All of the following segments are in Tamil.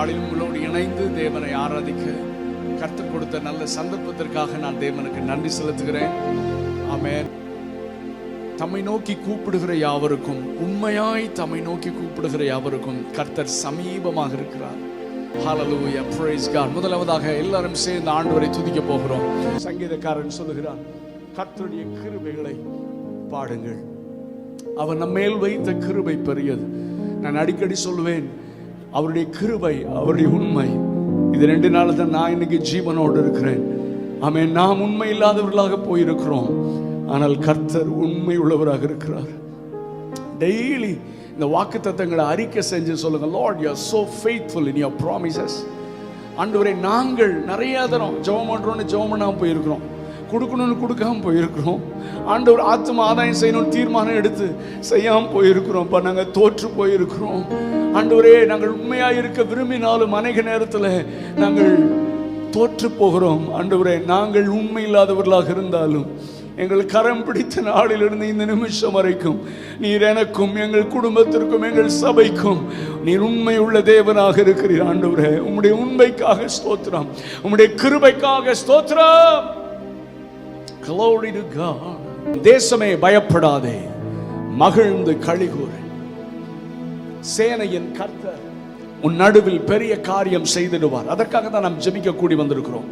நாளில் உங்களோடு இணைந்து தேவனை ஆராதிக்க கர்த்தர் கொடுத்த நல்ல சந்தர்ப்பத்திற்காக நான் தேவனுக்கு நன்றி செலுத்துகிறேன். ஆமென். தம்மை நோக்கி கூப்பிடுகிற யாவருக்கும், உண்மையாய் தம்மை நோக்கி கூப்பிடுகிற யாவருக்கும் கர்த்தர் சமீபமாக இருக்கிறார். ஹல்லேலூயா, praise God. முதலாவதாக எல்லாரும் சேர்ந்து ஆண்டவரை துதிக்க போகிறோம். சங்கீதக்காரன் சொல்லுகிறான், கர்த்தருடைய கிருபைகளை பாடுங்கள், அவர் நம்மேல் வைத்த கிருபை பெரியது. நான் அடிக்கடி சொல்லுவேன், அவருடைய கிருபை, அவருடைய உண்மை, இது 2 நாள் தான் நான் இன்னைக்கு ஜீவனோடு இருக்கிறேன். ஆமென். நாம் உண்மை இல்லாதவர்களாக போயிருக்கிறோம், ஆனால் கர்த்தர் உண்மை உள்ளவராக இருக்கிறார். டெய்லி இந்த வாக்குத்தத்தங்களை அறிக்கை செஞ்சு சொல்லுங்க, Lord you are so faithful in your promises. ஆண்டவரே, நாங்கள் நிறைய தரம் ஜெபம் பண்றோம்னு ஜெபம் பண்ணாம போயிருக்கிறோம், கொடுக்கணும்னு கொடுக்காம போயிருக்கிறோம். ஆண்டவர் ஆத்ம ஆதாயம் செய்யணும்னு தீர்மானம் எடுத்து செய்யாமல் போயிருக்கிறோம். நாங்கள் தோற்று போயிருக்கிறோம். ஆண்டவரே, நாங்கள் உண்மையாக இருக்க விரும்பினாலும் அநேக நேரத்தில் நாங்கள் தோற்று போகிறோம். ஆண்டவரே, நாங்கள் உண்மை இல்லாதவர்களாக இருந்தாலும் எங்கள் கரம் பிடித்த நாளிலிருந்து இந்த நிமிஷம் வரைக்கும் நீர் எனக்கும் எங்கள் குடும்பத்திற்கும் எங்கள் சபைக்கும் நீர் உண்மை உள்ள தேவனாக இருக்கிறீர். ஆண்டவரே, உம்முடைய உண்மைக்காக ஸ்தோத்திரம், உம்முடைய கிருபைக்காக ஸ்தோத்திரம். Glory to God. தேசமே பயப்படாதே, மகிழ்ந்து களிகூர், சேனையின் கர்த்தர் உன் நடுவில் பெரிய காரியம் செய்திடுவார். அதற்காக தான் நாம் ஜெபிக்க கூடி வந்திருக்கிறோம்.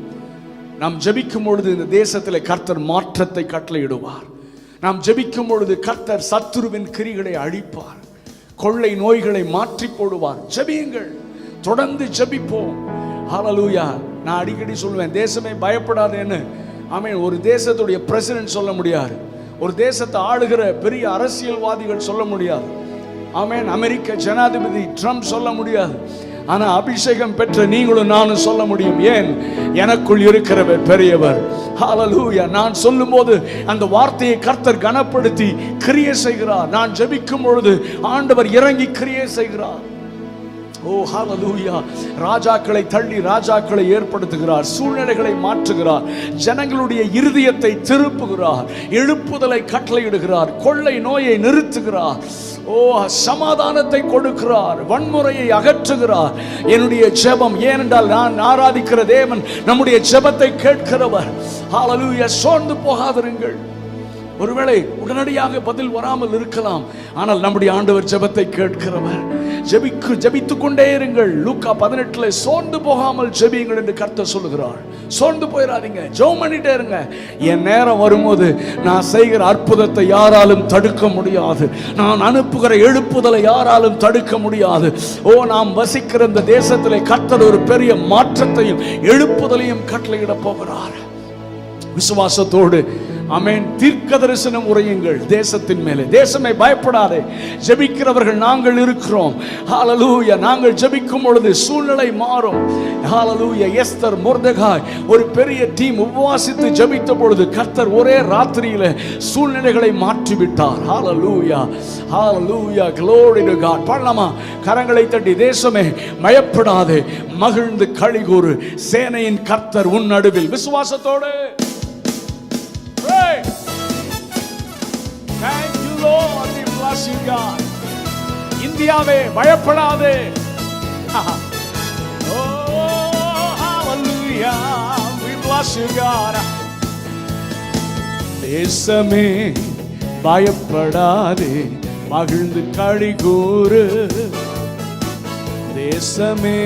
நாம் ஜெபிக்கும் பொழுது இந்த தேசத்தில் கர்த்தர் மாற்றத்தை கட்டளையிடுவார். நாம் ஜெபிக்கும் பொழுது கர்த்தர் சத்துருவின் கிரிகளை அழிப்பார், கொள்ளை நோய்களை மாற்றி போடுவார். ஜெபியுங்கள், தொடர்ந்து ஜெபிப்போம். ஹல்லேலூயா. நான் அடிக்கடி சொல்லுவேன், தேசமே பயப்படாதேன்னு. ஆமென். ஒரு தேசத்துடைய பிரசிடென்ட் சொல்ல முடியாது, ஒரு தேசத்தை ஆளுகிற பெரிய அரசியல்வாதிகள் சொல்ல முடியாது. ஆமென். அமெரிக்க ஜனாதிபதி ட்ரம்ப் சொல்ல முடியாது. ஆனா அபிஷேகம் பெற்ற நீங்களும் நானும் சொல்ல முடியும். ஏன்? எனக்குள் இருக்கிறவர் பெரியவர். ஹல்லேலூயா. நான் சொல்லும் போது அந்த வார்த்தையை கர்த்தர் கனப்படுத்தி கிரியை செய்கிறார். நான் ஜெபிக்கும் பொழுது ஆண்டவர் இறங்கி கிரியை செய்கிறார். ஓ ஹல்லேலூயா. ராஜாக்களை தள்ளி ராஜாக்களை ஏற்படுத்துகிறார், சூழ்நிலைகளை மாற்றுகிறார், ஜனங்களுடைய இருதயத்தை திருப்புகிறார், எழுப்புதலை கட்டளையிடுகிறார், கொள்ளை நோயை நிறுத்துகிறார், ஓ சமாதானத்தை கொடுக்கிறார், வன்முறையை அகற்றுகிறார். என்னுடைய ஜெபம், ஏனென்றால் நான் ஆராதிக்கிற தேவன் நம்முடைய ஜெபத்தை கேட்கிறவர். ஹல்லேலூயா. சோர்ந்து போகாதிருங்கள். ஒருவேளை உடனடியாக பதில் வராமல் இருக்கலாம், ஆனால் நம்முடைய ஆண்டவர் ஜெபத்தை கேட்கிறவர். ஜெபித்துக் கொண்டே இருங்கள். லூக்கா 18 சோர்ந்து போகாமல் ஜெபியுங்கள் என்று கர்த்தர் சொல்லுகிறார். சோர்ந்து போயிடாதீங்க, ஜெபம் பண்ணிட்டே இருங்க. என் நேரம் வரும்போது நான் செய்கிற அற்புதத்தை யாராலும் தடுக்க முடியாது, நான் அனுப்புகிற எழுப்புதலை யாராலும் தடுக்க முடியாது. ஓ, நாம் வசிக்கிற இந்த தேசத்திலே கர்த்தர் ஒரு பெரிய மாற்றத்தையும் எழுப்புதலையும் கட்டளையிட போகிறார். விசுவாசத்தோடு ஆமென் தீர்க்க தரிசனம் உரையுங்கள் தேசத்தின் மேலே. தேசமே பயப்படாதே, ஜெபிக்கிறவர்கள் நாங்கள் இருக்கிறோம். ஹல்லேலூயா. நாங்கள் ஜெபிக்கும் பொழுது சூழ்நிலை மாறும். ஹல்லேலூயா. எஸ்தர், மொர்தெகாய் ஒரு பெரிய டீம் உபவாசித்து ஜெபித்த பொழுது கர்த்தர் ஒரே ராத்திரியில சூழ்நிலைகளை மாற்றி விட்டார். ஹல்லேலூயா, ஹல்லேலூயா. Glory to God. பாடலாமா? கரங்களை தட்டி, தேசமே பயப்படாதே, மகிழ்ந்து களிகூர், சேனையின் கர்த்தர் உன் நடுவில். விசுவாசத்தோடு. Thank you Lord, we bless you God. இந்தியாவே பயப்படாதே. Oh hallelujah, we bless you God. தேசமே பயப்படாதே, மகிழ்ந்து களிகூர், தேசமே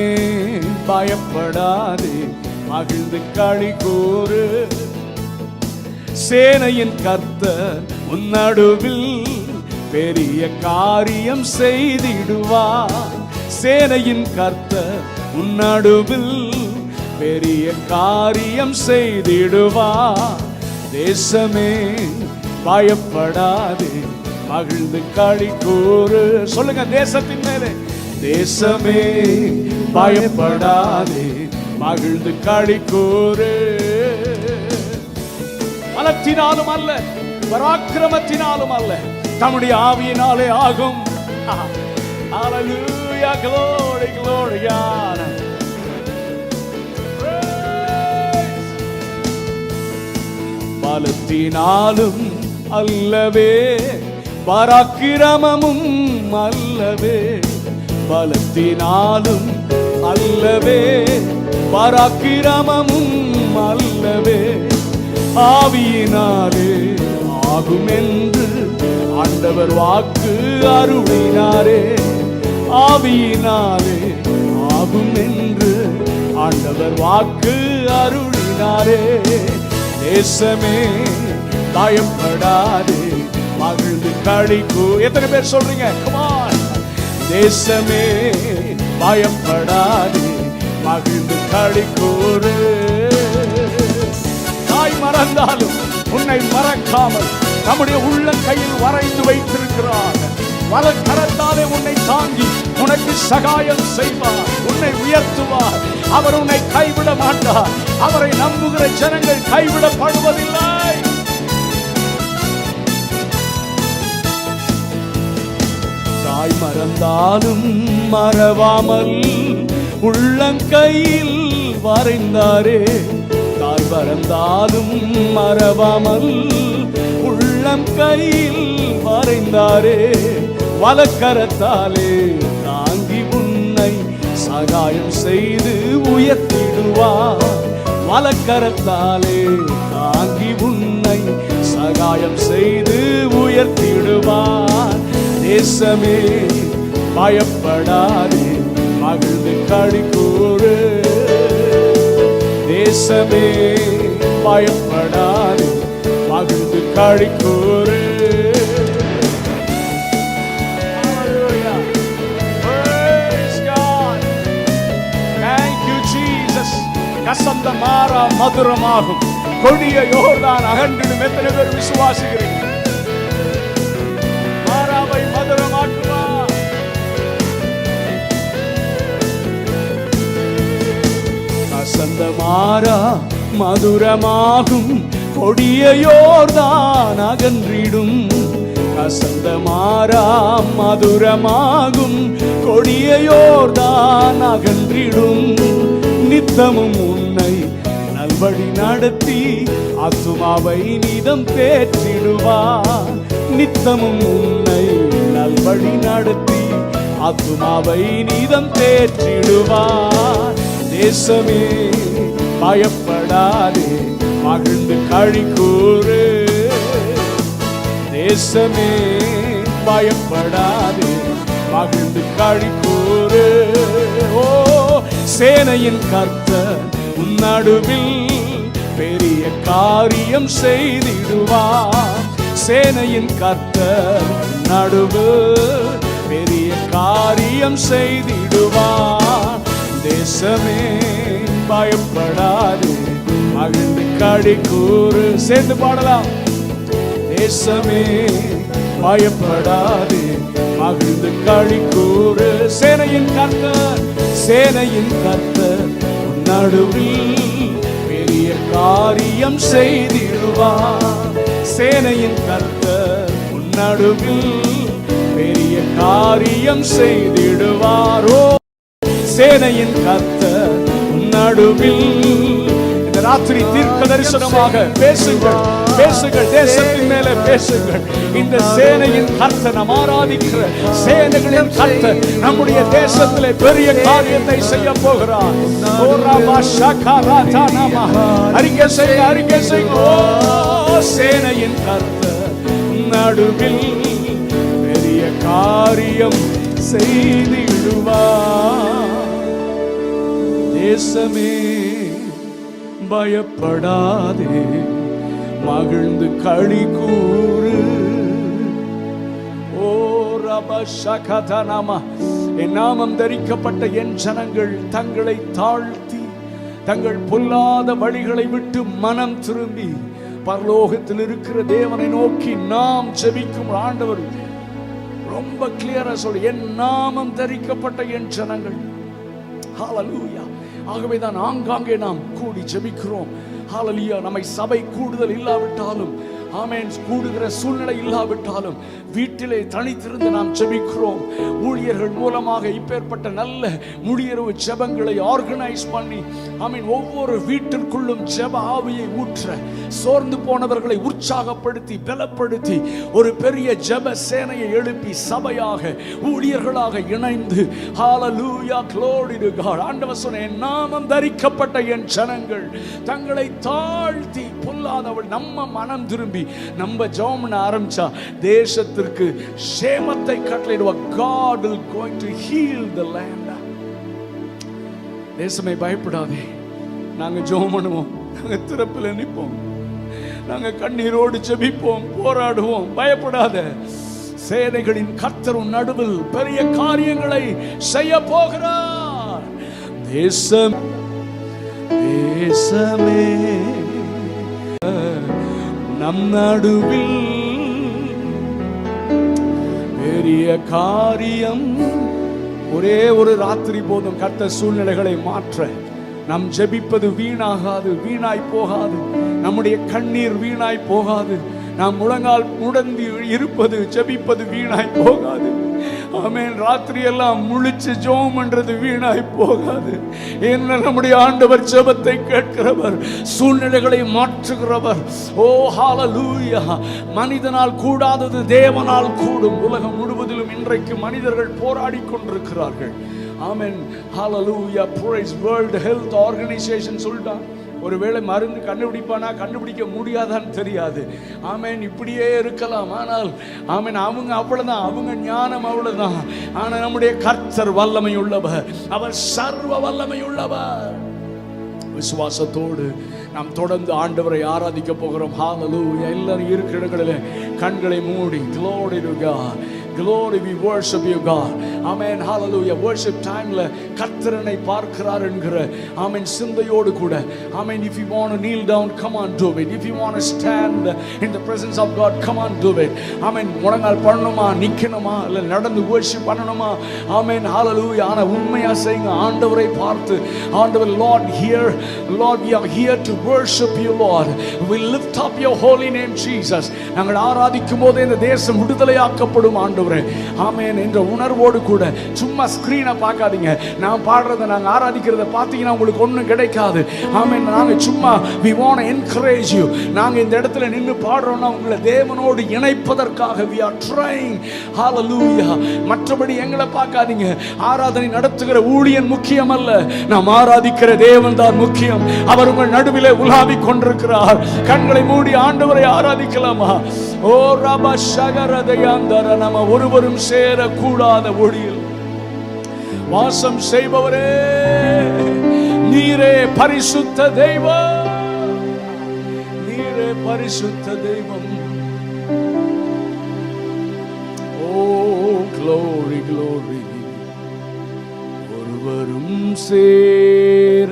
பயப்படாதே, மகிழ்ந்து களிகூர், சேனையின் கர்த்தர் உன் நடுவில் பெரிய காரியம் செய்திடுவார். சேனையின் கர்த்தர் உன் நடுவில் பெரிய காரியம் செய்திடுவார். தேசமே பயப்படாதே, மகிழ்ந்து களிகூர். சொல்லுங்க, தேசத்தின் மேலே. தேசமே பயப்படாதே, மகிழ்ந்து களிகூர். பலத்தினாலும் அல்ல, பராக்கிரமத்தினாலும் அல்ல, தம்முடைய ஆவியினாலே ஆகும். Hallelujah, glory, glory God. பலத்தினாலும் அல்லவே, பராக்கிரமமும் அல்லவே, பலத்தினாலும் அல்ல அல்லவே, பராக்கிரமமும் அல்லவே, ஆவியினாலே ஆகும் என்று ஆண்டவர் வாக்கு அருளினாரே. ஆவியினாலே ஆகும் என்று ஆண்டவர் வாக்கு அருளினாரே. தேசமே பயப்படாதே, மகிழ்ந்து களிக்கூ. எத்தனை பேர் சொல்றீங்க? தேசமே பயப்படாதே, மகிழ்ந்து களிக்கூறு. தாய் மறந்தாலும் உன்னை மறக்காமல் நம்முடைய உள்ள கையில் வரைந்து வைத்திருக்கிறார். வலக்கரத்தாலே உன்னை தாங்கி உனக்கு சகாயம் செய்வார், உன்னை உயர்த்துவார். அவர் உன்னை கைவிட மாட்டார். அவரை நம்புகிற ஜனங்கள் கைவிடப்படுவதில்லை. தாய் மறந்தாலும் மறவாமல் உள்ளங்கையில் வரைந்தாரே. தாய் மறந்தாலும் மறவாமல் உள்ளம் கையில் வரைந்தாரே. வலக்கரத்தாலே தாங்கி உன்னை சகாயம் செய்து உயர்த்திடுவார். வலக்கரத்தாலே தாங்கி உன்னை சகாயம் செய்து உயர்த்திடுவார். தேசமே பயப்படாதே, மகிழ்ந்து களிக்கூறு. தேசமே பயப்படாதே, மகிழ்ந்து களிக்கூறு. கசந்த மாறா மதுரமாகும், கொடிய யோர்தான் அகன்றிடும். எத்தனை பேர் விசுவாசிக்கிறீங்க? மாறாவை மதுரமாக்குமா? கசந்த மாறா மதுரமாகும், கொடிய யோர்தான் அகன்றிடும். கசந்த மாறா மதுரமாகும், கொடிய யோர்தான் அகன்றிடும். நித்தமும் உன்னை நல்வழி நடத்தி ஆத்துமாவை நீதம் தேற்றிடுவார். நித்தமும் உன்னை நல்வழி நடத்தி ஆத்துமாவை நீதம் தேற்றிடுவார். தேசமே பயப்படாதே, மகிழ்ந்து களிக்கூறு. தேசமே பயப்படாதே, மகிழ்ந்து களிக்கூறு. ஓ, சேனையின் கர்த்தர் உன் நடுவில் பெரிய காரியம் செய்திடுவார். சேனையின் கர்த்தர் நடுவில் பெரிய காரியம் செய்திடுவார். தேசமே பயப்படாதே, மகிழ்ந்து களிக்கூறு. சேர்ந்து பாடலாம். தேசமே பயப்படாதே, மகிழ்ந்து களிக்கூறு. சேனையின் கர்த்தர், சேனையின் கர்த்தர் உன் நடுவில் பெரிய காரியம் செய்திடுவார். சேனையின் கர்த்தர் உன் நடுவில் பெரிய காரியம் செய்திடுவாரோ. சேனையின் கர்த்தர் உன் நடுவில். இந்த ராத்திரி தீர்க்க தரிசனமாக பேசுங்கள், பேசுங்கள், தேசத்தின் மேலே பேசுங்கள். இந்த சேனையின் கர்த்தர், நாம் ஆராதிக்கிற சேனைகளின் கர்த்தர் நம்முடைய தேசத்திலே பெரிய காரியத்தை செய்ய போகிறார். அறிக்கை செய்ய, அறிக்கை செய்ய. ஓ, சேனையின் கர்த்தர் நடுவில் பெரிய காரியம் செய்திடுவார். தேசமே பயப்படாதே, மகிழ்ந்து களிக்கூறு. ஓ ரபஷகதனமா, என் நாமம் தரிக்கப்பட்ட என் ஜனங்கள் தங்களை தாழ்த்தி தங்கள் பொல்லாத வழிகளை விட்டு மனம் திரும்பி பரலோகத்தில் இருக்கிற தேவனை நோக்கி நாம் ஜெபிக்கும். ஆண்டவர் ரொம்ப கிளியரா சொல்லு, என் நாமம் தரிக்கப்பட்ட என் ஜனங்கள். ஹல்லேலூயா. ஆகவேதான் ஆங்காங்கே நாம் கூடி ஜெபிக்கிறோம். ஹல்லேலூயா. நம்மை சபை கூடுதல் இல்லாவிட்டாலும், ஆமென், கூடுகிற சூழ்நிலை இல்லாவிட்டாலும் வீட்டிலே தனித்திருந்து நாம் ஜெபிக்கிறோம். ஊழியர்கள் மூலமாக இப்பேற்பட்ட நல்ல முடியரவு ஜெபங்களை ஆர்கனைஸ் பண்ணி, ஆமென். ஒவ்வொரு வீட்டிற்குள்ளும் ஜெப ஆவியை ஊற்ற, சோர்ந்து போனவர்களை உற்சாகப்படுத்தி பலப்படுத்தி ஒரு பெரிய ஜெப சேனையை எழுப்பி சபையாக ஊழியர்களாக இணைந்து ஹalleluya glory to God. ஆண்டவர் சொன்ன நாமம் தரிக்கப்பட்ட என் ஜனங்கள் தங்களை தாழ்த்தி பொல்லாதவள் நம்ம மனம் திரும்பி நம்ம ஜெபம் பண்ண ஆரம்பிச்சா தேசத்திற்கு சேமத்தை கட்டளையிடுவா. God will going to heal the land. தேசமே பயப்படாதே, நாங்க ஜெபம் பண்ணுவோம், நாங்க திறப்பில் நிற்போம், நாங்க கண்ணீரோடு ஜெபிப்போம், போராடுவோம். பயப்படாத, சேனைகளின் கர்த்தர் நடுவில் பெரிய காரியங்களை செய்ய போகிறார். தேசம் தேசமே நம் நடுவில் பெரிய காரியம். ஒரே ஒரு ராத்திரி போதும் கர்த்தர் சூழ்நிலைகளை மாற்ற. நாம் ஜெபிப்பது வீணாகாது, வீணாய் போகாது. நம்முடைய கண்ணீர் வீணாய் போகாது. நாம் முழங்கால் முடங்கி இருப்பது ஜெபிப்பது வீணாய் போகாது. ஆமென். ராத்திரி எல்லாம் முழிச்சு ஜெபம் பண்றது வீணாய் போகாது. என்ன நம்முடைய ஆண்டவர் ஜெபத்தை கேட்கிறவர், சூழ்நிலைகளை மாற்றுகிறவர். ஓ ஹalleluya. மனிதனால் கூடாதது தேவனால் கூடும். உலகம் முழுவதிலும் இன்றைக்கு மனிதர்கள் போராடி கொண்டிருக்கிறார்கள். ஆமென். ஹalleluya. praise world health organization சொல்றான். ஒருவேளை மருந்து கண்டுபிடிப்பானா, கண்டுபிடிக்க முடியாதான்னு தெரியாது. ஆமென். இப்படியே இருக்கலாம். ஆனால் ஆமென், அவங்க அவ்வளவுதான், அவங்க ஞானம் அவ்வளவுதான். ஆனா நம்முடைய கர்த்தர் வல்லமை உள்ளவர், அவர் சர்வ வல்லமை உள்ளவர். விசுவாசத்தோடு நாம் தொடர்ந்து ஆண்டவரை ஆராதிக்க போகிறோம். ஹalleluya. எல்லாரும் இருக்கிற இடங்களிலே கண்களை மூடி glory to God. Glory, we worship you God. Amen. Hallelujah. Worship timeல கர்த்தரனை பார்க்கிறார் என்கிற ஆமென் சிந்தையோடு கூட ஆமென். If you want to kneel down, come on do it. If you want to stand in the presence of God, come on do it. ஆமென். முழங்கால் பண்ணணுமா, நிக்கணுமா, இல்ல நடந்து worship பண்ணணுமா? ஆமென். Hallelujah. ஆனா உண்மையா செய்யுங்க. ஆண்டவரை பார்த்து ஆண்டவர், Lord here, Lord we are here to worship you Lord. We lift up your holy name Jesus. நாங்கள் ஆராதிக்கும் போது இந்த தேசம் விடுதலையாக்கப்படும் ஆண்டவரே. ஆமென் என்ற உணர்வோடு கூட சும்மா ஸ்கிரீனை பார்க்காதீங்க. நான் பாடுறதை, நாங்க ஆராதிக்கிறத பார்த்தீங்கன்னா உங்களுக்கு ஒன்றும் கிடைக்காது. ஆமென். நாங்க சும்மா we want to encourage you. நாங்க இந்த இடத்துல நின்று பாடுறோம்னா உங்களை தேவனோடு இணைப்பதற்காக we are trying. hallelujah. மற்றபடி எங்களை பார்க்காதீங்க. ஆராதனை நடத்துகிற ஊழியன் முக்கியம் அல்ல, நாம் ஆராதிக்கிற தேவன் தான் முக்கியம். அவர் உங்கள் நடுவிலே உலாவிக் கொண்டிருக்கிறார். கண்களை மூடி ஆண்டவரை ஆராதிக்கலாமா? ஓ ரப ஷகரதயாந்தர நம. ஒருவரும் சேரக்கூடாத ஒளியில் வாசம் செய்பவரே, நீரே பரிசுத்த தெய்வம், நீரே பரிசுத்த தெய்வம். ஓ glory glory. ஒருவரும் சேர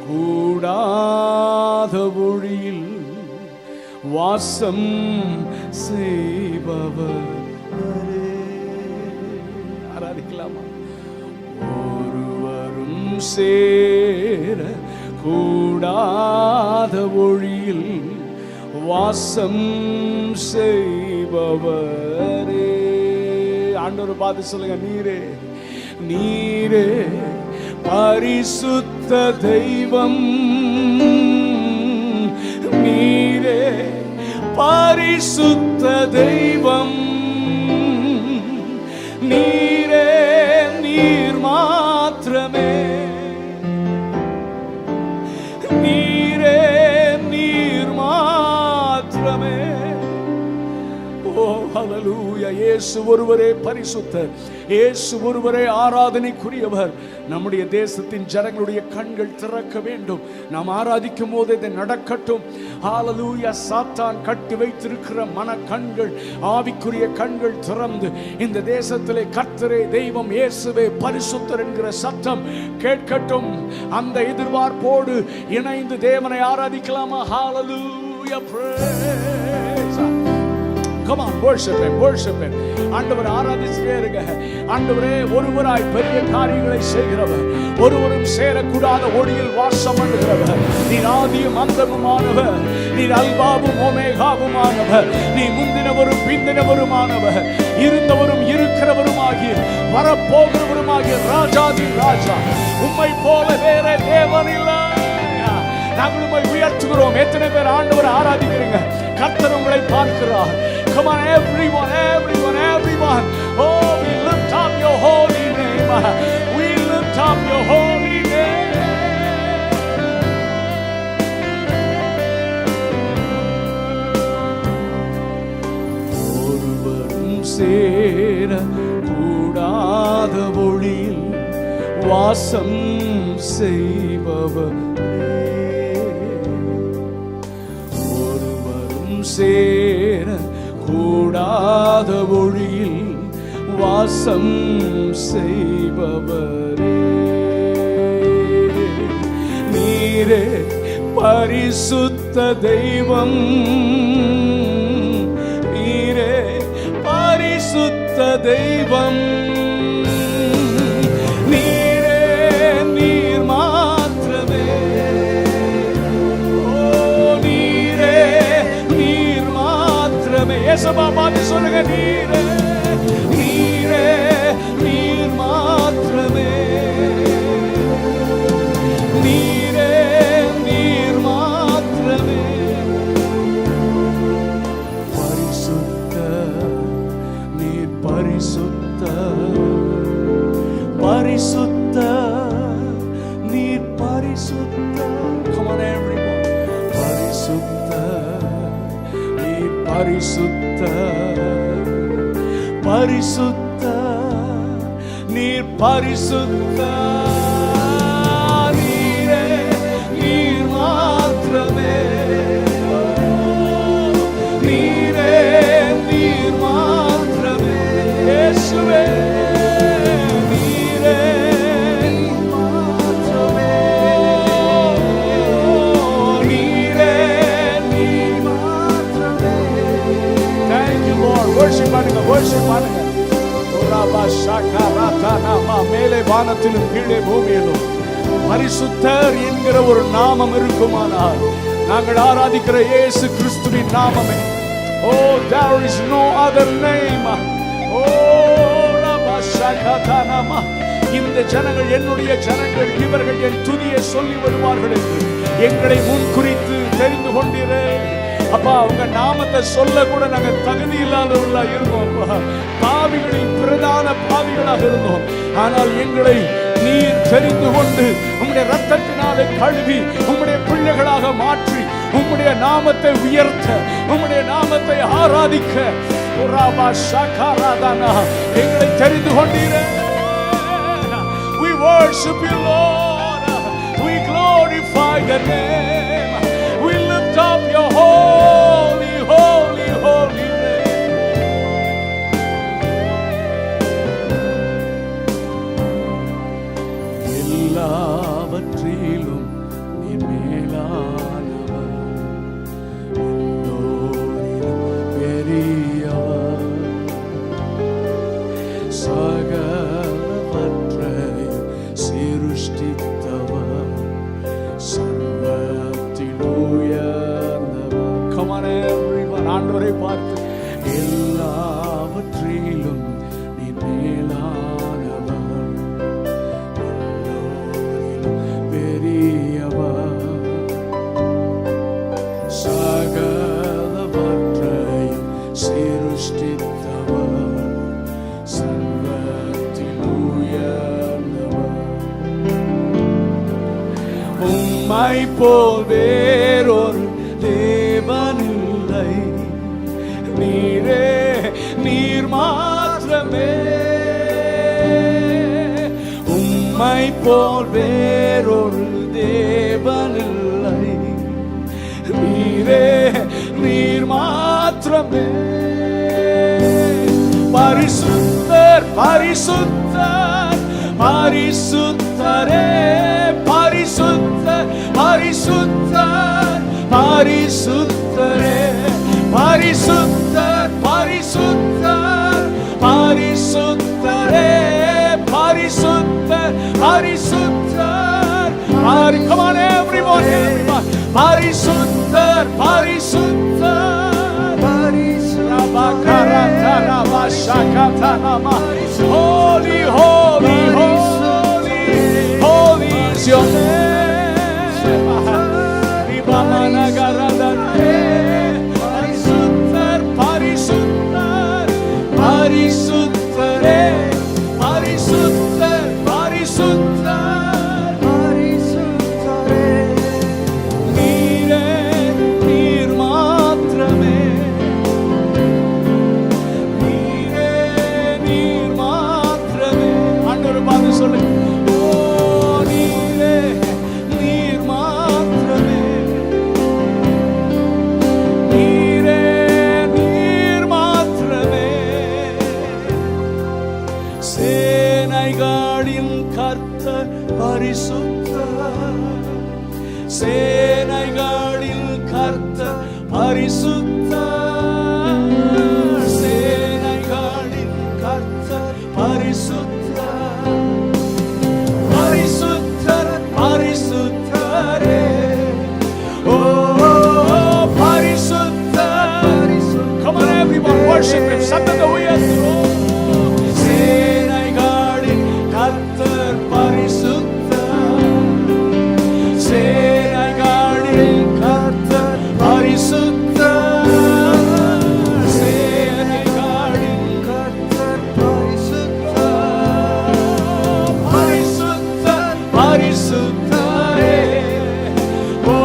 கூடாத ஒளியில் வாசம் செய்பவர். ஆராதிக்கலாமா? ஒருவரும் சேர கூடாத ஒளியில் வாசம் செய்பவரே. ஆண்டவர் பார்த்து சொல்லுங்க, நீரே நீரே பரிசுத்த தெய்வம், நீரே பரிசுத்த தெய்வம், நீரே நீர் மாத்திரமே, நீரே நீர் மாத்திரமே. ஓ ஹalleluya. இயேசு ஒருவரே பரிசுத்தர், இயேசு ஒருவரே ஆராதனைக்குரியவர். நம்முடைய தேசத்தின் ஜனங்களுடைய கண்கள் திறக்க வேண்டும். நாம் ஆராதிக்கும் போது இது நடக்கட்டும். ஹalleluya. சாத்தான் கட்டி வைத்திருக்கிற மன கண்கள், ஆவிக்குரிய கண்கள் திறந்து இந்த தேசத்திலே கர்த்தரே தெய்வம், இயேசுவே பரிசுத்தர் என்கிற சத்தம் கேட்கட்டும். அந்த எதிர்பார்ப்போடு இணைந்து தேவனை ஆராதிக்கலாமா? ஹalleluya. praise. Come on, worship him, worship him. ஆண்டவர் ஆராதிச்சுட்டே இருங்க. ஆண்டவரே ஒருவராய் பெரிய காரியங்களை செய்கிறவர், ஒருவரும் சேரக்கூடாத ஒளியில் வாசம் பண்ணுகிறவர். நீர் ஆதியும் அந்தமுமானவர், நீர் அல்பாவும் ஓமேகாவுமானவர், நீ முந்தினவரும் பிந்தினவருமானவர், இருந்தவரும் இருக்கிறவருமாகிய வரப்போகிறவருமாகிய ராஜாதி ராஜா. உம்மை போல வேற தேவன் இல்லை. நாங்கள் உம்மை உயர்த்துகிறோம். எத்தனை பேர் ஆண்டவரை ஆராதிக்கிறீங்க? கர்த்தர் உங்களை பார்க்கிறார். Come on everyone, everyone, everyone. Oh, we lift up your holy name. We lift up your holy name. ஒருவரும் சேர கூடாத ஒளியில் வாசம் செய்பவர், சேர கூடாத ஒளியில் வாசம் செய்பவரே, நீரே பரிசுத்த தெய்வம், நீரே பரிசுத்த தெய்வம், நீரே நீர் மாத்திரமே. ஏசப்பா பார்த்து சொல்லுங்க, நீரே நீரே நீர் மாத்திரமே, நீரே நீர் மாத்திரமே. பரிசுத்த நீர் பரிசுத்த, பரிசுத்த நீர் பரிசுத்த. Come on everyone. பரிசுத்த பரிசுத்த, பரிசுத்த நீர் பரிசுத்த, நீரே நீர் மாத்திரமே, நீரே நீர் மாத்திரமே. இயேசுவே நீரே மாத்திரமே, நீரே நீர் மாத்திரமே. Thank you Lord. Worship பண்ணுங்க, worship பண்ணுங்க. மேலே வானத்திலும் கீழே பூமியிலும் பரிசுத்தர் என்கிற ஒரு நாமம் இருக்குமானால் நாங்கள் ஆராதிக்கிற இயேசு கிறிஸ்துவின் நாமமே. Oh, there is no other name. Oh, rabashakatanama. இந்த ஜனங்கள் என்னுடைய ஜனங்கள், இவர்கள் என் துதியை சொல்லி வருவார்கள் என்று எங்களை முன்குறித்து தெரிந்து கொண்டீரே அப்பா. உங்க நாமத்தை சொல்ல கூட நாங்க தகுதி இல்லாதவர்களா இருந்தோம். பாவிகளின் பிரதான பாவிகளாக இருந்தோம். ஆனால் எங்களை நீர் தெரிந்து கொண்டு உம்முடைய ரத்தத்தினாலே கழுவி உம்முடைய பிள்ளைகளாக மாற்றி உம்முடைய நாமத்தை உயர்த்த, உம்முடைய நாமத்தை ஆராதிக்க எங்களை தெரிந்து கொண்டீரே. We worship you Lord. We glorify your name. We lift up your holy, holy, holy name. எல்லாவற்றிலும் நீ மேலானவர், எல்லோரிலும் பெரியவர், சகலவற்றையும் சிருஷ்டித்தவர், சர்வத்தில் உயர்ந்தவர். Come on everyone. ஆண்டவரை பார்த்து எல்லாவற்றிலும் நீ மேலானவர், எல்லோரிலும் பெரியவர், சகலவற்றையும் சிருஷ்டித்தவர், சர்வத்தில் உயர்ந்தவர். உம்மை போல் வேறொரு தேவனில்லை, நீரே நீர் மாத்திரமே. உம்மை போல் வேறொரு தேவனில்லை, நீரே நீர் மாத்திரமே. பரிசுத்தர் பரிசுத்தர் பரிசுத்தரே, பரிசுத்தர் பரிசுத்தர் பரிசுத்தரே, பரிசுத்தர் பரிசுத்தர் பரிசுத்தரே, பரிசுத்தர் பரிசுத்தர். Come on everyone, everyone. பரிசுத்தர் பரிசுத்தர் பரிசுத்தர். Holy, holy, holy, holy. பரிசுத்தர், சேனைகளில் கர்த்தர் பரிசுத்தர், சேனைகளில் கர்த்தர் பரிசுத்தர், பரிசுத்தர் பரிசுத்தரே, ஓ பரிசுத்தர். Come on everyone, worship him. சத்தத்தை உயர்த்துவோம். சேனைகளில் கர்த்தர் பரிசுத்தர், சேனைகளில் கர்த்தர் பரிசுத்தர், சேனைகளில் கர்த்தர் பரிசுத்தர், பரிசுத்தர் பரிசுத்தரே, ஓ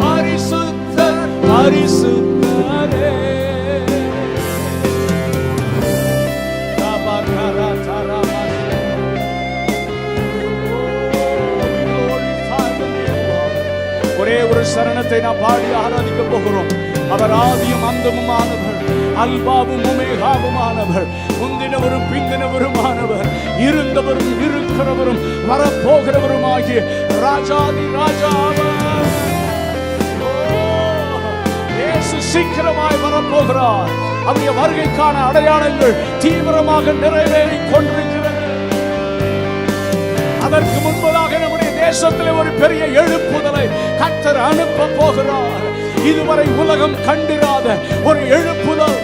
பரிசுத்தர் பரிசுத்தரே. ஒரே ஒரு சரணத்தை நாம் பாடி ஆராதிக்க போகிறோம். அவர் ஆதியும் அந்தமுமானவர், அல்பாவும் ஒமேகாவுமானவர், முந்தினவரும் பிந்தினவருமானவர், இருந்தவரும் இருக்கிறவரும் வரப்போகிறவரும் ஆகிய ராஜாதி ராஜாவர். இயேசு சீக்கிரமாய் வரப்போகிறார். அவருடைய வருகைக்கான அடையாளங்கள் தீவிரமாக நிறைவேறிக் கொண்டிருக்கிறது. அதற்கு முன்பதாக நம்முடைய தேசத்திலே ஒரு பெரிய எழுப்புதலை கர்த்தர் அனுப்ப போகிறார். இதுவரை உலகம் கண்டிராத ஒரு எழுப்புதல்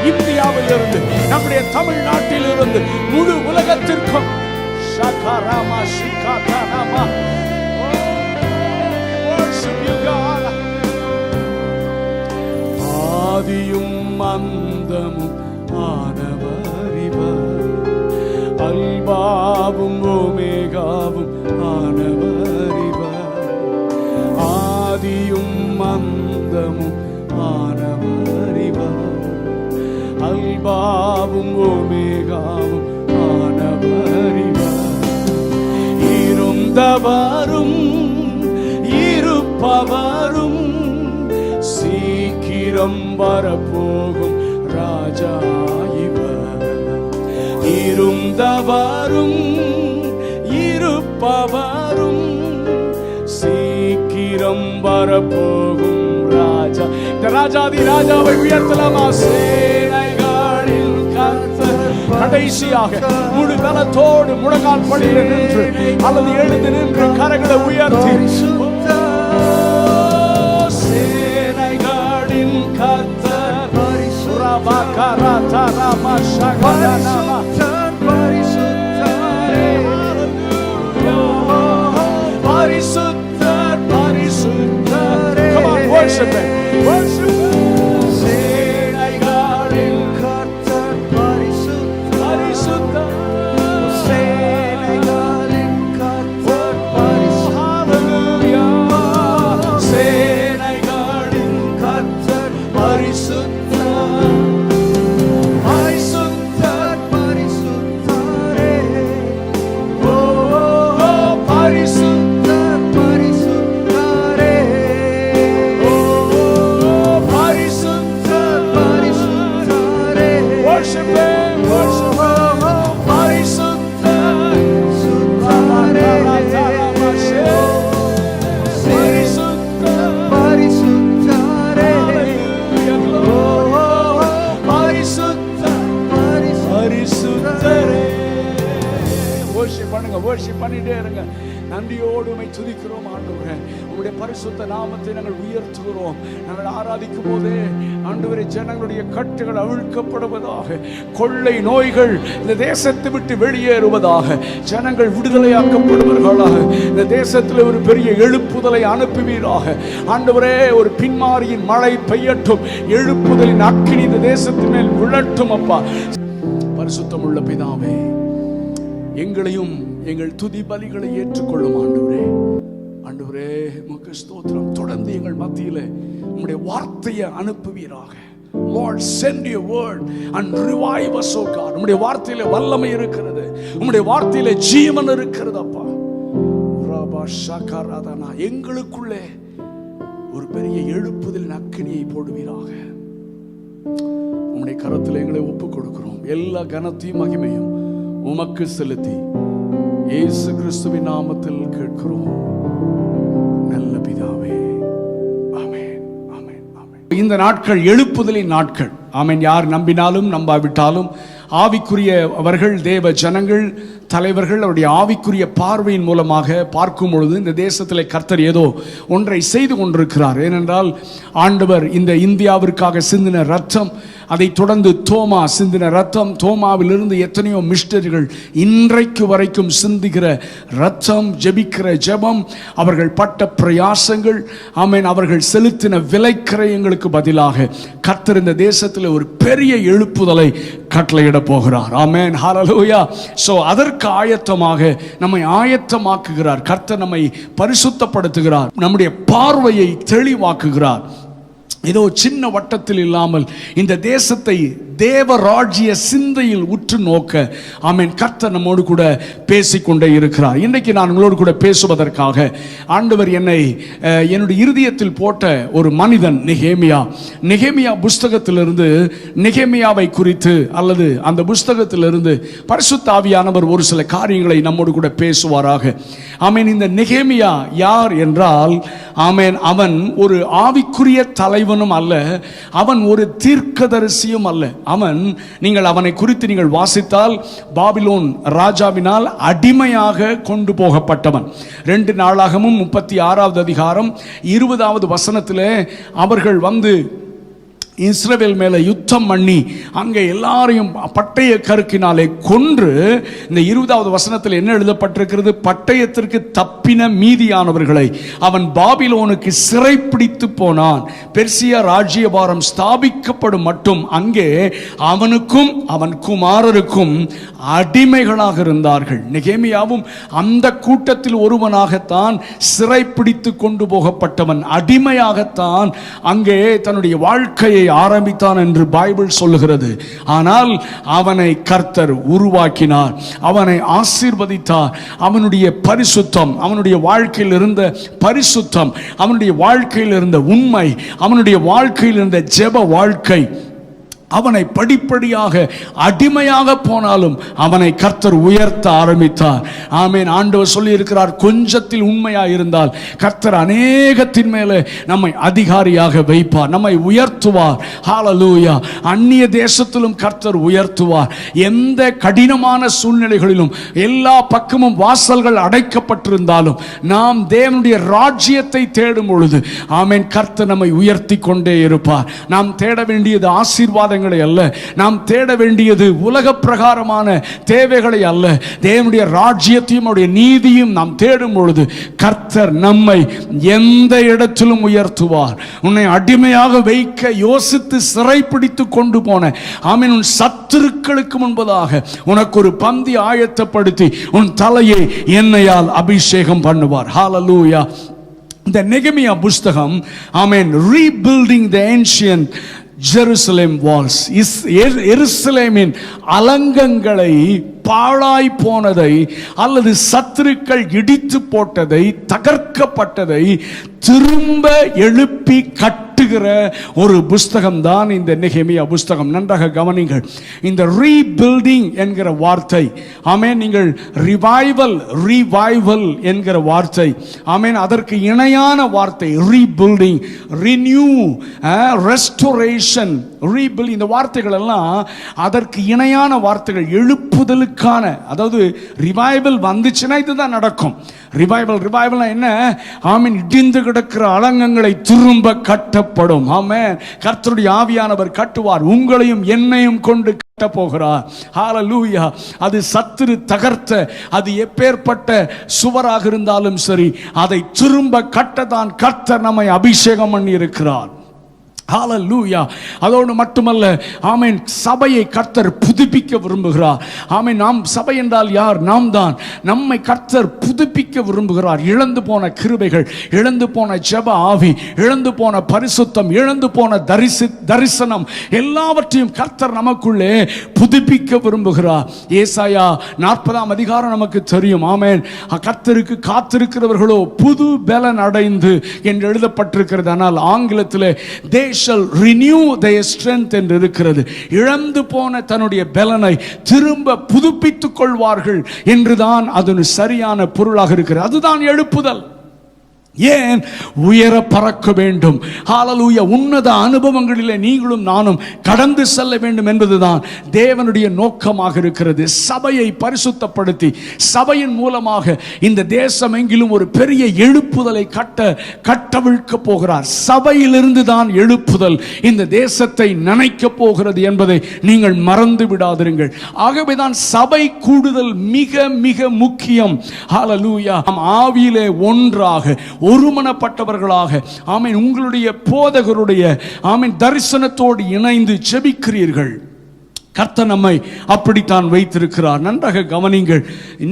இந்தியாவில் இருந்து, நம்முடைய தமிழ்நாட்டில் இருந்து முழு உலகத்திற்கும் ஆதியும் அந்தமும் ஆனவர் இவர், அல்பாவும் ஒமேகாவும் ஆனவர் இவர், ஆதியும் அந்தமும் ஆனவர் இவர், அல்பாவும் ஒமேகாவும் ஆனவர் இவர், இருந்தவரும் இருப்பவரும் சீக்கிரம் வரப்போகும் ராஜா இவர், இருந்தவரும் இருப்பவரும் சீக்கிரம் வரப்போகும் ராஜா. இந்த ராஜாதி ராஜாவை உயர்த்தலாமா? சேனைகளில் கர்த்தர். கடைசியாக முழு பலத்தோடு முழங்கால் படியில் நின்று அல்லது எழுந்து நின்று கரங்களை உயர்த்தி சேனைகளில் கர்த்தர் பரிசுத்தர் பரிசுத்தர். Come on, worship him. Worship him. சேனைகளில் கர்த்தர் பரிசுத்தர், சேனைகளில் கர்த்தர் பரிசுத்தர், சேனைகளில் கர்த்தர் பரிசுத்தர், பரிசுத்தர் பரிசுத்தரே, ஓ பரிசுத்தர் பரிசுத்தரே, ஓ பரிசுத்தர் பரிசுத்தரே. Worship him, worship him. பரிசுத்தர் பரிசுத்தரே, பரிசுத்தர் பரிசுத்தரே, ஓ பரிசுத்தர் பரிசுத்தரே. worship பண்ணுங்க, worship பண்ணிட்டே இருங்க. நன்றியோடு உம்மை துதிக்கிறோம் ஆண்டவரே. உம்முடைய பரிசுத்த நாமத்தை நாங்கள் உயர்த்துகிறோம். நாங்கள் ஆராதிக்கும் போதே ஆண்டவரே, ஜனங்களுடைய கட்டுகள் அவிழ்க்கப்படுவதாக, கொள்ளை நோய்கள் இந்த தேசத்தை விட்டு வெளியேறுவதாக, ஜனங்கள் விடுதலையாக்கப்படுவர்களாக, இந்த தேசத்தில் ஒரு பெரிய எழுப்புதலை அனுப்புவீராக ஆண்டவரே. ஒரு பின்மாரியின் மழை பெய்யட்டும், எழுப்புதலின் அக்கினி இந்த தேசத்தின் மேல் விழட்டும் அப்பா. பரிசுத்தமுள்ள பிதாவே, எங்களையும் எங்கள் துதி பலிகளை ஏற்றுக்கொள்ளும் ஆண்டவரே. ஆண்டவரே உமக்கு ஸ்தோத்திரம். தொடர்ந்து எங்கள் மத்தியிலே உம்முடைய வார்த்தையை அனுப்புவீராக. Lord, send your word and revive us, oh God. உம்முடைய வார்த்தையிலே வல்லமை இருக்கிறது, உம்முடைய வார்த்தையிலே ஜீவன் இருக்கிறது அப்பா. ரபா ஷகரதனா, எங்களுக்குள்ளே ஒரு பெரிய எழுப்புதலின் அக்கினியை போடுவீராக. உம்முடைய கரத்தில் எங்களை ஒப்புக் கொடுக்கிறோம். எல்லா கனத்தையும் மகிமையும் உமக்கு செலுத்தி இயேசு கிறிஸ்துவின் நாமத்தில் கேட்கிறோம் நல்ல பிதாவே. ஆமென், ஆமென், ஆமென். இந்த நாட்கள் எழுப்புதலின் நாட்கள். ஆமென். யார் நம்பினாலும் நம்பாவிட்டாலும் ஆவிக்குரியவர்கள், தேவ ஜனங்கள், தலைவர்கள் அவருடைய ஆவிக்குரிய பார்வையின் மூலமாக பார்க்கும் பொழுது இந்த தேசத்தில் கர்த்தர் ஏதோ ஒன்றை செய்து கொண்டிருக்கிறார். ஏனென்றால் ஆண்டவர் இந்த இந்தியாவிற்காக சிந்தின ரத்தம், அதை தொடர்ந்து தோமா சிந்தின ரத்தம், தோமாவிலிருந்து எத்தனையோ மிஸ்டர்கள் இன்றைக்கு வரைக்கும் சிந்துகிற ரத்தம், ஜெபிக்கிற ஜெபம், அவர்கள் பட்ட பிரயாசங்கள், ஆமென், அவர்கள் செலுத்தின விலைக்கிரயங்களுக்கு பதிலாக கர்த்தர் இந்த தேசத்தில் ஒரு பெரிய எழுப்புதலை கட்டளையிட போகிறார். ஆமென், ஹல்லேலூயா. சோ அதற்கு ஆயத்தமாக நம்மை ஆயத்தமாக்குகிறார் கர்த்தர். நம்மை பரிசுத்தப்படுத்துகிறார், நம்முடைய பார்வையை தெளிவாக்குகிறார். ஏதோ சின்ன வட்டத்தில் இல்லாமல் இந்த தேசத்தை தேவராஜ்ய சிந்தையில் உற்று நோக்க, ஆமென், கர்த்தர் நம்மோடு கூட பேசிக்கொண்டே இருக்கிறார். இன்றைக்கு நான் உங்களோடு கூட பேசுவதற்காக ஆண்டவர் என்னுடைய இருதயத்தில் போட்ட ஒரு மனிதன் நெகேமியா. நெகேமியா புஸ்தகத்திலிருந்து நெகேமியாவை குறித்து அல்லது அந்த புஸ்தகத்திலிருந்து பரிசுத்த ஆவியானவர் ஒரு சில காரியங்களை நம்மோடு கூட பேசுவாராக. ஆமென். இந்த நெகேமியா யார் என்றால், ஆமென், அவன் ஒரு ஆவிக்குரிய தலைவனும் அல்ல, அவன் ஒரு தீர்க்கதரிசியும் அல்ல. நீங்கள் அவனை குறித்து நீங்கள் வாசித்தால் பாபிலோன் ராஜாவினால் அடிமையாக கொண்டு போகப்பட்டவன். 2 நாளாகமும் 36வது அதிகாரம் 20வது வசனத்திலே அவர்கள் வந்து இஸ்ரவேல் மேலே யுத்தம் பண்ணி அங்கே எல்லாரையும் பட்டய கருக்கினாலே கொன்று, இந்த 20வது வசனத்தில் என்ன எழுதப்பட்டிருக்கிறது? பட்டயத்திற்கு தப்பின மீதியானவர்களை அவன் பாபிலோனுக்கு சிறைப்பிடித்து போனான். பெர்சியா ராஜ்யபாரம் ஸ்தாபிக்கப்படும் மட்டும் அங்கே அவனுக்கும் அவன் குமாரருக்கும் அடிமைகளாக இருந்தார்கள். நெகேமியாவும் அந்த கூட்டத்தில் ஒருவனாகத்தான் சிறைப்பிடித்து கொண்டு போகப்பட்டவன். அடிமையாகத்தான் அங்கே தன்னுடைய வாழ்க்கையை ஆரம்பித்தான் என்று பைபிள் சொல்லுகிறது. ஆனால் அவனை கர்த்தர் உருவாக்கினார், அவனை ஆசீர்வதித்தார். அவனுடைய பரிசுத்தம், அவனுடைய வாழ்க்கையில் இருந்த பரிசுத்தம், அவனுடைய வாழ்க்கையில் இருந்த உண்மை, அவனுடைய வாழ்க்கையில் இருந்த ஜெப வாழ்க்கை அவனை படிப்படியாக அடிமையாக போனாலும் அவனை கர்த்தர் உயர்த்த ஆரம்பித்தார். ஆமென். ஆண்டவர் சொல்லி இருக்கிறார், கொஞ்சத்தில் உண்மையாக இருந்தால் கர்த்தர் அநேகத்தின் மேலே நம்மை அதிகாரியாக வைப்பார், நம்மை உயர்த்துவார். ஹல்லேலூயா. அந்நிய தேசத்திலும் கர்த்தர் உயர்த்துவார். எந்த கடினமான சூழ்நிலைகளிலும், எல்லா பக்கமும் வாசல்கள் அடைக்கப்பட்டிருந்தாலும் நாம் தேவனுடைய ராஜ்யத்தை தேடும் பொழுது, ஆமென், கர்த்தர் நம்மை உயர்த்தி கொண்டே இருப்பார். நாம் தேட வேண்டியது ஆசீர்வாதம் அல்ல, நாம் தேட வேண்டியது உலக பிரகாரமான தேவைகளை அல்ல, தேவனுடைய ராஜ்யத்தையும் அவருடைய நீதியும் நாம் தேடும் பொழுது கர்த்தர் நம்மை எந்த இடத்திலும் உயர்த்துவார். உன்னை அடிமையாக வைக்க யோசித்து சிறைப்பிடித்து கொண்டு போன, ஆமென், உன் சத்துருக்களுக்கு முன்பதாக உனக்கு ஒரு பந்தி ஆயத்தப்படுத்தி உன் தலையை எண்ணெயால் அபிஷேகம் பண்ணுவார். ஹல்லேலூயா. இந்த நெகேமியா புஸ்தகம், ஆமென், ரீபில்டிங் தி ஏன்ஷியன்ட் ஜெருசலேம் வால்ஸ், எருசலேமின் அலங்கங்களை, பாழாய் போனதை அல்லது சத்துருக்கள் இடித்து போட்டதை, தகர்க்கப்பட்டதை திரும்ப எழுப்பி கட்டுகிற ஒரு புஸ்தகம் தான் இந்த நெகேமியா புஸ்தகம். நன்றாக கவனிங்கள். இந்த ரீபில்டிங் என்கிற வார்த்தை, ஆமென், நீங்கள் ரிவைவல் என்கிற வார்த்தை, ஆமென், அதற்கு இணையான வார்த்தை ரீபில்டிங், ரினியூ, ரெஸ்டோரேஷன், ரீபில்ட், இந்த வார்த்தைகள் எல்லாம் அதற்கு இணையான வார்த்தைகள். எழுப்புதலுக்கான, அதாவது ரிவைவல் வந்துச்சுன்னா இதுதான் நடக்கும். ரிவைவல் என்ன? ஆமென், இடிந்து கிடக்கிற அலங்கங்களை திரும்ப கட்டப்படும். ஆமென். கர்த்தருடைய ஆவியானவர் கட்டுவார். உங்களையும் என்னையும் கொண்டு கட்ட போகிறார். ஹல்லேலூயா. அது சத்துரு தகர்த்த, அது எப்பேற்பட்ட சுவராக இருந்தாலும் சரி, அதை திரும்ப கட்டதான் கர்த்தர் நம்மை அபிஷேகம் பண்ணி இருக்கிறார். ஹல்லேலூயா. அதோடு மட்டுமல்ல, ஆமென், சபையை கர்த்தர் புதுப்பிக்க விரும்புகிறார். ஆமென். நாம் சபை என்றால் யார்? நாம் தான். நம்மை கர்த்தர் புதுப்பிக்க விரும்புகிறார். இழந்து போன கிருபைகள், இழந்து போன ஜெப ஆவி, இழந்து போன பரிசுத்தம், இழந்து போன தரிசனம் எல்லாவற்றையும் கர்த்தர் நமக்குள்ளே புதுப்பிக்க விரும்புகிறார். ஏசாயா 40ஆம் அதிகாரம் நமக்கு தெரியும். ஆமென். கர்த்தருக்கு காத்திருக்கிறவர்களோ புது பலன் அடைந்து என்று எழுதப்பட்டிருக்கிறது. ஆனால் ஆங்கிலத்தில் they shall renew their strength என்று இருக்கிறது. இழந்து போன தன்னுடைய பலனை திரும்ப புதுப்பித்துக் கொள்வார்கள் என்றுதான் அது சரியான பொருளாக இருக்கிறது. அதுதான் எழுப்புதல். ஏன் உயர பறக்க வேண்டும்? ஹalleluya. உன்னத அனுபவங்களிலே நீங்களும் நானும் கடந்து செல்ல வேண்டும் என்பதுதான் தேவனுடைய நோக்கமாக இருக்கிறது. சபையை பரிசுத்தப்படுத்தி சபையின் மூலமாக இந்த தேசம் எங்கிலும் ஒரு பெரிய எழுப்புதலை கட்டவிழ்க்க போகிறார். சபையிலிருந்து தான் எழுப்புதல் இந்த தேசத்தை நனைக்க போகிறது என்பதை நீங்கள் மறந்து விடாதிருங்கள். ஆகவேதான் சபை கூடுதல் மிக மிக முக்கியம். ஹalleluya. ஆவியிலே ஒன்றாக ஒருமனப்பட்டவர்களாக ஆமென் உங்களுடைய போதகருடைய ஆமென் தரிசனத்தோடு இணைந்து ஜெபிக்கிறீர்கள். கர்த்தர் நம்மை அப்படித்தான் வைத்திருக்கிறார். நன்றாக கவனிங்கள்.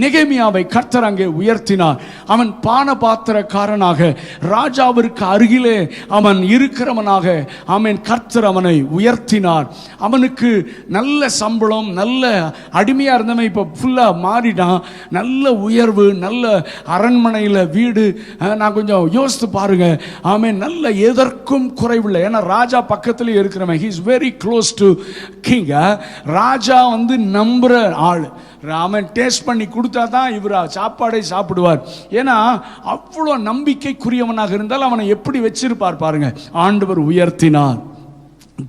நெகேமியாவை கர்த்தர் அங்கே உயர்த்தினார். அவன் பானபாத்திரக்காரனாக ராஜாவிற்கு அருகிலே அவன் இருக்கிறவனாக ஆமென் கர்த்தர் அவனை உயர்த்தினார். அவனுக்கு நல்ல சம்பளம், நல்ல அடிமையா இருந்தவன் இப்போ ஃபுல்லா மாறிட்டான். நல்ல உயர்வு, நல்ல அரண்மனையில் வீடு. நான் கொஞ்சம் யோசித்து பாருங்க. ஆமென் நல்ல எதற்கும் குறைவில்லை. ஏன்னா ராஜா பக்கத்திலே இருக்கிறவன். he is very close to king. ராஜா நம்புற ஆள். அவன் டேஸ்ட் பண்ணி கொடுத்தா தான் இவர் சாப்பாடை சாப்பிடுவார். ஏன்னா அவ்வளோ நம்பிக்கைக்குரியவனாக இருந்தால் அவனை எப்படி வச்சிருப்பார் பாருங்க. ஆண்டவர் உயர்த்தினார்.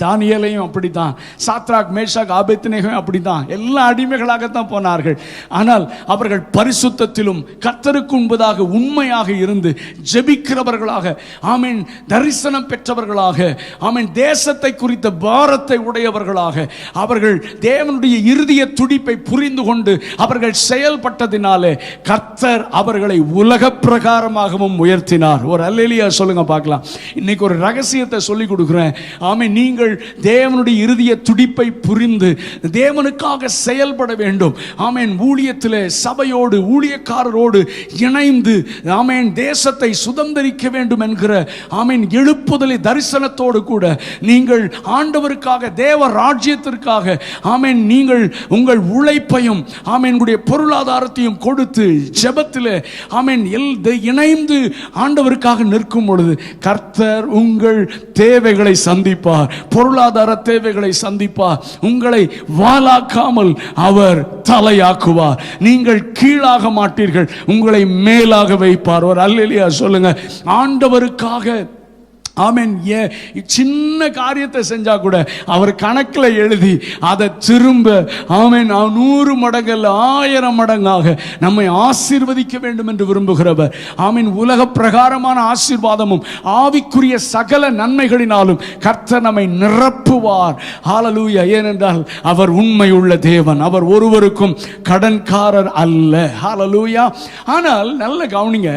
தானியேலையும் அப்படித்தான், சாத்ராக் மேஷாக் ஆபேத்நேகோவும் அப்படித்தான். எல்லா அடிமைகளாகத்தான் போனார்கள். ஆனால் அவர்கள் பரிசுத்தத்திலும் கர்த்தருக்கு முன்பதாக உண்மையாக இருந்து ஜெபிக்கிறவர்களாக ஆமென் தரிசனம் பெற்றவர்களாக ஆமென் தேசத்தை குறித்த பாரத்தை உடையவர்களாக அவர்கள் தேவனுடைய இருதய துடிப்பை புரிந்து கொண்டு அவர்கள் செயல்பட்டதினாலே கர்த்தர் அவர்களை உலக பிரகாரமாகவும் உயர்த்தினார். ஒரு அல்லேலூயா சொல்லுங்க பார்க்கலாம். இன்னைக்கு ஒரு ரகசியத்தை சொல்லிக் கொடுக்கிறேன். ஆமென் நீங்கள் தேவனுடைய இருதய துடிப்பை புரிந்து தேவனுக்காக செயல்பட வேண்டும். ஆமென் ஊழியத்திலே சபையோடு ஊழியக்காரரோடு இணைந்து ஆமென் தேசத்தை சுதந்தரிக்க வேண்டும் என்கிற ஆமென் எழுப்புதலை தரிசனத்தோடு கூட நீங்கள் ஆண்டவருக்காக தேவ ராஜ்யத்திற்காக ஆமென் நீங்கள் உங்கள் உழைப்பையும் ஆமென் உங்களுடைய பொருளாதாரத்தையும் கொடுத்து ஜெபத்திலே ஆமென் இணைந்து ஆண்டவருக்காக நிற்கும் பொழுது கர்த்தர் உங்கள் தேவைகளை சந்திப்பார். பொருளாதார தேவைகளை சந்திப்பார். உங்களை வாலாக்காமல் அவர் தலையாக்குவார். நீங்கள் கீழாக மாட்டீர்கள், உங்களை மேலாக வைப்பார். ஒரு அல்லேலூயா சொல்லுங்க. ஆண்டவருக்காக ஆமென் சின்ன காரியத்தை செஞ்சா கூட அவர் கணக்கில் எழுதி அதை திரும்ப ஆமென் 100 மடங்கு 1000 மடங்காக நம்மை ஆசீர்வதிக்க வேண்டும் என்று விரும்புகிறவர். ஆமென் உலக பிரகாரமான ஆசீர்வாதமும் ஆவிக்குரிய சகல நன்மைகளினாலும் கர்த்தர் நம்மை நிரப்புவார். ஹalleluya. ஏனென்றால் அவர் உண்மையுள்ள தேவன். அவர் ஒருவருக்கும் கடன்காரர் அல்ல. ஹalleluya. ஆனால் நல்ல கவனிங்க.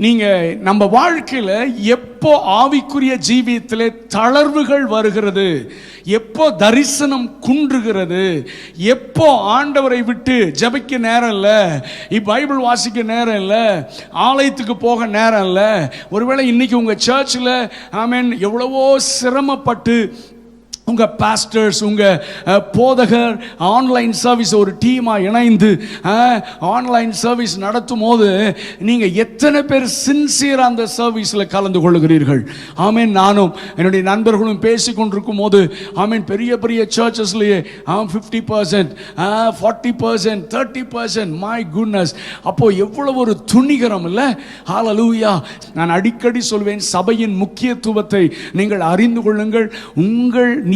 நீங்க நம்ம வாழ்க்கையில எப்போ ஆவிக்குரிய ஜீவியத்திலே தளர்வுகள் வருகிறது, எப்போ தரிசனம் குன்றுகிறது, எப்போ ஆண்டவரை விட்டு ஜெபிக்க நேரம் இல்லை, பைபிள் வாசிக்க நேரம் இல்லை, ஆலயத்துக்கு போக நேரம் இல்லை. ஒருவேளை இன்னைக்கு உங்க சர்ச்சில் ஆமென் எவ்வளவோ சிரமப்பட்டு உங்க பாஸ்டர்ஸ் உங்க போதகர் ஆன்லைன் சர்வீஸ் ஒரு டீமா இணைந்து ஆன்லைன் சர்வீஸ் நடத்தும் போது நீங்க எத்தனை பேர் சின்சியரா அந்த சர்வீஸ்ல கலந்து கொள்கிறீர்கள்? ஆமென். நானும் என்னுடைய நண்பர்களும் பேசி கொண்டிருக்கும் போது ஆமென் பெரிய பெரிய சர்ச்சஸ்லயே 50%, 40%, 30%. My goodness. அப்போ எவ்வளவு ஒரு துணிகரம் இல்ல? ஹalleluya. நான் அடிக்கடி சொல்வேன், சபையின் முக்கியத்துவத்தை நீங்கள் அறிந்து கொள்ளுங்கள்.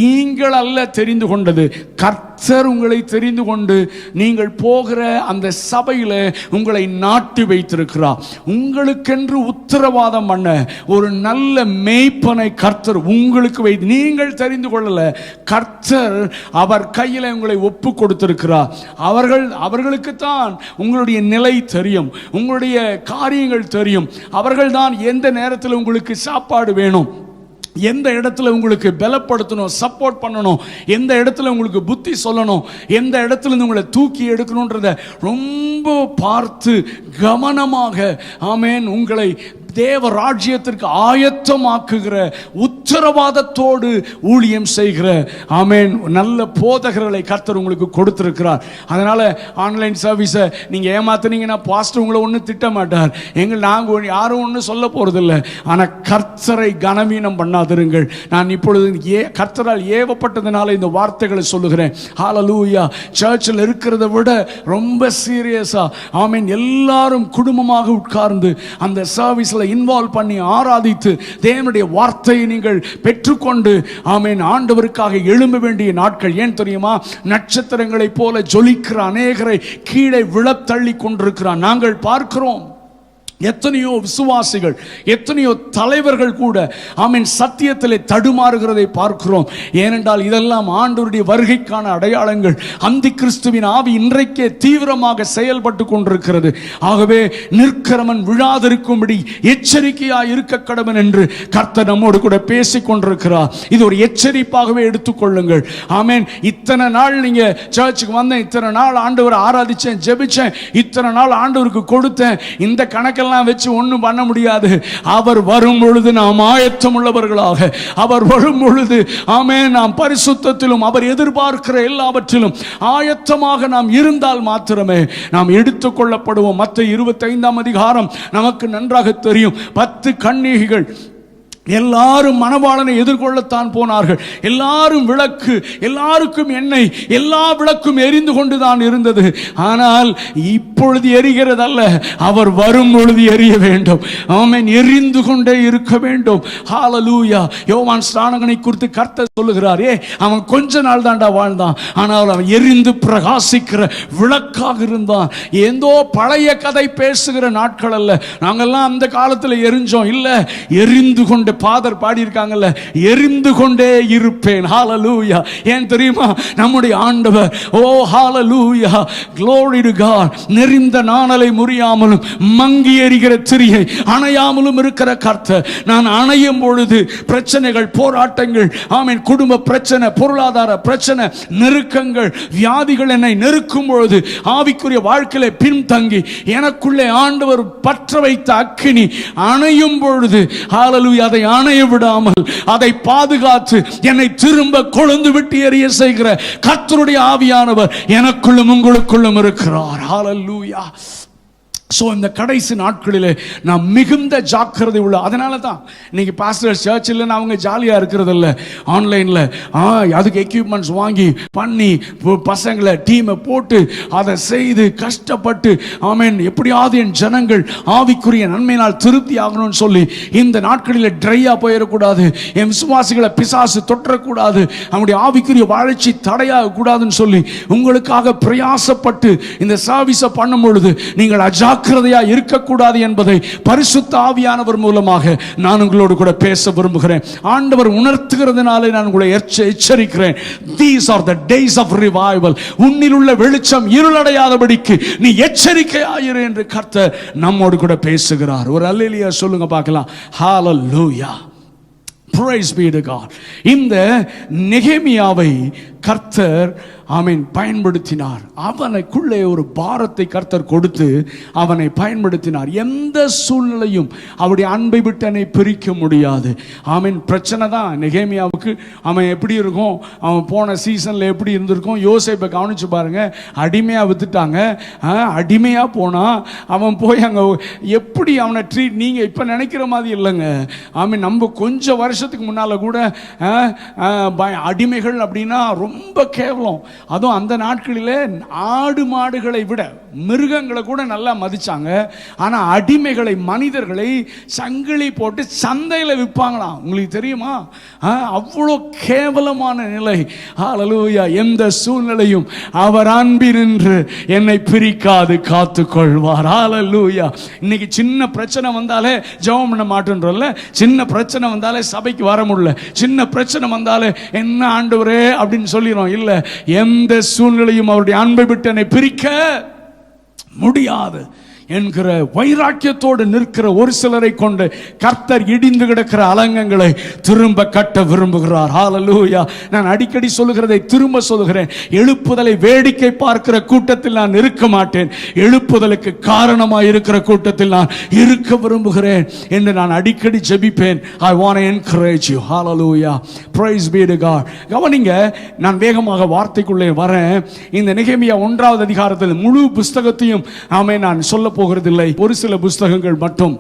நீங்கள் அல்ல தெரிந்து கொண்டது, கர்த்தர் உங்களை தெரிந்து கொண்டு நீங்கள் போகிற அந்த சபையில உங்களை நாட்டி வைத்திருக்கிறார். உங்களுக்கென்று உத்தரவாதம் பண்ண ஒரு நல்ல மேய்ப்பனை கர்த்தர் உங்களுக்கு வைத்து, நீங்கள் தெரிந்து கொள்ளல, கர்த்தர் அவர் கையில உங்களை ஒப்பு கொடுத்திருக்கிறார். அவர்களுக்குத்தான் உங்களுடைய நிலை தெரியும், உங்களுடைய காரியங்கள் தெரியும். அவர்கள் தான் எந்த நேரத்தில் உங்களுக்கு சாப்பாடு வேணும், எந்த இடத்துல உங்களுக்கு பலப்படுத்தணும், சப்போர்ட் பண்ணணும், எந்த இடத்துல உங்களுக்கு புத்தி சொல்லணும், எந்த இடத்துல இருந்து உங்களை தூக்கி எடுக்கணும்ன்றத ரொம்ப பார்த்து கவனமாக ஆமென் உங்களை தேவ ராஜ்யத்திற்கு ஆயத்தமாக்குகிற உத்தரவாதத்தோடு ஊழியம் செய்கிற ஆமென் நல்ல போதகர்களை கர்த்தர் உங்களுக்கு கொடுத்திருக்கிறார். அதனால ஆன்லைன் சர்வீஸை நீங்க ஏமாத்துனீங்கன்னா பாஸ்டர் உங்களை ஒன்றும் திட்ட மாட்டார். நாங்கள் யாரும் ஒன்றும் சொல்ல போறதில்லை. ஆனால் கர்த்தரை கனவீனம் பண்ணாதிருங்கள். நான் இப்பொழுது கர்த்தரால் ஏவப்பட்டதுனால இந்த வார்த்தைகளை சொல்லுகிறேன். ஹல்லேலூயா. சர்ச்சில் இருக்கிறத விட ரொம்ப சீரியஸா ஆமென் எல்லாரும் குடும்பமாக உட்கார்ந்து அந்த சர்வீஸ்ல இன்வால்வ் பண்ணி ஆராதித்து தேவனுடைய வார்த்தையை நீங்கள் பெற்றுக்கொண்டு ஆமென் ஆண்டவருக்காக எழும்ப வேண்டிய நாட்கள். ஏன் தெரியுமா? நட்சத்திரங்களை போல ஜொலிக்கிற அநேகரை கீழே விழத்தள்ளி கொண்டிருக்கிறான். நாங்கள் பார்க்கிறோம் எத்தனையோ விசுவாசிகள், எத்தனையோ தலைவர்கள் கூட ஆமென் சத்தியத்திலே தடுமாறுகிறதை பார்க்கிறோம். ஏனென்றால் இதெல்லாம் ஆண்டவருடைய வருகைக்கான அடையாளங்கள். அந்தி கிறிஸ்துவின் ஆவி இன்றைக்கே தீவிரமாக செயல்பட்டு கொண்டிருக்கிறது. ஆகவே நிற்கிறவன் விழாதிருக்கும்படி எச்சரிக்கையாய் இருக்க கடவன் என்று கர்த்தர் நம்மோடு கூட பேசிக் கொண்டிருக்கிறார். இது ஒரு எச்சரிப்பாகவே எடுத்துக்கொள்ளுங்கள். ஆமென். இத்தனை நாள் நீங்க சர்ச்சுக்கு வந்தேன், இத்தனை நாள் ஆண்டவரை ஆராதிச்சேன், ஜெபிச்சேன், இத்தனை நாள் ஆண்டவருக்கு கொடுத்தேன், இந்த கணக்கு வச்சு ஒண்ணும் பண்ண முடியாது. அவர் வரும் பொழுது நாம் ஆயத்தம் உள்ளவர்களாக, அவர் வரும் பொழுது ஆமென் நாம் பரிசுத்தத்திலும் அவர் எதிர்பார்க்கிற எல்லாவற்றிலும் ஆயத்தமாக நாம் இருந்தால் மாத்திரமே நாம் எடுத்துக் கொள்ளப்படுவோம். மத்தேயு 25ஆம் அதிகாரம் நமக்கு நன்றாக தெரியும். 10 கன்னிகைகள் எல்லாரும் மணவாளனை எதிர்கொள்ளத்தான் போனார்கள். எல்லாரும் விளக்கு, எல்லாருக்கும் எண்ணெய், எல்லா விளக்கும் எரிந்து கொண்டுதான் இருந்தது. ஆனால் இப்பொழுது எரிகிறதல்ல, அவர் வரும் பொழுது எரிய வேண்டும். ஆமென். எரிந்து கொண்டே இருக்க வேண்டும். ஹல்லேலூயா. யோவான் ஸ்நானகனை குறித்து கர்த்தர் சொல்லுகிறார், அவன் கொஞ்ச நாள் தாண்டா வாழ்ந்தான், ஆனால் அவன் எரிந்து பிரகாசிக்கிற விளக்காக இருந்தான். ஏதோ பழைய கதை பேசுகிற நாட்கள் அல்ல. நாங்கெல்லாம் அந்த காலத்தில் எரிஞ்சோம் இல்ல, எரிந்து கொண்டு ஃபாதர் பாடி இருக்காங்கல்ல, எரிந்து கொண்டே இருப்பேன். ஹல்லேலூயா. ஏன் தெரியுமா? நம்முடைய ஆண்டவர் ஓ ஹல்லேலூயா glory to God நெறிந்த நாணலை முறியாமலும் மங்கி எரிகிற திரியை அணையாமலும் இருக்கிற கர்த்தர். நான் அணையும் பொழுது பிரச்சனைகள், போராட்டங்கள், ஆமென் குடும்ப பிரச்சனை, பொருளாதார பிரச்சனை, நெருக்கங்கள், வியாதிகள் என்னை நெருக்கும் பொழுது ஆவிக்குரிய வாழ்க்கையில பின்தங்கி எனக்குள்ளே ஆண்டவர் பற்ற வைத்த அக்கினி அணையும் பொழுது ஹல்லேலூயா அதை அணைய விடாமல் அதை பாதுகாத்து என்னை திரும்ப கொழுந்து விட்டு எரிய செய்கிற கர்த்தருடைய ஆவியானவர் எனக்குள்ளும் உங்களுக்குள்ளும் இருக்கிறார். ஹல்லேலூயா. ஸோ இந்த கடைசி நாட்களில் நான் மிகுந்த ஜாக்கிரதை உள்ள. அதனால தான் இன்னைக்கு பாஸ்டர் சர்ச் இல்லைன்னு அவங்க ஜாலியாக இருக்கிறதில்ல. ஆன்லைனில் அதுக்கு எக்யூப்மெண்ட்ஸ் வாங்கி பண்ணி பசங்களை டீமை போட்டு அதை செய்து கஷ்டப்பட்டு ஆமென் எப்படியாவது என் ஜனங்கள் ஆவிக்குரிய நன்மையினால் திருப்தி ஆகணும்னு சொல்லி இந்த நாட்களில் ட்ரையாக போயிடக்கூடாது, என் விசுவாசிகளை பிசாசு தொற்றக்கூடாது, அவங்களுடைய ஆவிக்குரிய வளர்ச்சி தடையாக கூடாதுன்னு சொல்லி உங்களுக்காக பிரயாசப்பட்டு இந்த சர்வீஸை பண்ணும் பொழுது நீங்கள் ஜாக்கிரதையா இருக்கக்கூடாது என்பதை பரிசுத்த ஆவியானவர் மூலமாக நான் உங்களோடு கூட பேச விரும்புகிறேன். ஆண்டவர் உணர்த்துகிறதுனாலே நான் உங்களை எச்சரிக்கிறேன். These are the days of revival. உன்னில் உள்ள வெளிச்சம் இருளடையாதபடிக்கு நீ எச்சரிக்கையாயிரு என்று கர்த்தர் நம்மோடு கூட பேசுகிறார். ஒரு அல்லேலூயா சொல்லுங்க பார்க்கலாம். ஹல்லேலூயா. Praise be to God. இந்த நெகேமியாவை கர்த்தர் ஆமென் பயன்படுத்தினார். அவனுக்குள்ளே ஒரு பாரத்தை கர்த்தர் கொடுத்து அவனை பயன்படுத்தினார். எந்த சூழ்நிலையும் அவருடைய அன்பை விட்டு என்னை பிரிக்க முடியாது. ஆமென். பிரச்சனை தான் நெகேமியாவுக்கு. அவன் எப்படி இருக்கும், அவன் போன சீசன்ல எப்படி இருந்திருக்கும். யோசேப்பை கவனிச்சு பாருங்க. அடிமையா வித்துட்டாங்க, அடிமையா போனா அவன் போய் அங்க எப்படி அவனை ட்ரீட், நீங்க இப்ப நினைக்கிற மாதிரி இல்லைங்க. ஆமென். நம்ம கொஞ்சம் வருஷத்துக்கு முன்னால கூட அடிமைகள் அப்படின்னா ரொம்ப கேவலம். அதுவும் அந்த நாட்களிலே ஆடு மாடுகளை விட மிருகங்களை கூட நல்லா மதிச்சாங்க. ஆனா அடிமைகளை, மனிதர்களை சங்கிலி போட்டு சந்தையில் விற்பாங்களாம். உங்களுக்கு தெரியுமா? அவ்வளோ கேவலமான நிலை. ஹல்லேலூயா. எந்த சூழ்நிலையும் அவர் அன்பினின்று என்னை பிரிக்காது காத்துக்கொள்வார். ஹல்லேலூயா. இன்னைக்கு சின்ன பிரச்சனை வந்தாலே ஜெபம் பண்ண மாட்டேன்றோம்ல, சின்ன பிரச்சனை வந்தாலே சபைக்கு வர முடியல, சின்ன பிரச்சனை வந்தாலே என்ன ஆண்டவரே அப்படின்னு சொல்லிடுறோம். இல்ல, எந்த சூழ்நிலையும் அவருடைய அன்பை விட்டு என்னை பிரிக்க முடியாது. என்கிற வைராக்கியத்தோடு நிற்கிற ஒரு சிலரை கொண்டு கர்த்தர் இடிந்து கிடக்கிற அலங்கங்களை திரும்ப கட்ட விரும்புகிறார். ஹல்லேலூயா. நான் அடிக்கடி சொல்லுகிறதை திரும்ப சொல்லுகிறேன். எழுப்புதலை வேடிக்கை பார்க்கிற கூட்டத்தில் நான் இருக்க மாட்டேன். எழுப்புதலுக்கு காரணமாக இருக்கிற கூட்டத்தில் நான் இருக்க விரும்புகிறேன் என்று நான் அடிக்கடி ஜெபிப்பேன். I want to encourage you. Hallelujah. Praise be to God. கவனிங்க, நான் வேகமாக வார்த்தைக்குள்ளே வரேன். இந்த நெகேமியா 1வது அதிகாரத்தில் முழு புஸ்தகத்தையும் நான் சொல்ல போகிறதில்லை. ஒரு சில புஸ்தகங்கள் மட்டும்,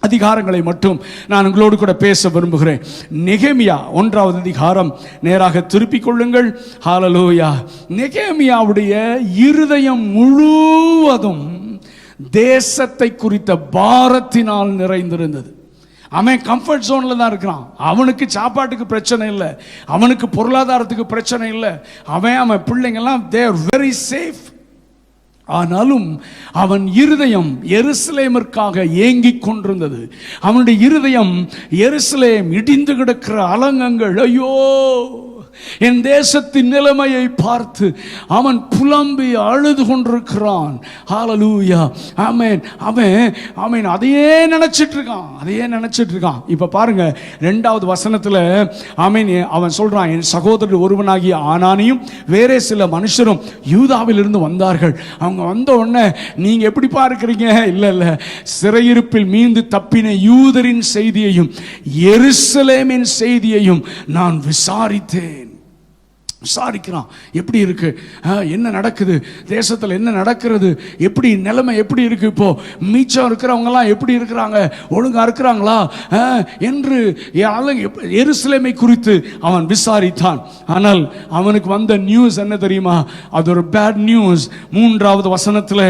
அதிகாரங்களை மட்டும் நான் உங்களோடு கூட பேச விரும்புகிறேன். நெகேமியா 1வது அதிகாரம் நேராக திருப்பிக் கொள்ளுங்கள். ஹல்லேலூயா. நெகேமியாவுடைய இருதயம் முழுவதும் தேசத்தை குறித்த பாரத்தினால் நிறைந்திருந்தது. அவன் கம்ஃபர்ட் ஜோன்ல தான் இருக்கிறான். அவனுக்கு சாப்பாட்டுக்கு பிரச்சனை இல்லை, அவனுக்கு பொருளாதாரத்துக்கு பிரச்சனை இல்லை, அவன் பிள்ளைங்கெல்லாம் they are very safe. ஆனாலும் அவன் இருதயம் எருசலேமிற்காக ஏங்கிக் கொண்டிருந்தது. அவனுடைய இருதயம் எருசலேம் இடிந்து கிடக்கிற அலங்கங்கள், ஐயோ என் தேசத்தின் நிலைமையை பார்த்து அவன் புலம்பி அழுது கொண்டிருக்கிறான். ஹல்லேலூயா. ஆமென். அவன் அதையே நினைச்சிட்டு இருக்கான். இப்ப பாருங்க 2வது வசனத்துல அவன் சொல்றான், என் சகோதரர் ஒருவனாகிய ஆனானியும் வேறே சில மனுஷரும் யூதாவில் இருந்து வந்தார்கள். அவங்க வந்த உடனே நீங்க எப்படி பார்க்கிறீங்க? இல்ல, சிறையிருப்பில் மீண்டு தப்பின யூதரின் செய்தியையும் எருசலேமின் செய்தியையும் நான் விசாரித்தேன். விசாரிக்கிறான். எப்படி இருக்கு, என்ன நடக்குது தேசத்தில், என்ன நடக்கிறது, எப்படி நிலைமை எப்படி இருக்கு, இப்போ மீச்சம் இருக்கிறவங்கலாம் எப்படி இருக்கிறாங்க, ஒழுங்கா இருக்கிறாங்களா என்று எருசலேமை குறித்து அவன் விசாரித்தான். ஆனால் அவனுக்கு வந்த நியூஸ் என்ன தெரியுமா? அது ஒரு பேட் நியூஸ். 3வது வசனத்தில்,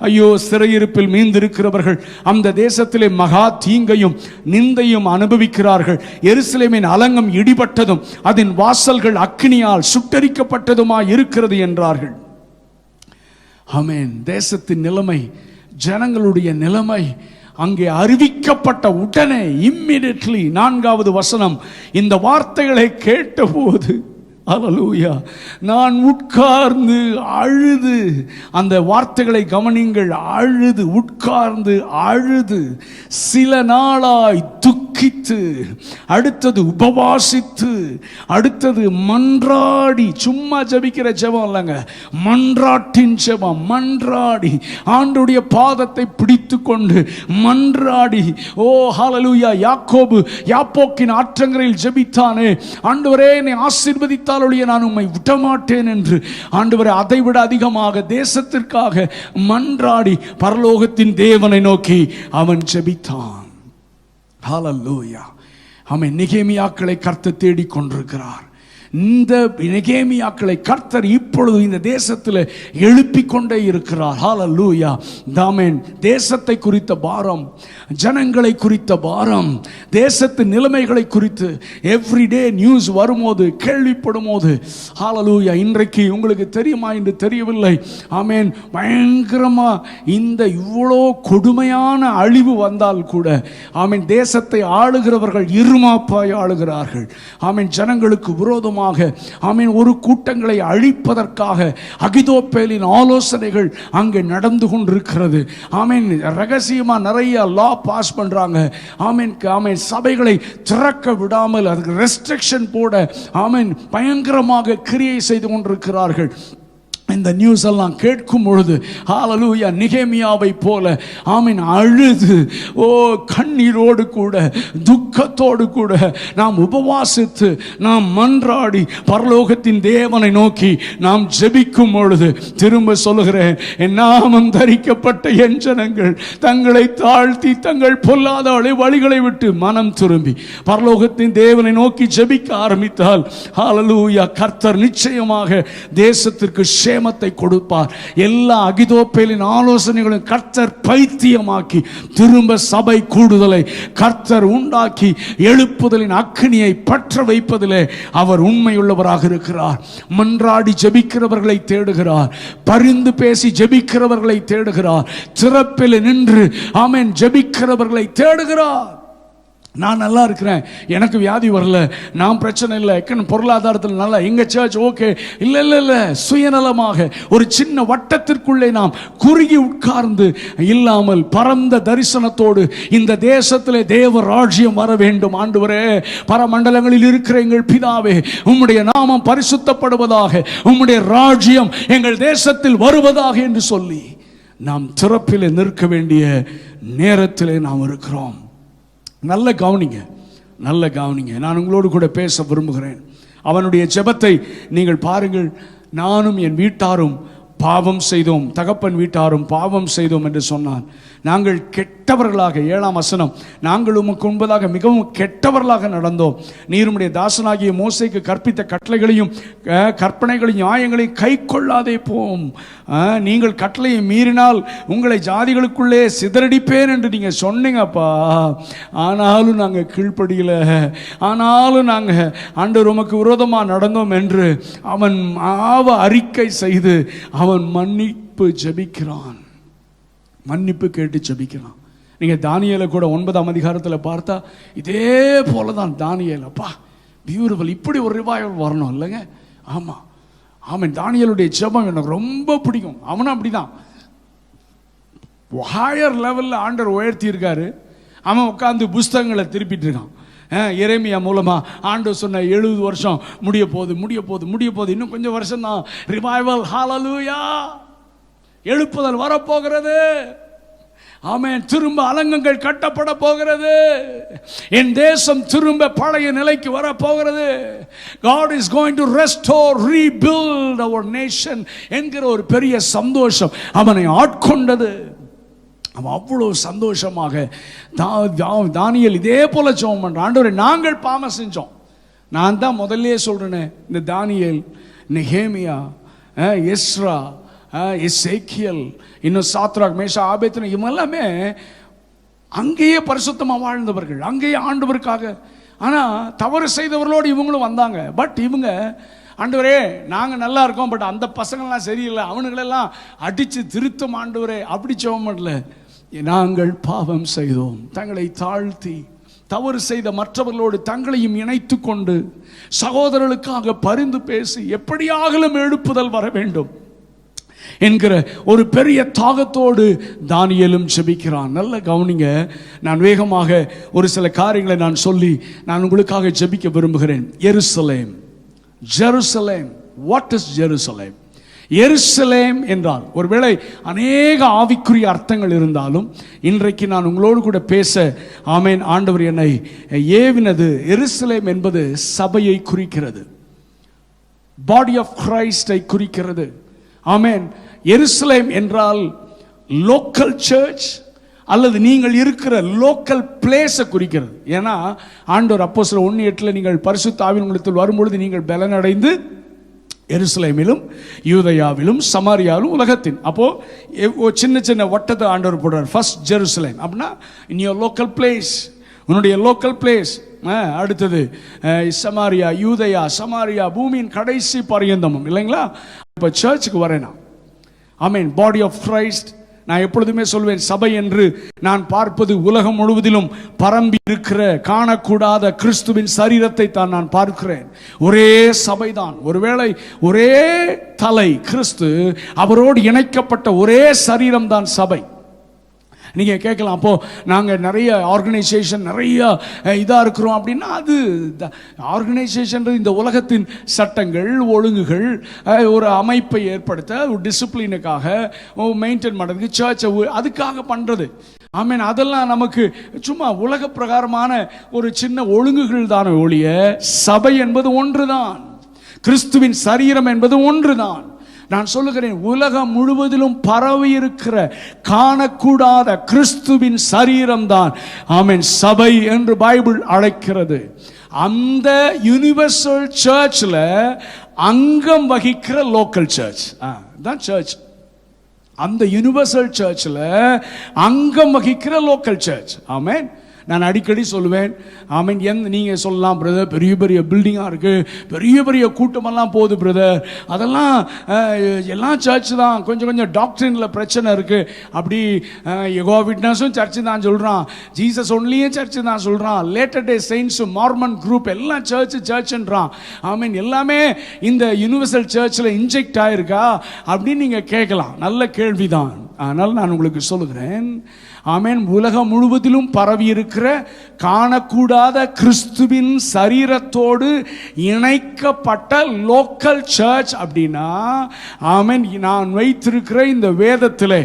ஐயோ சிறையிருப்பில் மீந்திருக்கிறவர்கள் அந்த தேசத்திலே மகா தீங்கையும் நிந்தையும் அனுபவிக்கிறார்கள். எருசலேமின் அலங்கம் இடிபட்டதும் அதன் வாசல்கள் அக்கினியால் சுட்டரிக்கப்பட்டதுமா இருக்கிறது என்றார்கள். ஆமென். தேசத்தின் நிலைமை, ஜனங்களுடைய நிலைமை அங்கே அறிவிக்கப்பட்ட உடனே இம்மிடியட்லி 4வது வசனம், இந்த வார்த்தைகளை கேட்டபோது ஹல்லேலூயா, நான் உட்கார்ந்து அழுது, அந்த வார்த்தைகளை கவனிங்கள், அழுது, உட்கார்ந்து அழுது, சில நாளாய் துக்கித்து, அடுத்தது உபவாசித்து, அடுத்தது மன்றாடி, சும்மா ஜெபிக்கிற ஜெபம் இல்லைங்க, மன்றாட்டின் ஜெபம், மன்றாடி ஆண்டவருடைய பாதத்தை பிடித்து கொண்டு மன்றாடி, ஓ ஹல்லேலூயா. யாக்கோபு யாப்போக்கின் ஆற்றங்கரையில் ஜெபித்தானே, ஆண்டவரே என்னை ஆசீர்வதித்தால் நான் உம்மை விடமாட்டேன் என்று, ஆண்டவரே அதைவிட அதிகமாக தேசத்திற்காக மன்றாடி பரலோகத்தின் தேவனை நோக்கி அவன் ஜெபித்தான். ஹல்லேலூயா. அவன் நெகேமியாக்களை கர்த்தர் தேடிக் கொண்டிருக்கிறார். இந்த நெகேமியாக்களை கர்த்தர் இப்பொழுது இந்த தேசத்தில் எழுப்பிக் கொண்டே இருக்கிறார். ஹல்லேலூயா. ஆமென். தேசத்தை குறித்த பாரம், ஜனங்களை குறித்த பாரம், தேசத்து நிலைமைகளை குறித்து எவ்ரிடே நியூஸ் வரும்போது, கேள்விப்படும் போது, ஹல்லேலூயா. இன்றைக்கு உங்களுக்கு தெரியுமா என்று தெரியவில்லை, ஆமென், பயங்கரமா இந்த இவ்வளோ கொடுமையான அழிவு வந்தால் கூட, ஆமென், தேசத்தை ஆளுகிறவர்கள் இருமாப்பாய் ஆளுகிறார்கள். ஆமென். ஜனங்களுக்கு விரோதமாக, ஆமென், ஒரு கூட்டங்களை அழிப்பதற்காக அகிதோப்பேலின் ஆலோசனைகள் அங்கே நடந்து கொண்டிருக்கிறது. ஆமென். ரகசியமா நிறைய லா பாஸ் பண்றாங்க. ஆமென். ஆமென். சபைகளை திறக்க விடாமல் அதுக்கு ரெஸ்ட்ரிக்ஷன் போட, ஆமென், பயங்கரமாக கிரியை செய்து கொண்டிருக்கிறார்கள். இந்த நியூஸ் எல்லாம் கேட்கும் பொழுது ஹல்லேலூயா, நெகேமியாவை போல ஆமென் அழுது, ஓ கண்ணீரோடு கூட துக்கத்தோடு கூட நாம் உபவாசித்து நாம் மன்றாடி பரலோகத்தின் தேவனை நோக்கி நாம் ஜெபிக்கும் பொழுது, திரும்ப சொல்லுகிறேன், என் நாமம் தரிக்கப்பட்ட என் ஜனங்கள் தங்களை தாழ்த்தி தங்கள் பொல்லாத வழிகளை விட்டு மனம் திரும்பி பரலோகத்தின் தேவனை நோக்கி ஜெபிக்க ஆரம்பித்தால், ஹல்லேலூயா, கர்த்தர் நிச்சயமாக தேசத்திற்கு சேமத்தை கொடுப்பார். எல்லா அகிதோப்பேலின் ஆலோசனைகளும் கர்த்தர் பைத்தியமாக்கி திரும்ப சபை கூடுதலை கர்த்தர் உண்டாக்கி எழுப்புதலின் அக்கினியை பற்ற வைப்பதிலே அவர் உண்மையுள்ளவராக இருக்கிறார். மன்றாடி ஜெபிக்கிறவர்களை தேடுகிறார், பரிந்து பேசி ஜெபிக்கிறவர்களை தேடுகிறார், திறப்பில் நின்று ஆமென் ஜெபிக்கிறவர்களை தேடுகிறார். நான் நல்லா இருக்கிறேன், எனக்கு வியாதி வரல, நான் பிரச்சனை இல்லை, பொருளாதாரத்தில் நல்லா, எங்க சர்ச் ஓகே. இல்லை இல்லை இல்லை, சுயநலமாக ஒரு சின்ன வட்டத்திற்குள்ளே நாம் குறுகி உட்கார்ந்து இல்லாமல் பரந்த தரிசனத்தோடு இந்த தேசத்திலே தேவ ராஜ்யம் வர வேண்டும். ஆண்டவரே, பரமண்டலங்களில் இருக்கிற எங்கள் பிதாவே, உம்முடைய நாமம் பரிசுத்தப்படுவதாக, உம்முடைய ராஜ்யம் எங்கள் தேசத்தில் வருவதாக என்று சொல்லி நாம் திறப்பிலே நிற்க வேண்டிய நேரத்திலே நாம் இருக்கிறோம். நல்ல கவனிங்க, நல்ல கவனிங்க. நான் உங்களோடு கூட பேச விரும்புகிறேன். அவனுடைய ஜெபத்தை நீங்கள் பாருங்கள். நானும் என் வீட்டாரும் பாவம் செய்தோம், தகப்பன் வீட்டாரும் பாவம் செய்தோம் என்று சொன்னான். நாங்கள் கெட்டவர்களாக, 7ஆம் வசனம், நாங்கள் உமக்கு முன்பதாக மிகவும் கெட்டவர்களாக நடந்தோம். நீர் உம்முடைய தாசனாகிய மோசேக்கு கற்பித்த கட்டளைகளையும் கற்பனைகளையும் நியாயங்களையும் கை கொள்ளாதே போம். நீங்கள் கட்டளையை மீறினால் உங்களை ஜாதிகளுக்குள்ளே சிதறடிப்பேன் என்று நீங்கள் சொன்னீங்கப்பா. ஆனாலும் நாங்கள் கீழ்ப்படியல, ஆனாலும் நாங்கள் ஆண்டவர் உமக்கு விரோதமாக நடந்தோம் என்று அவன் அறிக்கை செய்து அவன் மன்னிப்பு ஜெபிக்கிறான், மன்னிப்பு கேட்டு ஜெபிக்கிறான். நீங்கள் தானியேலை கூட 9ஆம் அதிகாரத்தில் பார்த்தா இதே போல தான் தானியேல். அப்பா பியூட்டிஃபுல், இப்படி ஒரு ரிவைவல் வரணும் இல்லைங்க? ஆமாம் ஆமாம், தானியேலுடைய ஜெபம் எனக்கு ரொம்ப பிடிக்கும். அவனும் அப்படிதான் ஹையர் லெவலில் ஆண்டவர் உயர்த்தி இருக்காரு. அவன் உட்காந்து புஸ்தகங்களை திருப்பிட்டு இருக்கான். எரேமியா மூலமா ஆண்டவர் சொன்ன 70 வருஷம் முடிய போகுது, இன்னும் கொஞ்சம் வருஷம் தான் ரிவைவல், ஹல்லேலூயா, எழுப்புதல் வரப்போகிறது. ஆமென். திரும்ப அலங்கங்கள் கட்டப்பட போகிறது. என் தேசம் திரும்ப பழைய நிலைக்கு வர போகிறது. God is going to restore, rebuild our nation என்கிற ஒரு பெரிய சந்தோஷம் அவனை ஆட்கொண்டது. அவன் அவ்வளவு சந்தோஷமாக தானியேல் இதே போல ஜெபம் பண்றான். ஆண்டவரே, நாங்கள் பாவம் செஞ்சோம். நான் தான் முதல்லயே சொல்றேனே, இந்த தானியேல், நெகேமியா, எஸ்ரா, எசேக்கியேல், இன்னும் சாத்ராக், மேஷா, ஆபேத்நேகோ, இவங்க எல்லாமே அங்கேயே பரிசுத்தமாக வாழ்ந்தவர்கள், அங்கேயே ஆண்டவருக்காக. ஆனால் தவறு செய்தவர்களோடு இவங்களும் வந்தாங்க. பட் இவங்க, ஆண்டவரே நாங்கள் நல்லா இருக்கோம், பட் அந்த பசங்கள்லாம் சரியில்லை, அவனுங்களெல்லாம் அடித்து திருத்தம் ஆண்டவரே, அப்படி ஜெபம் பண்ணல. நாங்கள் பாவம் செய்தோம், தங்களை தாழ்த்தி தவறு செய்த மற்றவர்களோடு தங்களையும் இணைத்து கொண்டு சகோதரர்களுக்காக பரிந்து பேசி எப்படியாகலும் எழுப்புதல் வர வேண்டும் என்கிற ஒரு பெரிய தாகத்தோடு தானியேலும் ஜெபிக்கிறான். நல்ல கவனிங்க. நான் வேகமாக ஒரு சில காரியங்களை நான் சொல்லி நான் உங்களுக்காக ஜெபிக்க விரும்புகிறேன். எருசலேம், ஜெருசலேம். What is Jerusalem? எருசலேம் என்றால் ஒருவேளை அநேக ஆவிக்குரிய அர்த்தங்கள் இருந்தாலும் இன்றைக்கு நான் உங்களோடு கூட பேச ஆமேன் ஆண்டவர் என்னை ஏவினது. எருசலேம் என்பது சபையை குறிக்கிறது, பாடி ஆஃப் கிரைஸ்டை குறிக்கிறது. ஆமேன். எருசலேம் என்றால் லோக்கல் சர்ச் அல்லது நீங்கள் இருக்கிற லோக்கல் பிளேஸை குறிக்கிறது. ஏன்னா ஆண்டவர் அப்போஸ்தலர் 1:8 நீங்கள் பரிசுத்த ஆவியின் உங்களிடத்தில் வரும்பொழுது நீங்கள் பலனடைந்து எருசலேமிலும் யூதேயாவிலும் சமாரியாவிலும் உலகத்தின். அப்போ சின்ன சின்ன வட்டத்தை ஆண்டவர் போடுறார். ஃபர்ஸ்ட் ஜெருசலேம் அப்படின்னா இன் யோர் லோக்கல் பிளேஸ், உன்னுடைய லோக்கல் பிளேஸ். அடுத்தது சமாரியா, யூதேயா, சமாரியா, பூமியின் கடைசி பரியந்தமும், இல்லைங்களா? இப்போ சர்ச்சுக்கு வரேன் நான். ஆமீன். Body of Christ. நான் எப்பொழுதுமே சொல்வேன், சபை என்று நான் பார்ப்பது உலகம் முழுவதிலும் பரம்பி இருக்கிற காணக்கூடாத கிறிஸ்துவின் சரீரத்தை தான் நான் பார்க்கிறேன். ஒரே சபைதான், ஒருவேளை ஒரே தலை கிறிஸ்து, அவரோடு இணைக்கப்பட்ட ஒரே சரீரம் தான் சபை. நீங்கள் கேட்கலாம், அப்போது நாங்கள் நிறைய ஆர்கனைசேஷன் நிறைய இதாக இருக்கிறோம் அப்படின்னா, அது ஆர்கனைசேஷன் இந்த உலகத்தின் சட்டங்கள் ஒழுங்குகள் ஒரு அமைப்பை ஏற்படுத்த ஒரு டிசிப்ளினுக்காக மெயின்டைன் பண்ணுறதுக்கு சர்ச்சை அதுக்காக பண்ணுறது. ஆமீன். அதெல்லாம் நமக்கு சும்மா உலக பிரகாரமான ஒரு சின்ன ஒழுங்குகள் தானே ஒழிய, சபை என்பது ஒன்றுதான், கிறிஸ்துவின் சரீரம் என்பது ஒன்றுதான். நான் சொல்லுகிறேன், உலகம் முழுவதிலும் பரவி இருக்கிற காணக்கூடாத கிறிஸ்துவின் சரீரம் தான் ஆமென் சபை என்று பைபிள் அழைக்கிறது. அந்த யுனிவர்சல் சர்ச்ல அங்கம் வகிக்கிற லோக்கல் சர்ச் தான் சர்ச். அந்த யுனிவர்சல் சர்ச்ல அங்கம் வகிக்கிற லோக்கல் சர்ச். ஆமென். நான் அடிக்கடி சொல்லுவேன், ஆமீன். நீங்கள் சொல்லலாம், பிரதர் பெரிய பெரிய பில்டிங்காக இருக்குது, பெரிய பெரிய கூட்டமெல்லாம் போகுது பிரதர், அதெல்லாம் எல்லாம் சர்ச் தான், கொஞ்சம் கொஞ்சம் டாக்டரினில் பிரச்சனை இருக்குது. அப்படி யெகோவா விட்னஸும் சர்ச்சு தான் சொல்கிறான், ஜீசஸ் ஒன்லியும் சர்ச்சு தான் சொல்கிறான், லேட்டர் டே செயின்ஸும் மார்மன் குரூப் எல்லாம் சர்ச்சுன்றான். ஆமீன். எல்லாமே இந்த யுனிவர்சல் சர்ச்சில் இன்ஜெக்ட் ஆகிருக்கா அப்படின்னு நீங்கள் கேட்கலாம். நல்ல கேள்விதான். ஆனால் நான் உங்களுக்கு சொல்லுகிறேன், ஆமென், உலகம் முழுவதிலும் பரவி இருக்கிற காணக்கூடாத கிறிஸ்துவின் சரீரத்தோடு இணைக்கப்பட்ட லோக்கல் சர்ச் அப்படின்னா, ஆமென், நான் வைத்திருக்கிற இந்த வேதத்தில்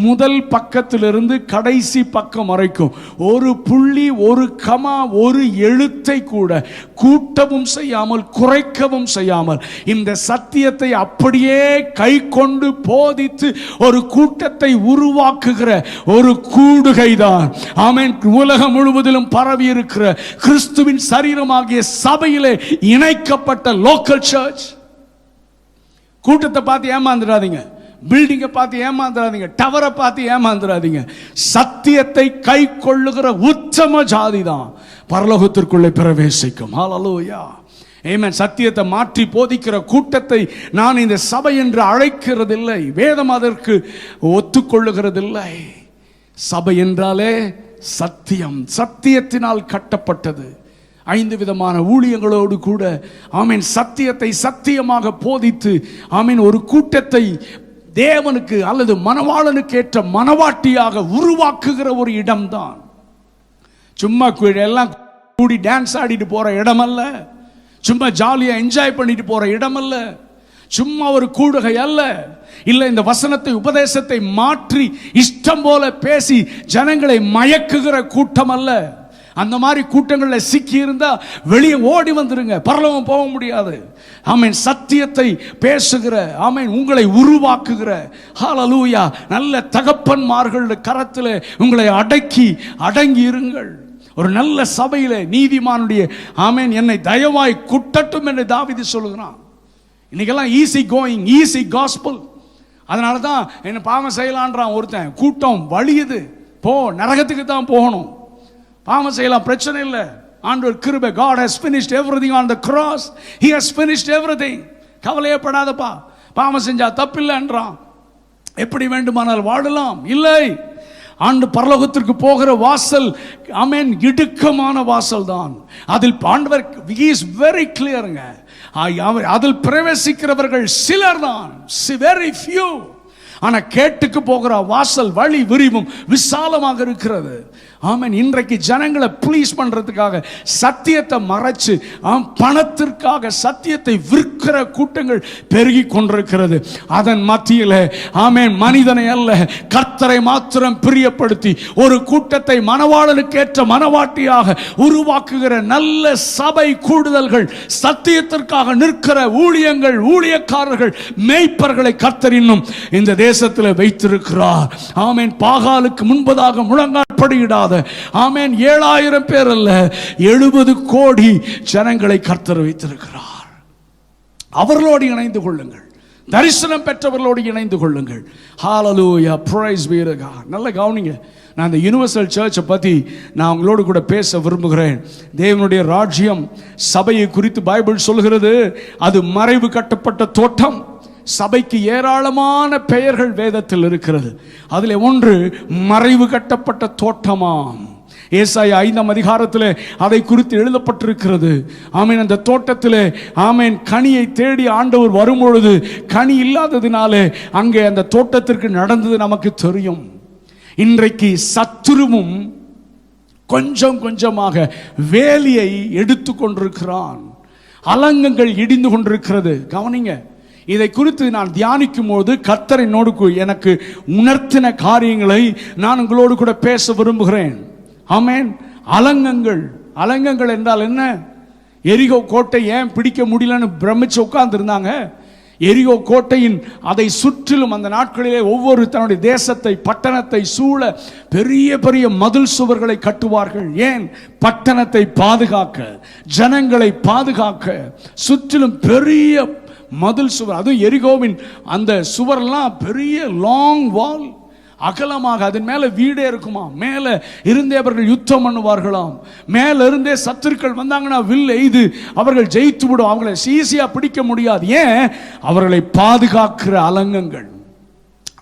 முதல் பக்கத்திலிருந்து கடைசி பக்கம் வரைக்கும் ஒரு புள்ளி, ஒரு கமா, ஒரு எழுத்தை கூட கூட்டவும் செய்யாமல் குறைக்கவும் செய்யாமல் இந்த சத்தியத்தை அப்படியே கை கொண்டு போதித்து ஒரு கூட்டத்தை உருவாக்குகிற ஒரு கூடுகைதான், ஆமென், உலகம் முழுவதிலும் பரவி இருக்கிற கிறிஸ்துவின் சரீரமாகிய சபையிலே இணைக்கப்பட்ட லோக்கல் சர்ச். கூட்டத்தை பார்த்து ஏமாந்துடாதீங்க, பில்டிங்கை பார்த்து ஏமாந்துடாதீங்க, டவரை பார்த்து ஏமாந்துடாதீங்க. சத்தியத்தை கை கொள்ளுகிற உத்தம ஜாதி தான் பரலோகத்திற்குள்ளே பிரவேசிக்கும். ஹல்லேலூயா, ஆமென். சத்தியத்தை மாற்றி போதிக்கிற கூட்டத்தை நான் இந்த சபை என்று அழைக்கிறதில்லை, வேதம் அதற்கு ஒத்துக்கொள்ளுகிறதில்லை. சபை என்றாலே சத்தியம், சத்தியத்தினால் கட்டப்பட்டது. 5 விதமான ஊழியங்களோடு கூட, ஆமென், சத்தியத்தை சத்தியமாக போதித்து, ஆமென், ஒரு கூட்டத்தை தேவனுக்கு அல்லது மணவாளனுக்கு ஏற்ற மணவாட்டியாக உருவாக்குகிற ஒரு இடம்தான். சும்மா எல்லாம் கூடி டான்ஸ் ஆடிட்டு போற இடம் அல்ல, சும்மா ஜாலியா என்ஜாய் பண்ணிட்டு போற இடம் அல்ல, சும்மா ஒரு கூடுகை அல்ல. இல்ல, இந்த வசனத்தை உபதேசத்தை மாற்றி இஷ்டம் போல பேசி ஜனங்களை மயக்குகிற கூட்டம் அல்ல. அந்த மாதிரி கூட்டங்கள்ல சிக்கி இருந்தா வெளியே ஓடி வந்துருங்க, பரலோகம் போக முடியாது. ஆமென். சத்தியத்தை பேசுகிற, ஆமென், உங்களை உருவாக்குகிற, ஹல்லேலூயா, நல்ல தகப்பன்மார்கள் கரத்தில் உங்களை அடங்கி இருங்கள். ஒரு நல்ல சபையில நீதிமானுடைய, ஆமென், என்னை தயவாய் குட்டட்டும் என்று தாவீது சொல்லுகிறான். இன்னைக்கெல்லாம் ஈஸி கோயிங், ஈஸி காஸ்பல். அதனால தான் என்ன பாவம் செய்யலான்றான் ஒருத்தன். கூட்டம் வலியுது, போ, நரகத்துக்கு தான் போகணும். பாவம் செய்யலாம், பிரச்சனை இல்லை. ஆண்டவர் கிருபை, God has finished everything on the cross. He has finished everything. கவலையப்படாதப்பா, பாவம் செஞ்சா தப்பில்லைன்றான். எப்படி வேண்டுமானால் வாழலாம். இல்லை, ஆண்டு பரலோகத்திற்கு போகிற வாசல், ஆமென், இடுக்கமான வாசல் தான். அதில் ஆண்டவர் he is very clearங்க. அதில் பிரவேசிக்கிறவர்கள் சிலர் தான், very few. ஆனா கேட்டுக்கு போகிற வாசல் வழி விரிவும் விசாலமாக இருக்கிறது. ஆமென். இன்றைக்கு ஜனங்களை ப்ளீஸ் பண்றதுக்காக சத்தியத்தை மறைச்சு பணத்திற்காக சத்தியத்தை விற்கிற கூட்டங்கள் பெருகி கொண்டிருக்கிறது. அதன் மத்தியில், ஆமென், மனிதனை அல்ல கர்த்தரை மாத்திரம் பிரியப்படுத்தி ஒரு கூட்டத்தை மணவாளனுக்கு ஏற்ற மணவாட்டியாக உருவாக்குகிற நல்ல சபை கூடுதல்கள், சத்தியத்திற்காக நிற்கிற ஊழியங்கள், ஊழியக்காரர்கள், மேய்ப்பர்களை கர்த்தர் இன்னும் இந்த தேசத்தில் வைத்திருக்கிறார். ஆமென். பாகாலுக்கு முன்பதாக முழங்கால் படியிடாத, ஆமென், 7000 பேர் அல்ல 70 கோடி ஜனங்களை கர்த்தர் வைத்திருக்கிறார். அவர்களோடு இணைந்து கொள்ளுங்கள், தரிசனம் பெற்றவர்களோடு இணைந்து கொள்ளுங்கள். ஹல்லேலூயா, பிரைஸ் பீ டு காட். நல்ல கவனிங்க, நான் இந்த யுனிவர்சல் சர்ச்சை பற்றி நான் உங்களோடு கூட பேச விரும்புகிறேன். தேவனுடைய ராஜ்யம் சபையை குறித்து பைபிள் சொல்கிறது, அது மறைவு கட்டப்பட்ட தோட்டம். சபைக்கு ஏராளமான பெயர்கள் வேதத்தில் இருக்கிறது. அதில் ஒன்று மறைவு கட்டப்பட்ட தோட்டமாம். ஏசாயா 5ஆம் அதிகாரத்தில் அதை குறித்து எழுதப்பட்டிருக்கிறது. ஆமென். அந்த தோட்டத்தில், ஆமென், கனியை தேடி ஆண்டவர் வரும்பொழுது கனி இல்லாததினாலே அங்கே அந்த தோட்டத்திற்கு நடந்தது நமக்கு தெரியும். இன்றைக்கு சத்துருவும் கொஞ்சம் கொஞ்சமாக வேலியை எடுத்து கொண்டிருக்கிறான். அலங்கங்கள் இடிந்து கொண்டிருக்கிறது. கவனிங்க, இதை குறித்து நான் தியானிக்கும் போது கர்த்தர் என்னோடு எனக்கு உணர்த்தின காரியங்களை நான் உங்களோடு கூட பேச விரும்புகிறேன். ஆமென். அலங்கங்கள் என்றால் என்ன? எரிகோ கோட்டை ஏன் பிடிக்க முடியலன்னு பிரமிச்சு உட்கார்ந்து இருந்தாங்க. எரிகோ கோட்டையின் அதை சுற்றிலும் அந்த நாட்களிலே ஒவ்வொரு தன்னுடைய தேசத்தை, பட்டணத்தை சூழ பெரிய பெரிய மதில் சுவர்களை கட்டுவார்கள். ஏன்? பட்டணத்தை பாதுகாக்க, ஜனங்களை பாதுகாக்க. சுற்றிலும் பெரிய மதில் சுவர், அதுவும் எரிகோவின் அந்த சுவரெல்லாம் பெரிய லாங் வால். அகலமாக, அதன் மேல வீடே இருக்குமா, மேல இருந்தே அவர்கள் யுத்தம் பண்ணுவார்களாம். மேல இருந்தே சத்துருக்கள் வந்தாங்கன்னா வில் எய்து அவர்கள் ஜெயித்து விடும், அவங்களை ஈஸியா பிடிக்க முடியாது. ஏன்? அவர்களை பாதுகாக்கிற அலங்கங்கள்,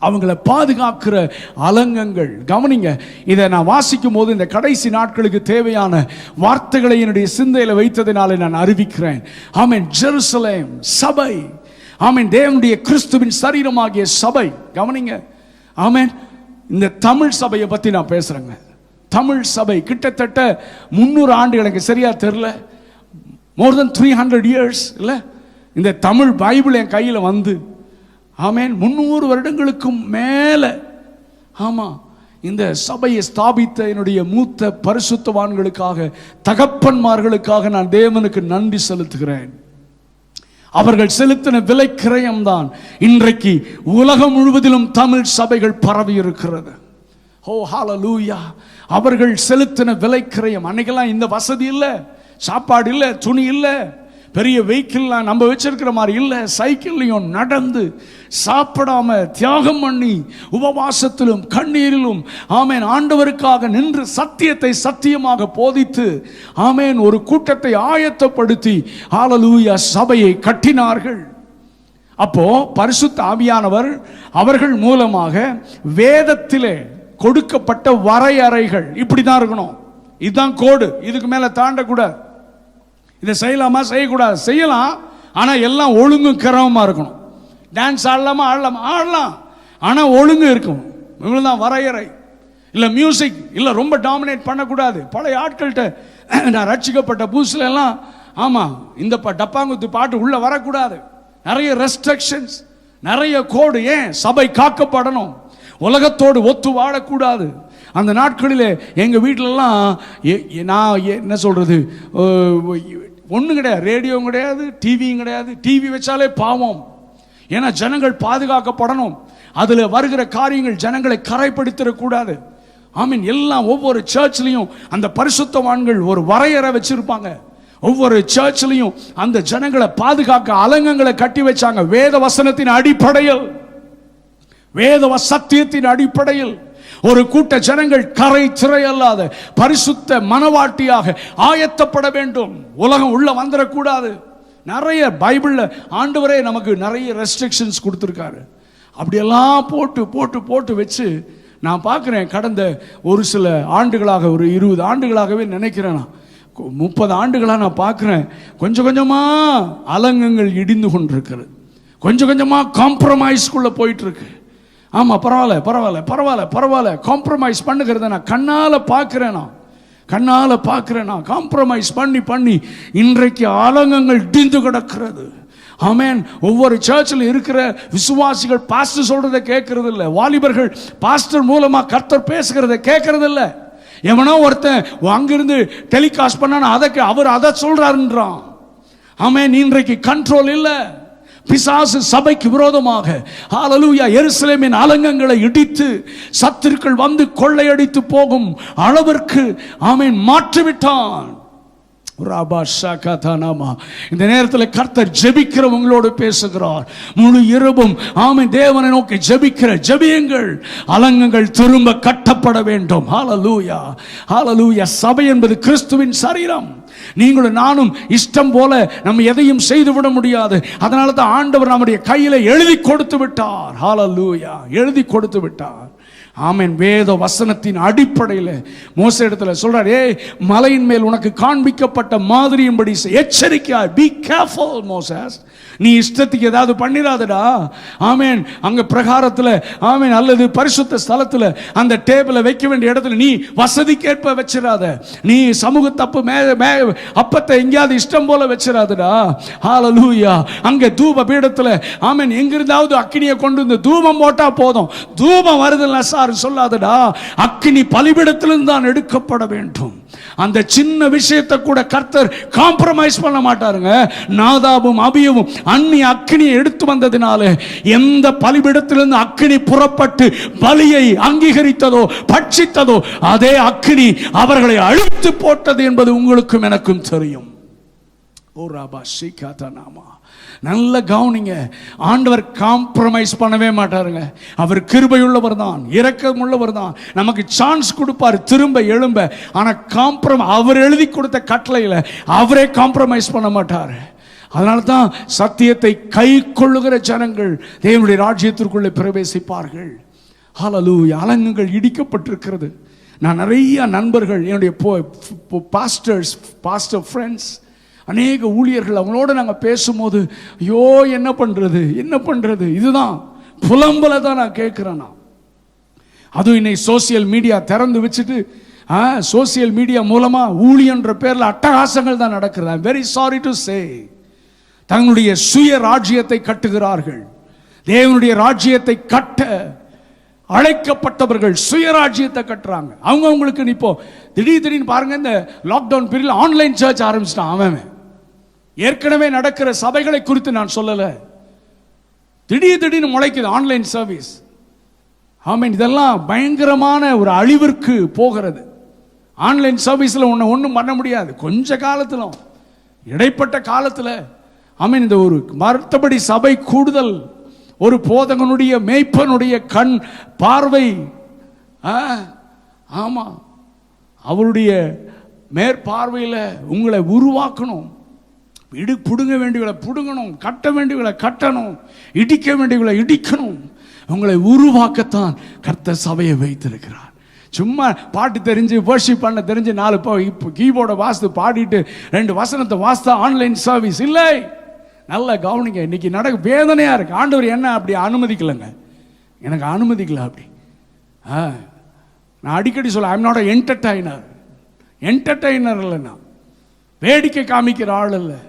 அவங்களை பாதுகாக்கிற அலங்கங்கள். கவனிங்க, இதை நான் வாசிக்கும் போது இந்த கடைசி நாட்களுக்கு தேவையான வார்த்தைகளை என்னுடைய சிந்தையில வைத்ததினாலே நான் அறிவிக்கிறேன். ஆமென். ஜெருசலேம் சபை, ஆமென், தேவனுடைய கிறிஸ்துவின் சரீரமாகிய சபை. கவனிங்க, ஆமென். இந்த தமிழ் சபையை பத்தி நான் பேசுறேங்க. தமிழ் சபை கிட்டத்தட்ட 300 ஆண்டுகள், எனக்கு சரியா தெரியல, மோர் தென் 300 years இல்ல, இந்த தமிழ் பைபிள் என் கையில வந்து, ஆமென், 300 வருடங்களுக்கும் மேல, ஆமா, இந்த சபையை ஸ்தாபித்த என்னுடைய மூத்த பரிசுத்தவான்களுக்காக, தகப்பன்மார்களுக்காக நான் தேவனுக்கு நன்றி செலுத்துகிறேன். அவர்கள் செலுத்தின விலை கிரயம்தான் இன்றைக்கு உலகம் முழுவதிலும் தமிழ் சபைகள் பரவி இருக்கிறது. ஓ ஹalleluya. அவர்கள் செலுத்தின விலை கிரயம். அன்னைக்கெல்லாம் இந்த வசதி இல்லை, சாப்பாடு இல்லை, துணி இல்லை, பெரிய வெஹிக்கிள்லாம் நம்ம வச்சிருக்கிற மாதிரி இல்லை, சைக்கிள்லையும் நடந்து சாப்பிடாம தியாகம் பண்ணி உபவாசத்திலும் கண்ணீரிலும், ஆமேன், ஆண்டவருக்காக நின்று சத்தியத்தை சத்தியமாக போதித்து, ஆமேன், ஒரு கூட்டத்தை ஆயத்தப்படுத்தி ஹalleluya சபையை கட்டினார்கள். அப்போ பரிசுத்த ஆவியானவர் அவர்கள் மூலமாக வேதத்திலே கொடுக்கப்பட்ட வரையறைகள் இப்படிதான் இருக்கணும், இதுதான் கோடு, இதுக்கு மேல தாண்டக்கூடாது, இதை செய்யலாமா செய்யக்கூடாது, செய்யலாம், ஆனா எல்லாம் ஒழுங்கும் கிரமமா இருக்கணும். டான்ஸ் ஆடலாமா ஆடலாம், ஆனா ஒழுங்கு இருக்கும். இவ்வளவுதான் வரையறை. இல்ல மியூசிக் இல்ல ரொம்ப டாமினேட் பண்ணக்கூடாது. பழைய ஆட்கள்கிட்ட நான் ரட்சிக்கப்பட்ட புதுசுல எல்லாம், ஆமா, இந்த டப்பாங்குத்து பாட்டு உள்ள வரக்கூடாது, நிறைய ரெஸ்ட்ரிக்ஷன்ஸ், நிறைய கோடு. ஏன்? சபை காக்கப்படணும், உலகத்தோடு ஒத்து வாழக்கூடாது. அந்த நாட்களிலே எங்க வீட்டிலலாம் நான் என்ன சொல்றது, ஒன்றும் கிடையாது, ரேடியோவும் கிடையாது, டிவியும் கிடையாது. டிவி வச்சாலே பாவம். ஏன்னா ஜனங்கள் பாதுகாக்கப்படணும், அதில் வருகிற காரியங்கள் ஜனங்களை கரைப்படுத்திடக்கூடாது. ஆமீன். எல்லாம் ஒவ்வொரு சர்ச்லையும் அந்த பரிசுத்தவான்கள் ஒரு வரையறை வச்சிருப்பாங்க. ஒவ்வொரு சர்ச்லையும் அந்த ஜனங்களை பாதுகாக்க அலங்கங்களை கட்டி வச்சாங்க. வேத வசனத்தின் அடிப்படையில், வேத சத்தியத்தின் அடிப்படையில் ஒரு கூட்ட ஜனங்கள் கரை திரை அல்லாத பரிசுத்த மனவாட்டியாக ஆயத்தப்பட வேண்டும். உலகம் உள்ள வந்துடக்கூடாது. நிறைய பைபிள்ல ஆண்டவரே நமக்கு நிறைய ரெஸ்ட்ரிக்ஷன்ஸ் கொடுத்துருக்காரு. அப்படியெல்லாம் போட்டு போட்டு போட்டு வச்சு நான் பார்க்குறேன். கடந்த ஒரு சில ஆண்டுகளாக, ஒரு 20 ஆண்டுகளாகவே நினைக்கிறேன், 30 ஆண்டுகளாக நான் பார்க்குறேன், கொஞ்சம் கொஞ்சமாக அலங்கங்கள் இடிந்து கொண்டிருக்கிறது, கொஞ்சம் கொஞ்சமாக காம்ப்ரமைஸ்குள்ளே போயிட்டு இருக்கு. ஆமாம், பரவாயில்ல பரவாயில்ல பரவாயில்ல பரவாயில்ல, காம்ப்ரமைஸ் பண்ணுகிறத நான் கண்ணால் பார்க்குறேன், காம்ப்ரமைஸ் பண்ணி பண்ணி இன்றைக்கு அலங்கங்கள் இடிந்து கிடக்கிறது. ஆமென். ஒவ்வொரு சர்ச்சில் இருக்கிற விசுவாசிகள் பாஸ்டர் சொல்றதை கேட்கறது இல்லை, வாலிபர்கள் பாஸ்டர் மூலமா கர்த்தர் பேசுகிறத கேட்கறது இல்லை. எவனோ ஒருத்தன் அங்கிருந்து டெலிகாஸ்ட் பண்ணான அவர் அதை சொல்றாருன்றான். ஆமென். இன்றைக்கு கண்ட்ரோல் இல்லை. பிசாசு சபைக்கு விரோதமாக ஹalleluya எருசலேமின் அலங்கங்களை இடித்து சத்துருக்கள் வந்து கொள்ளையடித்து போகும் அளவிற்கு ஆமென் மாற்றிவிட்டான். இந்த நேரத்தில் கர்த்தர் ஜெபிக்கிறவங்களோடு பேசுகிறார். முழு இரவும் ஆமென் தேவனை நோக்கி ஜெபியுங்கள். அலங்கங்கள் திரும்ப கட்டப்பட வேண்டும். ஹalleluya ஹalleluya. சபை என்பது கிறிஸ்துவின் சரீரம். நீங்களும் நானும் இஷ்டம் போல நம்ம எதையும் செய்துவிட முடியாது. அதனால தான் ஆண்டவர் நம்முடைய கையில எழுதி கொடுத்து விட்டார். ஹalleluya, எழுதி கொடுத்து விட்டார். ஆமென். வேத வசனத்தின் அடிப்படையில் மோசே இடத்துல சொல்றார், ஏய், மலையின் மேல் உனக்கு காண்பிக்கப்பட்ட மாதிரியின்படி எச்சரிக்கையாய், பி கேர்ஃபுல் மோசஸ், நீ இஷ்டத்துக்கு ஏதாவது பண்ணிராதடா. ஆமென். அங்க பிரகாரத்தில், ஆமென், அல்லது பரிசுத்த ஸ்தலத்தில் அந்த டேபிளை வைக்க வேண்டிய இடத்துல நீ வசதிக்கேற்ப வச்சிராத. நீ சமூக தப்பு அப்பத்தை எங்கேயாவது இஷ்டம் போல வச்சிராதடா. ஹalleluya. அங்க தூப பீடத்தில், ஆமென், எங்கிருந்தாவது அக்கினியை கொண்டு வந்து தூபம் போட்டா போதும். தூபம் வருதுல்ல சார் சொல்லாதடா, அக்கினி பலிபீடத்திலிருந்து தான் எடுக்கப்பட வேண்டும். அந்த சின்ன விஷயத்தை கூட கர்த்தர் காம்ப்ரமைஸ் பண்ண மாட்டாருங்க. நாதாபும் அபியவும் அந்நிய அக்கினியை எடுத்து வந்ததினால எந்த பலிபீடத்திலிருந்து அக்கினி புறப்பட்டு பலியை அங்கீகரித்ததோ பட்சித்ததோ அதே அக்கினி அவர்களை அழித்து போட்டது என்பது உங்களுக்கும் எனக்கும் தெரியும். ஓ ராபா ஷீகாதனாமா. நல்ல கவனிங்க, ஆண்டவர் காம்ப்ரமைஸ் பண்ணவே மாட்டாருங்க. அவர் கிருபையுள்ளவர் தான், இரக்கம் உள்ளவர் தான், நமக்கு சான்ஸ் கொடுப்பார் திரும்ப எழும்ப. ஆனால் அவர் எழுதி கொடுத்த கட்டளையில் அவரே காம்ப்ரமைஸ் பண்ண மாட்டார். அதனால தான் சத்தியத்தை கை கொள்ளுகிற ஜனங்கள் தேவனுடைய ராஜ்யத்திற்குள்ளே பிரவேசிப்பார்கள். ஹல்லேலூயா. அலங்குகள் இடிக்கப்பட்டிருக்கிறது. நான் நிறைய நண்பர்கள், என்னுடைய பாஸ்டர் ஃப்ரெண்ட்ஸ், அநேக ஊழியர்கள், அவங்களோட நாங்கள் பேசும்போது ஐயோ என்ன பண்ணுறது இதுதான் புலம்பலை தான் நான் கேட்குறேன். அதுவும் இன்னைக்கு சோசியல் மீடியா திறந்து வச்சுட்டு சோசியல் மீடியா மூலமாக ஊழியன்ற பேரில் அட்டகாசங்கள் தான் நடக்கிறது. I am very sorry to say. தங்களுடைய சுய ராஜ்யத்தை கட்டுகிறார்கள். தேவனுடைய ராஜ்யத்தை கட்ட அழைக்கப்பட்டவர்கள் சுயராஜ்யத்தை கட்டுறாங்க. அவங்களுக்கு இப்போ திடீர்னு பாருங்க, இந்த லாக்டவுன் பீரியட் ஆன்லைன் சர்ச் ஆரம்பிச்சிட்டான். அவன் ஏற்கனவே நடக்கிற சபைகளை குறித்து நான் சொல்லலை, திடீர்னு முளைக்குது ஆன்லைன் சர்வீஸ். ஆமீன். இதெல்லாம் பயங்கரமான ஒரு அழிவிற்கு போகிறது. ஆன்லைன் சர்வீஸில் ஒன்றும் பண்ண முடியாது. கொஞ்ச காலத்தில், இடைப்பட்ட காலத்தில் ஆமீன், இந்த ஒரு மற்றபடி சபை கூடுதல், ஒரு போதகனுடைய மேய்ப்பனுடைய கண் பார்வை, ஆமா, அவருடைய மேற்பார்வையில் உங்களை உருவாக்கணும். புடுங்க வேண்டியவங்களை புடுங்கணும், கட்ட வேண்டியவங்களை கட்டணும், இடிக்க வேண்டியவங்களை இடிக்கணும். உங்களை உருவாக்கத்தான் கர்த்தர் சபையை வைத்திருக்கிறார். சும்மா பாட்டு தெரிஞ்சு வர்ஷிப் பண்ண தெரிஞ்சு 4 இப்போ கீபோர்டை வாசித்து பாடிட்டு 2 வசனத்தை வாசித்தா ஆன்லைன் சர்வீஸ் இல்லை. நல்ல கவனிங்க, இன்னைக்கு வேதனையா இருக்கு. ஆண்டவர் என்ன அப்படி அனுமதிக்கலைங்க, எனக்கு அனுமதிக்கல அப்படி. நான் அடிக்கடி சொல்ல, ஐ எம் நாட் என்டர்டைனர் இல்லை, நான் வேடிக்கை காமிக்கிற ஆள் இல்லை.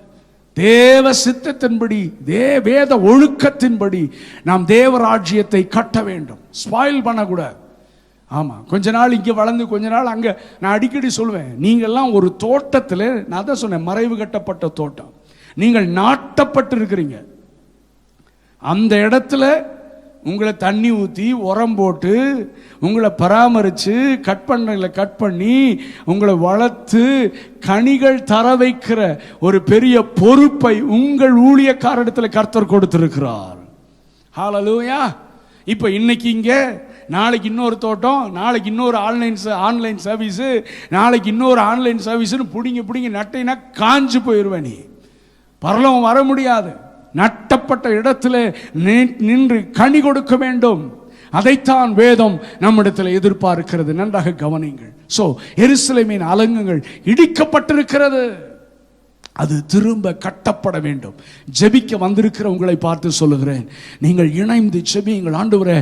தேவ சித்தத்தின்படி, வேத ஒழுக்கத்தின்படி நாம் தேவராஜ்யத்தை கட்ட வேண்டும், ஸ்பாயில் பண்ணக்கூடாது. ஆமாம், கொஞ்ச நாள் இங்கே வளர்ந்து கொஞ்ச நாள் அங்கே. நான் அடிக்கடி சொல்லுவேன், நீங்கள்லாம் ஒரு தோட்டத்தில், நான் தான் சொன்னேன், மறைவு கட்டப்பட்ட தோட்டம். நீங்கள் நாட்டப்பட்டு இருக்கிறீங்க. அந்த இடத்துல உங்களை தண்ணி ஊற்றி உரம் போட்டு உங்களை பராமரித்து கட் பண்ணி உங்களை வளர்த்து கனிகள் தர வைக்கிற ஒரு பெரிய பொறுப்பை உங்கள் ஊழியக்காரரிடத்தில் கர்த்தர் கொடுத்திருக்கிறார். ஹல்லேலூயா. இப்போ இன்னைக்கு இங்கே, நாளைக்கு இன்னொரு தோட்டம், நாளைக்கு இன்னொரு ஆன்லைன் சர்வீஸு, நாளைக்கு இன்னொரு ஆன்லைன் சர்வீஸுன்னு பிடிங்கி நட்டைனா காஞ்சு போயிடுவேன். நீ பரலோகம் வர முடியாது. நட்டப்பட்ட இடத்துல நின்று கனி கொடுக்க வேண்டும். அதைத்தான் வேதம் நம்மிடத்தில் எதிர்பார்க்கிறது. நன்றாக கவனிங்கள். சோ எருசலேமின் அலங்குகள் இடிக்கப்பட்டிருக்கிறது, அது திரும்ப கட்டப்பட வேண்டும். ஜெபிக்க வந்திருக்கிற உங்களை பார்த்து சொல்லுகிறேன், நீங்கள் இணைந்து ஜெபியுங்கள். ஆண்டவரே,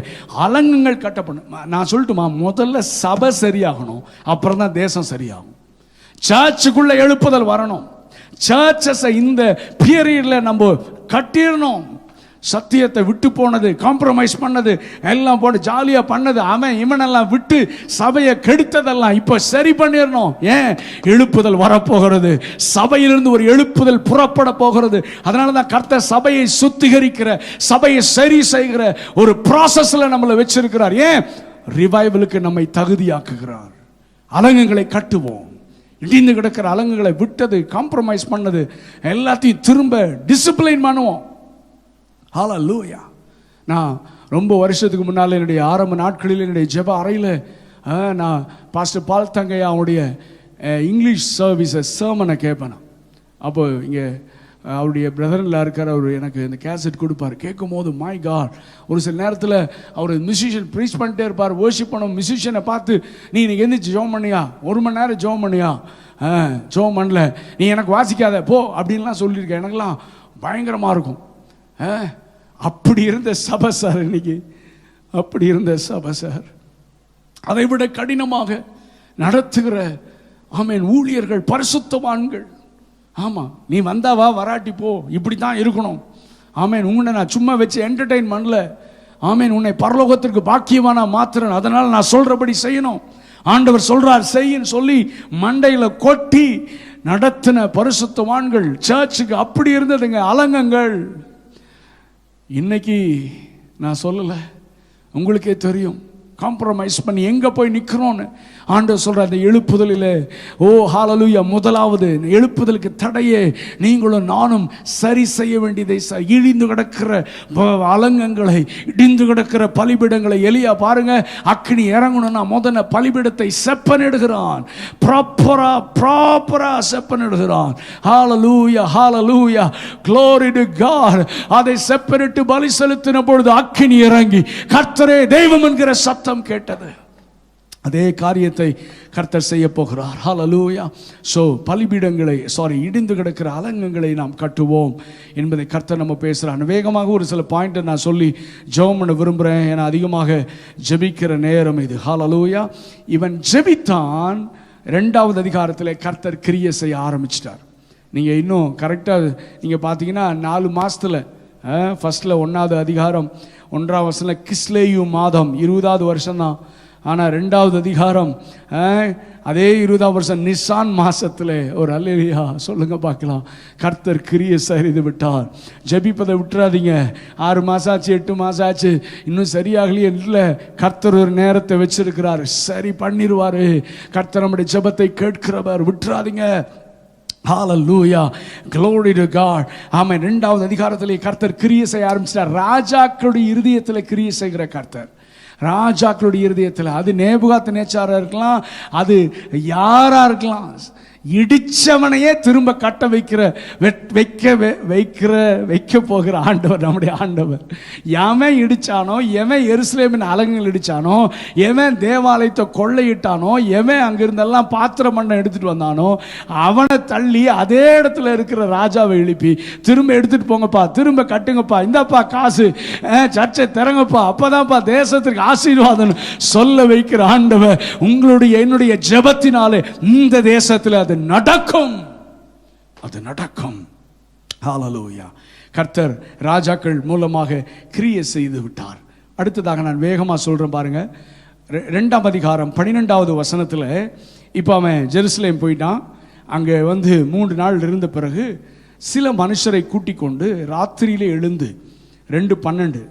அலங்குகள் கட்டப்படும். நான் சொல்லட்டுமா, முதல்ல சபை சரியாகணும், அப்புறம் தான் தேசம் சரியாகும். சர்ச்சுக்குள்ள எழுப்புதல் வரணும். சர்ச்சஸை இந்த பீரியட்ல நம்ம கட்டிடணும். சத்தியத்தை விட்டு போனது, காம்ப்ரமைஸ் பண்ணது, எல்லாம் போட்டு ஜாலியா பண்ணது, அவன் இவனெல்லாம் விட்டு சபையை கெடுத்ததெல்லாம் இப்ப சரி பண்ணிடணும். ஏன்? எழுப்புதல் வரப்போகிறது. சபையிலிருந்து ஒரு எழுப்புதல் புறப்பட போகிறது. அதனாலதான் கர்த்தர் சபையை சுத்திகரிக்கிற, சபையை சரி செய்கிற ஒரு ப்ராசஸ்ல நம்மளை வச்சிருக்கிறார். ஏன்? ரிவைவலுக்கு நம்மை தகுதியாக்குகிறார். அலங்குகளை கட்டுவோம். இடிந்து கிடக்கிற அலங்குகளை விட்டது, காம்ப்ரமைஸ் பண்ணது எல்லாத்தையும் திரும்ப டிசிப்ளின் பண்ணுவோம். ஹல்லேலூயா. நான் ரொம்ப வருஷத்துக்கு முன்னால் என்னுடைய ஆரம்ப நாட்களில் என்னுடைய ஜெப அறையில் நான் பாஸ்டர் பால் தங்கையா அவனுடைய இங்கிலீஷ் சர்மனை கேட்பேன். அப்போ இங்கே அவருடைய பிரதரில் இருக்கிற அவர் எனக்கு இந்த கேசட் கொடுப்பார். கேட்கும் போது மை காட், ஒரு சில நேரத்தில் அவர் மியூசிஷியன் ப்ரீச் பண்ணிட்டே இருப்பார். வர்ஷிப் பண்ணும் மியூசிஷியனை பார்த்து, நீ இன்னைக்கு எந்திரிச்சு ஜோம் பண்ணியா, 1 மணி நேரம் ஜோம் பண்ணியா, ஜோம் பண்ணல, நீ எனக்கு வாசிக்காத போ அப்படின்லாம் சொல்லியிருக்கேன். எனக்குலாம் பயங்கரமாக இருக்கும். அப்படி இருந்த சபை சார் இன்னைக்கு, அப்படி இருந்த சபை சார். அதை விட கடினமாக நடத்துகிற ஆமென் ஊழியர்கள், பரிசுத்தவான்கள். ஆமாம், நீ வந்தாவா வராட்டி போ, இப்படி தான் இருக்கணும். ஆமேன். உன்னை நான் சும்மா வச்சு என்டர்டெயின் பண்ணல. ஆமேன். உன்னை பரலோகத்திற்கு பாக்கியவானா மாத்திரன், அதனால் நான் சொல்றபடி செய்யணும். ஆண்டவர் சொல்றார் செய்யின்னு சொல்லி மண்டையில் கொட்டி நடத்தின பரிசுத்தவான்கள் சர்ச்சுக்கு அப்படி இருந்ததுங்க அலங்கங்கள். இன்னைக்கு நான் சொல்லலை, உங்களுக்கே தெரியும். காம்ப்ரமைஸ் பண்ணி எங்கே போய் நிற்கிறோன்னு ஆண்டவர் சொல்கிற அந்த எழுப்புதலில், ஓ ஹல்லேலூயா, முதலாவது எழுப்புதலுக்கு தடையே நீங்களும் நானும் சரி செய்ய வேண்டியதை, இடிந்து கிடக்கிற அலங்கங்களை, இடிந்து கிடக்கிற பலிபீடங்களை. எலியா பாருங்க, அக்கினி இறங்கணும்னா முதல்ல பலிபீடத்தை செப்பனிடுகிறான், ப்ராப்பரா செப்பனிடுகிறான். ஹல்லேலூயா, ஹல்லேலூயா, glory to God. அதை செப்பனிட்டு பலி செலுத்தின பொழுது அக்கினி இறங்கி கர்த்தரே தெய்வம் என்கிற சத்தம் கேட்டது. அதே காரியத்தை கர்த்தர் செய்ய போகிறார். ஹல்லேலூயா. ஸோ பலிபீடங்களை, இடிந்து கிடக்கிற அலங்கங்களை நாம் கட்டுவோம் என்பதை கர்த்தர் நம்ம பேசுகிறான். வேகமாக ஒரு சில பாயிண்ட்டை நான் சொல்லி ஜெபம் பண்ண விரும்புகிறேன். ஏன்னா அதிகமாக ஜெபிக்கிற நேரம் இது. ஹல்லேலூயா. இவன் ஜெபித்தான். 2வது அதிகாரத்தில் கர்த்தர் கிரியை செய்ய ஆரம்பிச்சிட்டார். நீங்கள் இன்னும் கரெக்டாக நீங்கள் பார்த்தீங்கன்னா 4 மாதத்தில் ஃபர்ஸ்டில் 1வது அதிகாரம் 1ஆம் வசனம் கிஸ்லேயு மாதம் 20வது வருஷம்தான். ஆனால் 2வது அதிகாரம் அதே 20ஆம் வருஷம் நிசான் மாசத்தில் ஒரு அல்லேலூயா சொல்லுங்க பார்க்கலாம், கர்த்தர் கிரியை செய்து விட்டார். ஜெபிப்பதை விட்டுறாதீங்க. 6 மாதம் ஆச்சு, 8 மாதம் ஆச்சு, இன்னும் சரியாகலையே. இல்லை, கர்த்தர் ஒரு நேரத்தை வச்சிருக்கிறார், சரி பண்ணிடுவார். கர்த்தர் நம்முடைய ஜெபத்தை கேட்கிறவர், விட்டுறாதீங்க. ஹல்லேலூயா, glory to God. ஆமென். 2வது அதிகாரத்திலே கர்த்தர் கிரியை செய்ய ஆரம்பிச்சிட்டார். ராஜாக்களுடைய இருதயத்தில் கிரியை செய்கிற கர்த்தர், ராஜாக்களுடைய இருதயத்தில். அது நேபுகாத்நேச்சாரா இருக்கலாம், அது யாரா இருக்கலாம், இடிச்சவனையே திரும்ப கட்ட வைக்க போகிற ஆண்டவர் நம்முடைய ஆண்டவர். எவன் இடிச்சானோ, எவன் எருசலேமின் அலங்கங்கள் இடிச்சானோ, எவன் தேவாலயத்தை கொள்ளையிட்டானோ, எவன் அங்கிருந்தெல்லாம் பாத்திரம் மண்ணை எடுத்துட்டு வந்தானோ, அவனை தள்ளி அதே இடத்துல இருக்கிற ராஜாவை எழுப்பி திரும்ப எடுத்துட்டு போங்கப்பா, திரும்ப கட்டுங்கப்பா, இந்தாப்பா காசு, சர்ச்சை திறங்கப்பா, அப்பதான்ப்பா தேசத்திற்கு ஆசீர்வாதம் சொல்ல வைக்கிற ஆண்டவர். உங்களுடைய என்னுடைய ஜெபத்தினாலே இந்த தேசத்தில் அது நடக்கும், அது நடக்கும். ஹல்லேலூயா. கர்த்தர் ராஜாக்கள் மூலமாக கிரியை செய்து விட்டார். அடுத்ததாக நான் வேகமா சொல்றேன் பாருங்க. 2ஆம் அதிகாரம் 12வது வசனத்தில், இப்போ அவன் ஜெருசலேம் போயிட்டான். அங்கே 3 நாள் இருந்த பிறகு சில மனுஷரை கூட்டிக் கொண்டு ராத்திரியிலே எழுந்து 2:12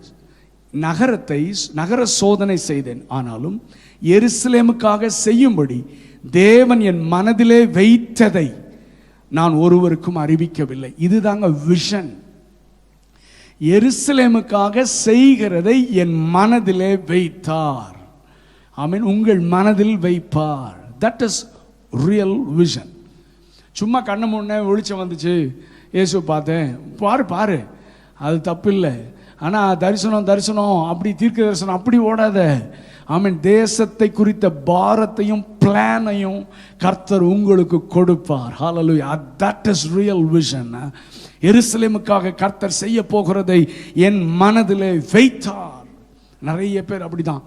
நகர சோதனை செய்தேன், ஆனாலும் எருசலேமுக்காக செய்யும்படி தேவன் என் மனதிலே வைத்ததை நான் ஒருவருக்கும் அறிவிக்கவில்லை. இதுதாங்க விஷன். எருசலேமுக்காக செய்கிறதை என் மனதிலே வைத்தார். ஆமென். உங்கள் மனதில் வைப்பார். That is real vision. சும்மா கண்ணு முன்னே வெளிச்சம் வந்துச்சு, இயேசு பார்த்தேன், பாரு, அது தப்பு இல்லை. ஆனால் தரிசனம் அப்படி தீர்க்க தரிசனம் அப்படி ஓடாத. ஆமென். தேசத்தை குறித்த பாரத்தையும் பிளானையும் கர்த்தர் உங்களுக்கு கொடுப்பார். Hallelujah. That is real vision. எருசலேமுக்காக கர்த்தர் செய்ய போகிறதை என் மனதிலே வைத்தார். நிறைய பேர் அப்படிதான்.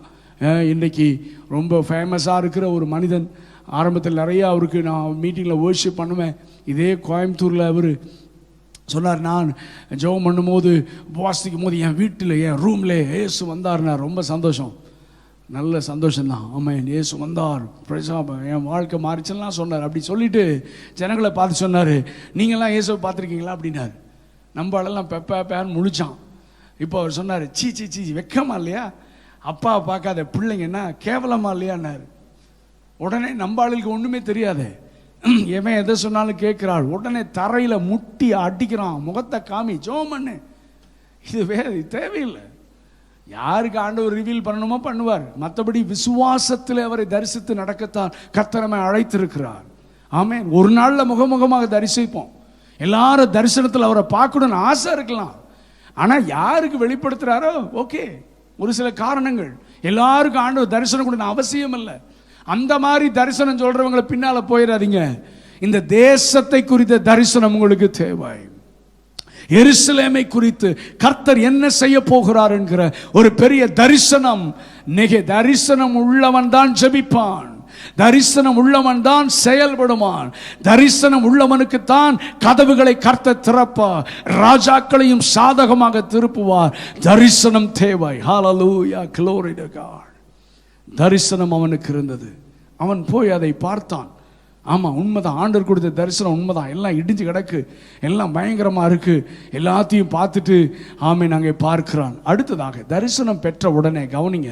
இன்னைக்கு ரொம்ப ஃபேமஸாக இருக்கிற ஒரு மனிதன், ஆரம்பத்தில் நிறைய அவருக்கு நான் மீட்டிங்கில் வர்ஷிப் பண்ணுவேன். இதே கோயம்புத்தூரில் அவர் சொன்னார், நான் ஜெபம் பண்ணும்போது உபவாசிக்கும் போது என் வீட்டில் என் ரூமில் இயேசு வந்தார்னா ரொம்ப சந்தோஷம், நல்ல சந்தோஷம்தான். ஆமாம், இயேசு வந்தார், என் வாழ்க்கை மாறிச்செல்லாம் சொன்னார். அப்படி சொல்லிட்டு ஜனங்களை பார்த்து சொன்னார், நீங்களாம் இயேசுவை பார்த்துருக்கீங்களா அப்படின்னாரு. நம்ம ஆளெல்லாம் பேன்னு முழிச்சான். இப்போ அவர் சொன்னார், சீ வெக்கமா இல்லையா, அப்பாவை பார்க்காத பிள்ளைங்கன்னா கேவலமா இல்லையான்னாரு. உடனே நம்ம ஆளுக்கு ஒன்றுமே தெரியாது, எவன் எதை சொன்னாலும் கேட்கிறாள். உடனே தரையில் முட்டி அடிக்கிறான், முகத்தை காமி ஜெபம் பண்ணு. இது தேவையில்லை. யாருக்கு ஆண்டவர் ரிவீல் பண்ணணுமோ பண்ணுவார். மற்றபடி விசுவாசத்தில் அவரை தரிசித்து நடக்கத்தான் கர்த்தர் அழைத்திருக்கிறார். ஆமென். ஒரு நாளில் முகமுகமாக தரிசிப்போம். எல்லாரும் தரிசனத்தில் அவரை பார்க்கணும்னு ஆசை இருக்கலாம். ஆனால் யாருக்கு வெளிப்படுத்துறாரோ ஓகே, ஒரு சில காரணங்கள். எல்லாருக்கும் ஆண்டவர் தரிசனம் கொடுக்க அவசியம் இல்லை. அந்த மாதிரி தரிசனம் சொல்றவங்களை பின்னால போயிடாதீங்க. இந்த தேசத்தை குறித்த தரிசனம் உங்களுக்கு தேவை. எருசலேமை குறித்து கர்த்தர் என்ன செய்ய போகிறார் என்கிற ஒரு பெரிய தரிசனம். தரிசனம் உள்ளவன் தான் ஜெபிப்பான், தரிசனம் உள்ளவன் தான் செயல்படுவான், தரிசனம் உள்ளவனுக்கு தான் கதவுகளை கர்த்தர் திறப்பார், ராஜாக்களையும் சாதகமாக திருப்புவார். தரிசனம் தேவை. ஹல்லேலூயா, glory to God. தரிசனம் அவனுக்கு இருந்தது. அவன் போய் அதை பார்த்தான். ஆமாம், உண்மைதான், ஆண்டவர் கொடுத்த தரிசனம் உண்மைதான். எல்லாம் இடிஞ்சு கிடக்கு, எல்லாம் பயங்கரமாக இருக்கு. எல்லாத்தையும் பார்த்துட்டு ஆமென் அங்கே பார்க்கிறான். அடுத்ததாக தரிசனம் பெற்ற உடனே கவனிங்க,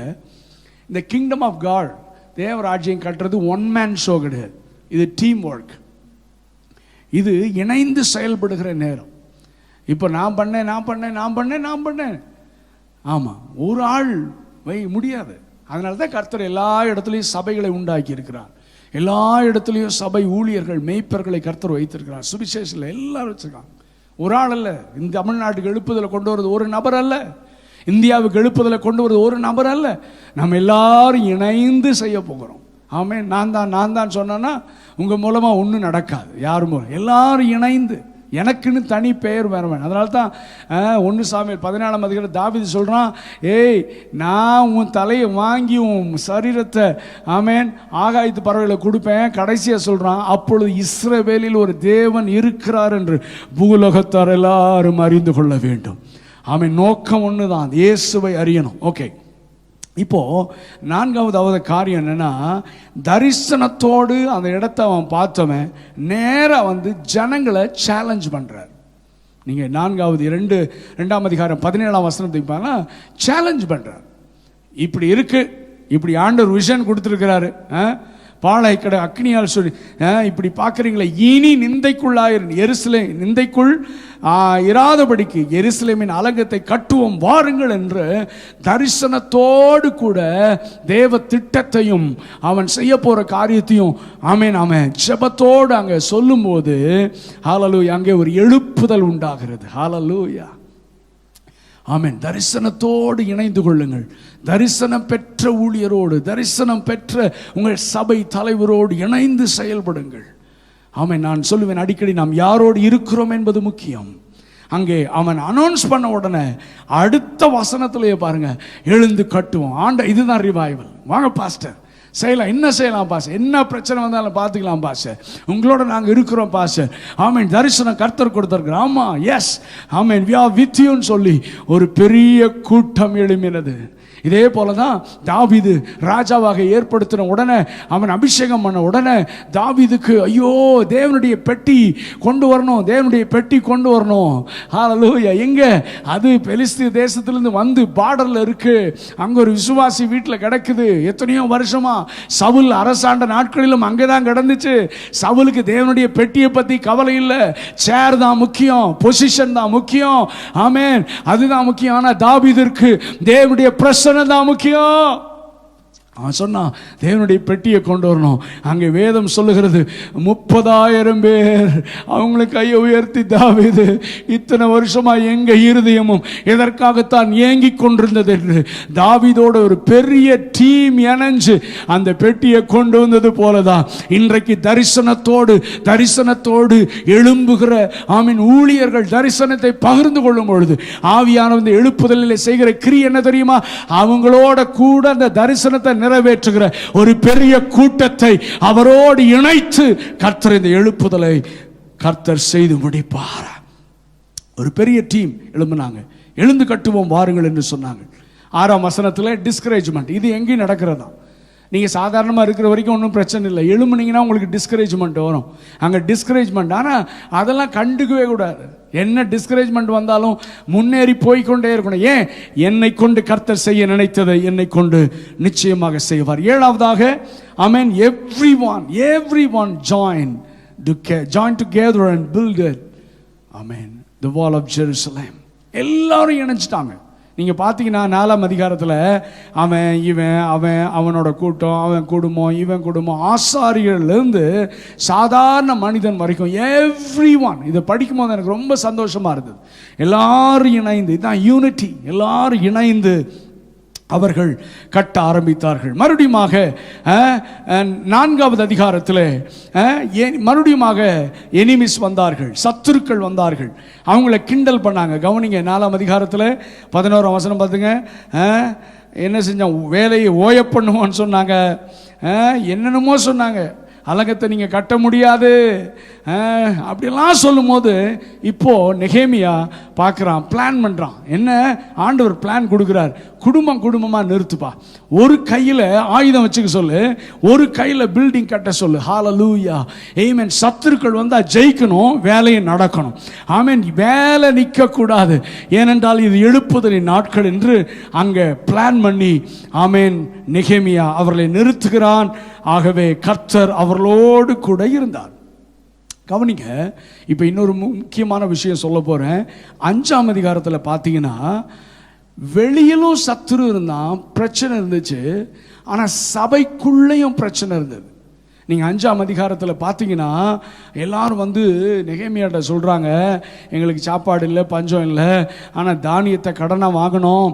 இந்த கிங்டம் ஆஃப் காட், தேவராஜ்யம் கட்டுறது ஒன் மேன் ஷோ கிடையாது. இது டீம் ஒர்க். இது இணைந்து செயல்படுகிற நேரம். இப்போ நான் பண்ணேன். ஆமாம், ஒரு ஆள் முடியாது. அதனால தான் கர்த்தர் எல்லா இடத்துலையும் சபைகளை உண்டாக்கி இருக்கிறார். எல்லா இடத்துலையும் சபை ஊழியர்கள், மேய்ப்பர்களை கர்த்தர் வைத்திருக்கிறார். சுவிசேஷத்தில் எல்லாரும் வச்சிருக்காங்க. ஒரு ஆள் அல்ல. இந்த தமிழ்நாட்டுக்கு எழுப்புதலை கொண்டு வருவது ஒரு நபர் அல்ல. இந்தியாவுக்கு எழுப்புதலை கொண்டு வருவது ஒரு நபர் அல்ல. நம்ம எல்லாரும் இணைந்து செய்ய போகிறோம். ஆமே, நான் தான் சொன்னேன்னா உங்கள் மூலமாக ஒன்றும் நடக்காது. யார் மூலம்? எல்லாரும் இணைந்து. எனக்குன்னு தனி பெயர் வேணும். அதனால தான் 1 சாமுவேல் 14ஆம் அதிகாரம் தாவீது சொல்கிறான், ஏய், நான் உன் தலையை வாங்கி உன் சரீரத்தை ஆமேன் ஆகாயத்து பறவைகளை கொடுப்பேன். கடைசியாக சொல்கிறான், அப்பொழுது இஸ்ரவேலில் ஒரு தேவன் இருக்கிறார் என்று பூலோகத்தார் எல்லாரும் அறிந்து கொள்ள வேண்டும். ஆமேன். நோக்கம் ஒன்று தான், இயேசுவை அறியணும். ஓகே, இப்போ 4வது காரியம் என்னன்னா, தரிசனத்தோடு அந்த இடத்த அவன் பார்த்தவன் நேராக ஜனங்களை சேலஞ்ச் பண்றார். நீங்க 2ஆம் அதிகாரம் 17ஆம் வசனத்தை சேலஞ்ச் பண்றார். இப்படி இருக்கு, இப்படி ஆண்டவர் விஷன் கொடுத்துருக்கிறாரு. பாளையக்கடை அக்னியால் சொல்லி இப்படி பார்க்குறீங்களே, இனி நிந்தைக்குள்ளாயிரு, எருசலேம் நிந்தைக்குள் இராதபடிக்கு எருசலேமின் அலங்கத்தை கட்டுவோம் வாருங்கள் என்று தரிசனத்தோடு கூட தேவ திட்டத்தையும் அவன் செய்ய போற காரியத்தையும் அவன் ஜெபத்தோடு அங்கே சொல்லும்போது ஹல்லேலூயா, அங்கே ஒரு எழுப்புதல் உண்டாகிறது. ஹல்லேலூயா, ஆமென். தரிசனத்தோடு இணைந்து கொள்ளுங்கள். தரிசனம் பெற்ற ஊழியரோடு, தரிசனம் பெற்ற உங்கள் சபை தலைவரோடு இணைந்து செயல்படுங்கள். ஆமென். நான் சொல்லுவேன் அடிக்கடி, நாம் யாரோடு இருக்கிறோம் என்பது முக்கியம். அங்கே அவன் அனௌன்ஸ் பண்ண உடனே அடுத்த வசனத்திலேயே பாருங்க, எழுந்து கட்டுவோம். இதுதான் ரிவைவல். வாங்க பாஸ்டர், செய்யலாம். என்ன செய்யலாம் பாஸ்டர்? என்ன பிரச்சனை வந்தாலும் பார்த்துக்கலாம் பாஸ்டர், உங்களோட நாங்கள் இருக்கிறோம் பாஸ்டர். ஆமீன். தரிசனம் கர்த்தர் கொடுத்திருக்கிறோம். ஆமா, எஸ், ஆமீன், we are with you ன்னு சொல்லி ஒரு பெரிய கூட்டம் எழும்பினது. இதே போல தான் தாவீது ராஜாவாக ஏற்படுத்தின உடனே, அவன் அபிஷேகம் பண்ண உடனே தாவீதுக்கு ஐயோ தேவனுடைய பெட்டி கொண்டு வரணும், தேவனுடைய பெட்டி கொண்டு வரணும். ஹல்லேலூயா. எங்க அது? பெலிஸ்திய தேசத்திலிருந்து பார்டர்ல இருக்கு. அங்க ஒரு விசுவாசி வீட்டில் கிடக்குது. எத்தனையோ வருஷமா சவுல் அரசாண்ட நாட்களிலும் அங்கேதான் கிடந்துச்சு. சவுலுக்கு தேவனுடைய பெட்டியை பத்தி கவலை இல்லை. சேர் தான் முக்கியம், பொசிஷன் தான் முக்கியம். ஆமென், அதுதான் முக்கியம். ஆனா தாவீதிற்கு தேவனுடைய பிரசன்னம் தான் முக்கியம். அவன் சொன்னான், தேவனுடைய பெட்டியை கொண்டு வரணும். அங்கே வேதம் சொல்லுகிறது 30,000 பேர் அவங்களுக்கு கையை உயர்த்தி, தாவீது இத்தனை வருஷமா எங்க இருதயமும் எதற்காகத்தான் ஏங்கி கொண்டிருந்தது என்று தாவீதோட ஒரு பெரிய டீம் இணைஞ்சு அந்த பெட்டியை கொண்டு வந்தது போலதான் இன்றைக்கு தரிசனத்தோடு எழும்புகிற ஆமீன் ஊழியர்கள் தரிசனத்தை பகிர்ந்து கொள்ளும் பொழுது ஆவியானவர் எழுப்புதலில் செய்கிற கிரியை என்ன தெரியுமா? அவங்களோட கூட அந்த தரிசனத்தை நிறைவேற்றுகிற ஒரு பெரிய கூட்டத்தை அவரோடு இணைத்து கர்த்தர் இந்த எழுப்புதலை கர்த்தர் செய்து முடிப்பார். ஒரு பெரிய டீம் எழும்பினாங்க. எழுந்து கட்டுவோம் வாருங்கள் என்று சொன்னாங்க. 6ஆம் வசனத்தில் டிஸ்கரேஜ்மெண்ட். இது எங்கேயும் நடக்கிறதா? நீங்கள் சாதாரணமாக இருக்கிற வரைக்கும் ஒன்றும் பிரச்சனை இல்லை. எழும்புனீங்கன்னா உங்களுக்கு டிஸ்கரேஜ்மெண்ட் வரும். அங்கே டிஸ்கரேஜ்மெண்ட். ஆனால் அதெல்லாம் கண்டுக்கவே கூடாது. என்ன டிஸ்கரேஜ்மெண்ட் வந்தாலும் முன்னேறி போய்கொண்டே இருக்கணும். ஏன்? என்னை கொண்டு கர்த்தர் செய்ய நினைத்ததை என்னை கொண்டு நிச்சயமாக செய்வார். 7வதாக ஆமென், everyone join together and build it, amen, the wall of Jerusalem. எல்லாரும் இணைஞ்சிட்டாங்க. நீங்கள் பார்த்தீங்கன்னா 4ஆம் அதிகாரத்தில் அவனோட கூட்டம், அவன் குடும்பம், இவன் குடும்பம், ஆசாரியர்லேருந்து சாதாரண மனிதன் வரைக்கும் everyone. இதை படிக்கும் போது எனக்கு ரொம்ப சந்தோஷமாக இருந்தது. எல்லாரும் இணைந்து, இதுதான் யூனிட்டி. எல்லாரும் இணைந்து அவர்கள் கட்ட ஆரம்பித்தார்கள். மறுபடியுமாக 4வது அதிகாரத்தில் மறுபடியுமாக எனிமிஸ் வந்தார்கள், சத்துருக்கள் வந்தார்கள். அவங்கள கிண்டல் பண்ணாங்க. கவனிங்க, 4ஆம் அதிகாரத்தில் 11ஆம் வசனம் பார்த்துங்க. என்ன செஞ்சான்? வேலையை ஓய பண்ணுவோன்னு சொன்னாங்க. என்னென்னமோ சொன்னாங்க. அலங்கத்தை நீங்கள் கட்ட முடியாது அப்படிலாம் சொல்லும் போது இப்போ நெகேமியா பார்க்குறான், பிளான் பண்ணுறான். என்ன? ஆண்டவர் பிளான் கொடுக்குறார். குடும்பமாக நிறுத்துப்பா. ஒரு கையில் ஆயுதம் வச்சுக்க சொல்லு, ஒரு கையில் பில்டிங் கட்ட சொல்லு. ஹல்லேலூயா, ஆமென். சத்துருக்கள் வந்தால் ஜெயிக்கணும், வேலையை நடக்கணும். ஆமென். வேலை நிற்கக்கூடாது. ஏனென்றால் இது எழுப்புதலின் நாட்கள் என்று அங்கே பிளான் பண்ணி ஆமென் நெகேமியா அவர்களை நிறுத்துகிறான். ஆகவே கர்த்தர் அவர்களோடு கூட இருந்தார். கவனிங்க, இப்போ இன்னொரு முக்கியமான விஷயம் சொல்ல போகிறேன். 5ஆம் அதிகாரத்தில் பார்த்தீங்கன்னா வெளியிலும் சத்துரு இருந்தான், பிரச்சனை இருந்துச்சு. ஆனால் சபைக்குள்ளேயும் பிரச்சனை இருந்தது. நீங்கள் 5ஆம் அதிகாரத்தில் பார்த்தீங்கன்னா எல்லாரும் வந்து நெகேமியாட்ட சொல்கிறாங்க, எங்களுக்கு சாப்பாடு இல்லை, பஞ்சம் இல்லை, ஆனால் தானியத்தை கடனாக வாங்கணும்,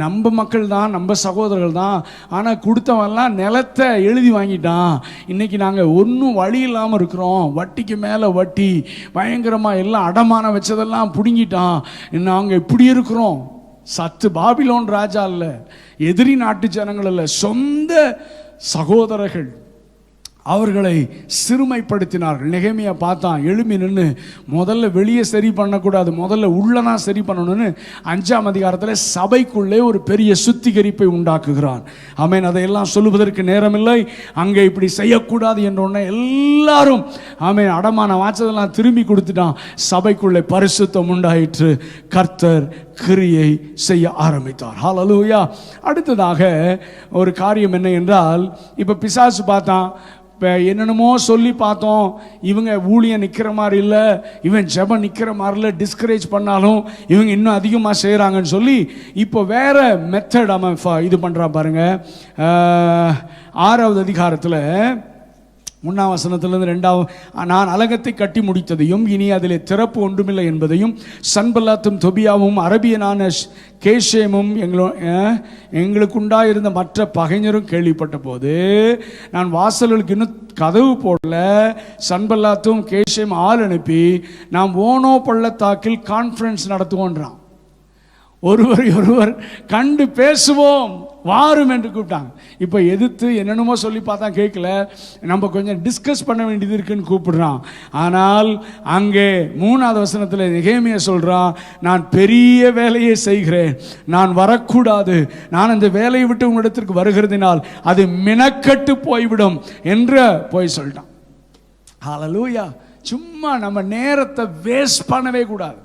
நம்ம மக்கள் தான், நம்ம சகோதரர்கள் தான், ஆனால் கொடுத்தவன்லாம் நிலத்தை எழுதி வாங்கிட்டான், இன்றைக்கி நாங்கள் ஒன்றும் வழி இல்லாமல் இருக்கிறோம், வட்டிக்கு மேலே வட்டி, பயங்கரமாக எல்லாம் அடமான வச்சதெல்லாம் பிடுங்கிட்டான், நாங்கள் இப்படி இருக்கிறோம். சத்து பாபிலோன் ராஜா இல்லை, எதிரி நாட்டு ஜனங்கள் இல்லை, சொந்த சகோதரர்கள் அவர்களை சிறுமைப்படுத்தினார்கள். நெகேமியா பார்த்தான், எழுப்பி நின்று முதல்ல வெளியே சரி பண்ணக்கூடாது, முதல்ல உள்ளனா சரி பண்ணணும்னு 5ஆம் அதிகாரத்தில் சபைக்குள்ளே ஒரு பெரிய சுத்திகரிப்பை உண்டாக்குகிறான். ஆமென். அதையெல்லாம் சொல்லுவதற்கு நேரமில்லை. அங்கே இப்படி செய்யக்கூடாது என்றோடனே எல்லாரும் ஆமென் அடமான வாச்சதெல்லாம் திரும்பி கொடுத்துட்டான். சபைக்குள்ளே பரிசுத்தம் உண்டாயிற்று. கர்த்தர் கிரியை செய்ய ஆரம்பித்தார். ஹல்லேலூயா. அடுத்ததாக ஒரு காரியம் என்ன என்றால், இப்போ பிசாசு பார்த்தான், என்னென்னமோ சொல்லி பார்த்தோம், இவங்க ஊழியம் நிற்கிற மாதிரி இல்லை, இவன் ஜெபம் நிற்கிற மாதிரி இல்லை, டிஸ்கரேஜ் பண்ணாலும் இவங்க இன்னும் அதிகமாக செய்கிறாங்கன்னு சொல்லி இப்போ வேற மெத்தட் அவன் இது பண்ணுறான் பாருங்க. 6ஆவது அதிகாரத்தில் 1ஆம் வசனத்திலிருந்து 2ஆவது, நான் அலங்கத்தை கட்டி முடித்ததையும் இனி அதிலே திறப்பு ஒன்றுமில்லை என்பதையும் சன்பல்லாத்தும் தொபியாவும் அரபியனான கேஷேமும் எங்களுக்கு உண்டாயிருந்த மற்ற பகைஞரும் கேள்விப்பட்ட போது, நான் வாசல்களுக்கு இன்னும் கதவு போடல, சன்பல்லாத்தும் கேஷேம் ஆள் அனுப்பி நாம் ஓனோ பள்ளத்தாக்கில் கான்ஃபரன்ஸ் நடத்துவோன்றான். ஒருவர் கண்டு பேசுவோம் வாரும் என்று கூப்பிட்டாங்க. இப்போ எதிர்த்து என்னென்னமோ சொல்லி பார்த்தா கேட்கல, நம்ம கொஞ்சம் டிஸ்கஸ் பண்ண வேண்டியது இருக்குன்னு கூப்பிடுறான். ஆனால் அங்கே 3ஆவது வசனத்தில் நெகேமியா சொல்கிறான், நான் பெரிய வேலையை செய்கிறேன், நான் வரக்கூடாது, நான் அந்த வேலையை விட்டு உங்களிடத்திற்கு வருகிறதினால் அது மினக்கட்டு போய்விடும் என்று போய் சொல்லிட்டான். ஹல்லேலூயா. சும்மா நம்ம நேரத்தை வேஸ்ட் பண்ணவே கூடாது.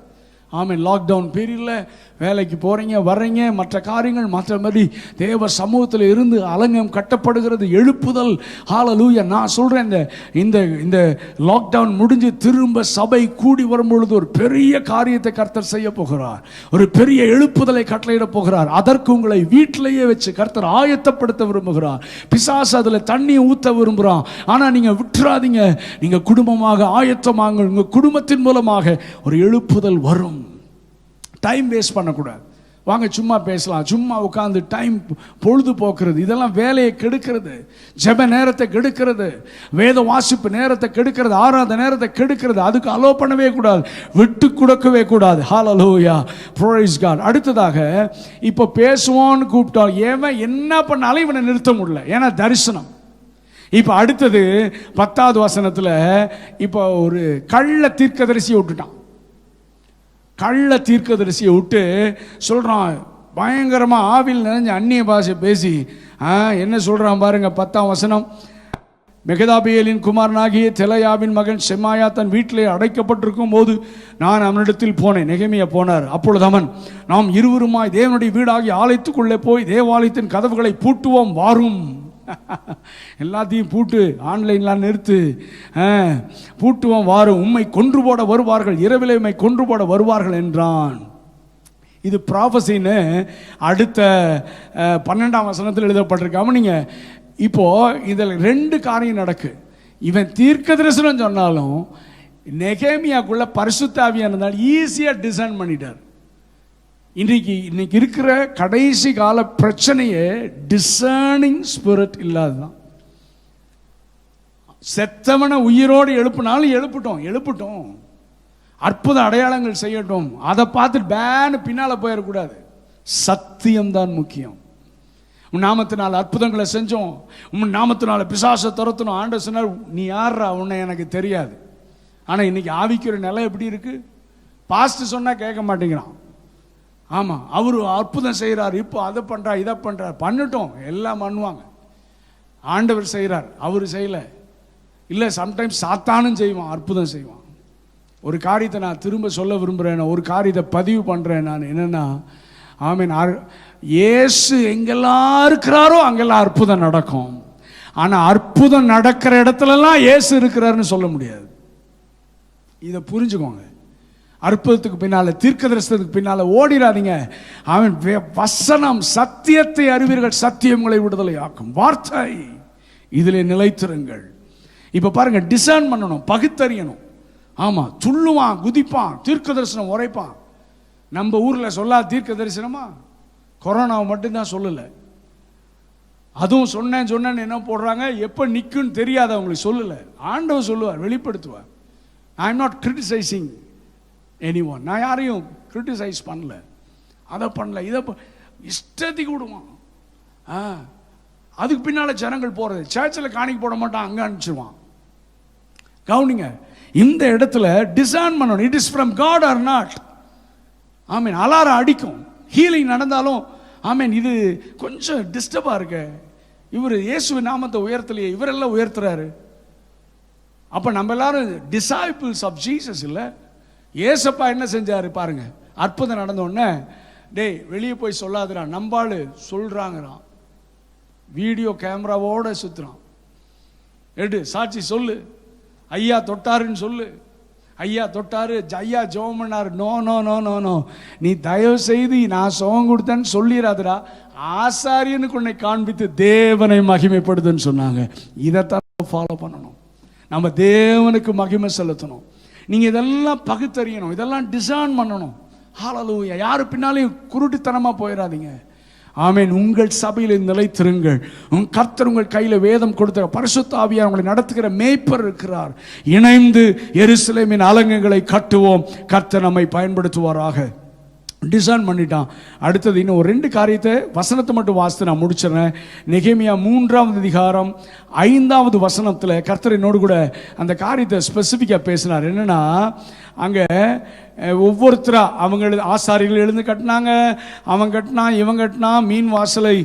ஆமென். லாக்டவுன் பீரியடில் வேலைக்கு போகிறீங்க, வர்றீங்க, மற்ற காரியங்கள் மற்ற மாதிரி தேவ சமூகத்தில் இருந்து அலங்கம் கட்டப்படுகிறது, எழுப்புதல். ஹல்லேலூயா. நான் சொல்கிறேன், இந்த லாக்டவுன் முடிஞ்சு திரும்ப சபை கூடி வரும்பொழுது ஒரு பெரிய காரியத்தை கர்த்தர் செய்ய போகிறார், ஒரு பெரிய எழுப்புதலை கட்டளையிட போகிறார். அதற்கு உங்களை வீட்டிலேயே வச்சு கர்த்தர் ஆயத்தப்படுத்த விரும்புகிறார். பிசாசு அதில் தண்ணியை ஊற்ற விரும்புகிறான். ஆனால் நீங்கள் விட்டுறாதீங்க, நீங்கள் குடும்பமாக ஆயத்தமாங்க, உங்கள் குடும்பத்தின் மூலமாக ஒரு எழுப்புதல் வரும். டைம் வேஸ்ட் பண்ணக்கூடாது. வாங்க சும்மா பேசலாம், சும்மா உட்காந்து டைம் பொழுது போக்குறது, இதெல்லாம் வேலையை கெடுக்கிறது, ஜெப நேரத்தை கெடுக்கிறது, வேத வாசிப்பு நேரத்தை கெடுக்கிறது, ஆராத நேரத்தை கெடுக்கிறது. அதுக்கு அலோ பண்ணவே கூடாது, விட்டு கொடுக்கவே கூடாது. ஹல்லேலூயா. Praise God. அடுத்ததாக இப்போ பேசுவோன்னு கூப்பிட்டோம், ஏன் என்ன பண்ணாலும் இவனை நிறுத்த முடியல, ஏன்னா தரிசனம். இப்போ அடுத்தது 10ஆவது வசனத்தில் இப்போ ஒரு கள்ள தீர்க்கதரிசியை விட்டுட்டான். கள்ள தீர்க்கதரிசியை விட்டு சொல்கிறான், பயங்கரமாக ஆவில் நிறைஞ்ச அந்நிய பாஷை பேசி என்ன சொல்கிறான் பாருங்க. 10ஆம் வசனம், மெகதாபியேலின் குமாரனாகிய தெலாயாவின் மகன் செமாயா தன் வீட்டிலே அடைக்கப்பட்டிருக்கும் போது நான் அவனிடத்தில் போனேன். நெகேமியா போனார். அப்பொழுது அவன், நாம் இருவருமாய் தேவனுடைய வீடாகி ஆலயத்துக்குள்ளே போய் தேவாலயத்தின் கதவுகளை பூட்டுவோம் வாரும். எல்லாத்தையும் பூட்டு, ஆன்லைன்லாம் நிறுத்து, பூட்டுவோம் வாரும், உம்மை கொன்று போட வருவார்கள், இரவிலே உம்மை கொன்று போட வருவார்கள் என்றான். இது ப்ராஃபஸின்னு அடுத்த 12ஆம் வசனத்தில் எழுதப்பட்டிருக்காம. நீங்கள் இப்போ இதில் 2 காரியம் நடக்கு. இவன் தீர்க்க தரிசனம் சொன்னாலும் நெகேமியாக்குள்ள பரிசுத்த ஆவியா இருந்தாலும் ஈஸியாக டிசைன் பண்ணிட்டார். இன்னைக்கு இருக்கிற கடைசி கால பிரச்சனையே டிசர்னிங் ஸ்பிரிட் இல்லாததான். செத்தவனை உயிரோடு எழுப்பினாலும் எழுப்பட்டும், அற்புத அடையாளங்கள் செய்யட்டும், அதை பார்த்துட்டு பேன்னு பின்னால் போயிடக்கூடாது. சத்தியம்தான் முக்கியம். உன் நாமத்தினால் அற்புதங்களை செஞ்சோம், உன் நாமத்தினால பிசாசை துரத்தணும். ஆண்டவர் சொன்னார், நீ யாரா, உன்னை எனக்கு தெரியாது. ஆனால் இன்னைக்கு ஆவிக்கிற நிலை எப்படி இருக்கு? பாஸ்ட் சொன்னால் கேட்க மாட்டேங்கிறான். ஆமாம், அவர் அற்புதம் செய்கிறார், இப்போ அதை பண்ணுறார், இதை பண்ணுறார், பண்ணட்டும், எல்லாம் பண்ணுவாங்க. ஆண்டவர் செய்கிறார், அவர் செய்யலை. இல்லை, சம்டைம்ஸ் சாத்தானும் செய்வான், அற்புதம் செய்வான். ஒரு காரியத்தை நான் திரும்ப சொல்ல விரும்புகிறேன், ஒரு காரியத்தை பதிவு பண்ணுறேன் நான். என்னென்னா, ஆமீன். இயேசு எங்கெல்லாம் இருக்கிறாரோ அங்கெல்லாம் அற்புதம் நடக்கும். ஆனால் அற்புதம் நடக்கிற இடத்துலலாம் இயேசு இருக்கிறாருன்னு சொல்ல முடியாது. இதை புரிஞ்சுக்கோங்க. அற்புதத்துக்கு பின்னால, தீர்க்க தரிசனத்துக்கு பின்னால ஓடிடாதீங்க. அவன் வசனம், சத்தியத்தை அறிவீர்கள், சத்தியம் உங்களை விடுதலை ஆக்கும். வார்த்தை, இதில் நிலைத்திருங்கள். இப்போ பாருங்க, டிசைன் பண்ணணும், பகுத்தறியணும். ஆமாம், துள்ளுவான், குதிப்பான், தீர்க்க தரிசனம் உரைப்பான். நம்ம ஊரில் சொல்லாத தீர்க்க தரிசனமா? கொரோனாவை மட்டும்தான் சொல்லலை. அதுவும் சொன்னேன்னு என்ன போடுறாங்க, எப்போ நிற்குன்னு தெரியாது அவங்களுக்கு, சொல்லலை. ஆண்டவர் சொல்லுவார், வெளிப்படுத்துவார். I am not criticising anyone. நான் யாரையும் கிரிட்டிசைஸ் பண்ணல, அதை பண்ணல, இதை இஷ்டத்துக்கு விடுவான். அதுக்கு பின்னால் ஜனங்கள் போகிறது. சர்ச்சில் காணிக்க போட மாட்டான், அங்கே அனுப்பிச்சிடுவான். கவனிங்க, இந்த இடத்துல டிசைன் பண்ணணும். It is from God or not. ஆமீன். அலாரம் அடிக்கும், ஹீலிங் நடந்தாலும் ஆமீன் இது கொஞ்சம் டிஸ்டர்பாக இருக்கு. இவர் இயேசுவின் நாமத்தை உயர்த்தலையே, இவரெல்லாம் உயர்த்துறாரு. அப்போ நம்ம எல்லாரும் டிசைபிள்ஸ் ஆஃப் ஜீசஸ் இல்லை. ஏசப்பா என்ன செஞ்சாரு பாருங்க, அற்புதம் நடந்த உடனே, டேய் வெளியே போய் சொல்லாதுடா, நம்பாளு சொல்றாங்கிறான். வீடியோ கேமராவோட சுத்துறான். எடு சாட்சி சொல்லு, ஐயா தொட்டாருன்னு சொல்லு, ஐயா தொட்டாரு, ஐயா ஜெபம் பண்ணாரு. No no no no no, நீ தயவு செய்து நான் சுகம் கொடுத்தேன்னு சொல்லிடாதுடா, ஆசாரியனுக்கு உன்னை காண்பித்து தேவனை மகிமைப்படுதுன்னு சொன்னாங்க. இதைத்தான் ஃபாலோ பண்ணணும். நம்ம தேவனுக்கு மகிமை செலுத்தணும். நீங்க இதெல்லாம் பகுத்தறியணும், இதெல்லாம் டிசைன் பண்ணணும். ஹல்லேலூயா. யாரு பின்னாலையும் குருட்டுத்தனமா போயிடாதீங்க. ஆமீன். உங்கள் சபையில் நிலைத்திருங்கள். கர்த்தர் உங்கள் கையில் வேதம் கொடுத்த பரிசுத்த ஆவியார் உங்களை நடத்துகிற மேய்ப்பர் இருக்கிறார். இணைந்து எருசலேமின் அலங்கங்களை கட்டுவோம். கர்த்தர் நம்மை பயன்படுத்துவாராக. டிசைன் பண்ணிட்டான். அடுத்தது இன்னும் ஒரு 2 காரியத்தை, வசனத்தை மட்டும் வாசித்து நான் முடிச்சிடறேன். நெகேமியா 3ஆம் அதிகாரம் 5ஆவது வசனத்தில் கர்த்தர் என்னோடு கூட அந்த காரியத்தை ஸ்பெசிஃபிக்காக பேசினார். என்னன்னா, அங்கே ஒவ்வொருத்தரா அவங்க ஆசாரிகள் எழுந்து கட்டினாங்க, அவன் கட்டினான், இவன் கட்டினான், மீன் வாசலை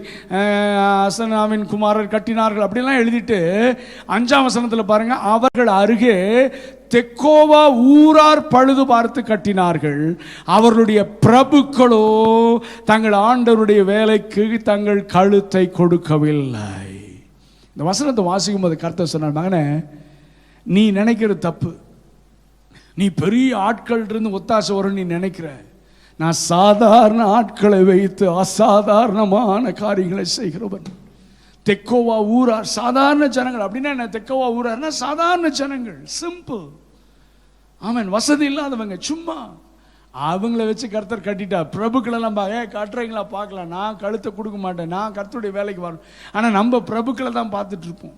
அசனாவின் குமாரர் கட்டினார்கள், அப்படிலாம் எழுதிட்டு 5ஆம் வசனத்தில் பாருங்க, அவர்கள் அருகே தெக்கோவா ஊரார் பழுது பார்த்து கட்டினார்கள், அவர்களுடைய பிரபுக்களோ தங்கள் ஆண்டவருடைய வேலைக்கு தங்கள் கழுத்தை கொடுக்கவில்லை. இந்த வசனத்தை வாசிக்கும் போது கர்த்தர் சொன்னார், மகனே நீ நினைக்கிறது தப்பு. நீ பெரிய ஆட்கள் இருந்து ஒத்தாசை வரும் நீ நினைக்கிற. நான் சாதாரண ஆட்களை வைத்து அசாதாரணமான காரியங்களை செய்கிறவன். தெக்கோவா ஊரார் சாதாரண ஜனங்கள். அப்படின்னா என்ன? தெக்கோவா ஊரார்னா சாதாரண ஜனங்கள், சிம்பிள். ஆமன். வசதி இல்லாதவங்க, சும்மா அவங்கள வச்சு கர்த்தர் கட்டிட்டா. பிரபுக்களெல்லாம் கட்டுறீங்களா பார்க்கலாம், நான் கழுத்தை கொடுக்க மாட்டேன், நான் கர்த்தருடைய வேலைக்கு வரணும். ஆனால் நம்ம பிரபுக்களை தான் பார்த்துட்டு இருப்போம்.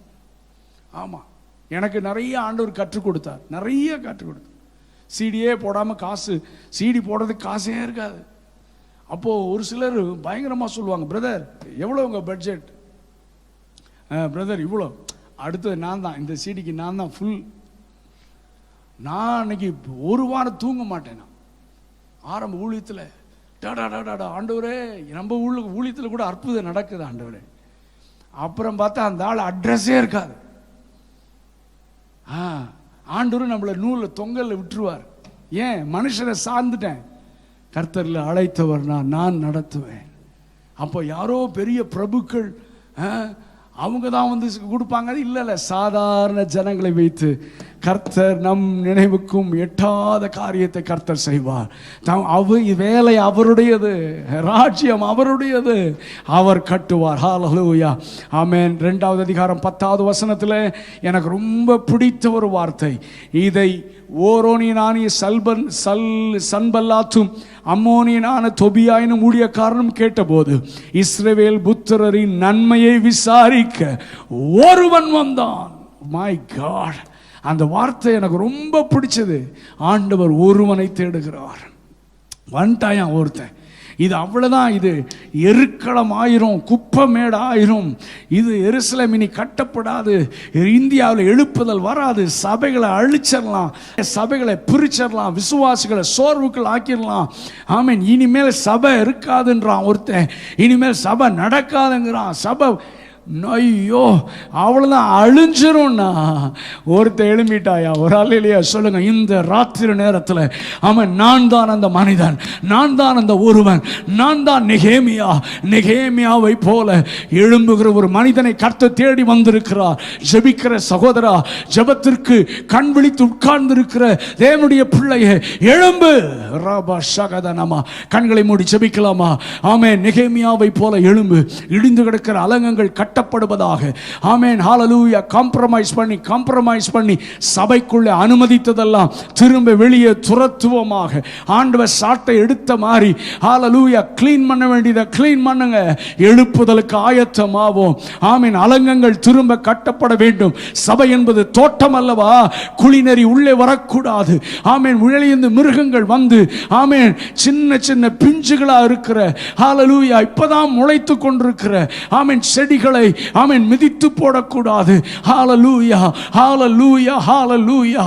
ஆமாம், எனக்கு நிறைய ஆண்டவர் கற்றுக் கொடுத்தார், நிறைய கற்றுக் கொடுத்தார். சிடியே போடாமல் காசு, சிடி போடுறதுக்கு காசே இருக்காது. அப்போது ஒரு சிலர் பயங்கரமாக சொல்லுவாங்க, பிரதர் எவ்வளோ உங்கள் பட்ஜெட்? பிரதர் இவ்வளோ. அடுத்தது நான் தான், இந்த சிடிக்கு நான் தான் ஃபுல். நான் அன்னைக்கு ஒரு வாரம் தூங்க மாட்டேன். நான் ஆரம்ப ஊழியத்தில் டாடா ஆண்டவரே, நம்ம ஊழியத்தில் கூட அற்புதம் நடக்குது ஆண்டவரே. அப்புறம் பார்த்தா அந்த ஆள் அட்ரஸே இருக்காது. ஆண்டவரும் நம்மளை நூலில் தொங்கலில் விட்டுருவார். ஏன்? மனுஷனை சார்ந்துட்டேன். கர்த்தரில் அழைத்தவர் நான் நடத்துவேன். அப்போ யாரோ பெரிய பிரபுக்கள் அவங்க தான் வந்து கொடுப்பாங்க. இல்லை, சாதாரண ஜனங்களை வைத்து கர்த்தர் நம் நினைவுக்கும் எட்டாத காரியத்தை கர்த்தர் செய்வார். வேலை அவருடையது, ராஜ்யம் அவருடையது, அவர் கட்டுவார். ஹல்லேலூயா, ஆமென். 2ஆவது அதிகாரம் 10ஆவது வசனத்தில் எனக்கு ரொம்ப பிடித்த ஒரு வார்த்தை. இதை ஓரோனியனானிய சன்பல்லாத்தும் அம்மோனியனான தொபியாயினும் ஊழியக்காரனும் கேட்டபோது இஸ்ரவேல் புத்திரரின் நன்மையை விசாரிக்க ஒருவன் வந்தான். மை காட், அந்த வார்த்தை எனக்கு ரொம்ப பிடிச்சது. ஆண்டவர் ஒருவனை தேடுகிறார். வந்துட்டான் ஒருத்தன். இது அவ்வளவுதான். இது எருக்களம் ஆயிரும், குப்பமேடு ஆயிரும். இது எருசலேம் இனி கட்டப்படாது. இந்தியாவில் எழுப்புதல் வராது. சபைகளை அழிச்சிடலாம், சபைகளை பிரிச்சிடலாம், விசுவாசிகளை சோர்வுக்கள் ஆக்கிடலாம். ஆமீன். இனிமேல் சபை இருக்காதுன்றான் ஒருத்தன், இனிமேல் சபை நடக்காதுங்கிறான். சபை ஐயோ அவ்வளோதான் அழிஞ்சிரும்னா ஒருத்தர் எழும்பிட்டாயா? ஒரு ஆள் இல்லையா? சொல்லுங்க. இந்த ராத்திரி நேரத்தில் அவன் நான் தான் அந்த மனிதன், நான் தான் அந்த ஒருவன், நான் தான் நெகேமியாவை போல எழும்புகிற ஒரு மனிதனை கர்த்தர் தேடி வந்திருக்கிறார். ஜெபிக்கிற சகோதரா, ஜெபத்திற்கு கண் விழித்து உட்கார்ந்திருக்கிற தேவனுடைய பிள்ளையே, எழும்பு. ரபா ஷகதனமா, கண்களை மூடி ஜெபிக்கலாமா? ஆமென். நெகேமியாவை போல எழும்பு. இடிந்து கிடக்கிற அலங்கங்கள் கட்டப்படுவதாக. ஆமென். ஹல்லேலூயா. காம்ப்ரமைஸ் பண்ணி சபைக்குள்ளே அனுமதித்ததெல்லாம் திரும்ப வெளியே துரத்துவமாக. ஆண்டவர் சாட்டை எடுத்த மாதிரி ஹல்லேலூயா க்ளீன் பண்ண வேண்டியதை க்ளீன் பண்ணுங்க. எழுப்புதலுக்கு ஆயத்தமாவோம். ஆமென். அலங்கங்கள் திரும்ப கட்டப்பட வேண்டும். சபை என்பது தோட்டம் அல்லவா? குளிநெறி உள்ளே வரக்கூடாது. ஆமென். வெளியிருந்து மிருகங்கள் வந்து ஆமென் சின்ன சின்ன பிஞ்சுகளா இருக்கிற ஹல்லேலூயா இப்பதான் முளைத்து கொண்டிருக்கிற ஆமென் செடிகளை ஆமென் மிதித்து போடக்கூடாது. ஹல்லேலூயா, ஹல்லேலூயா, ஹல்லேலூயா.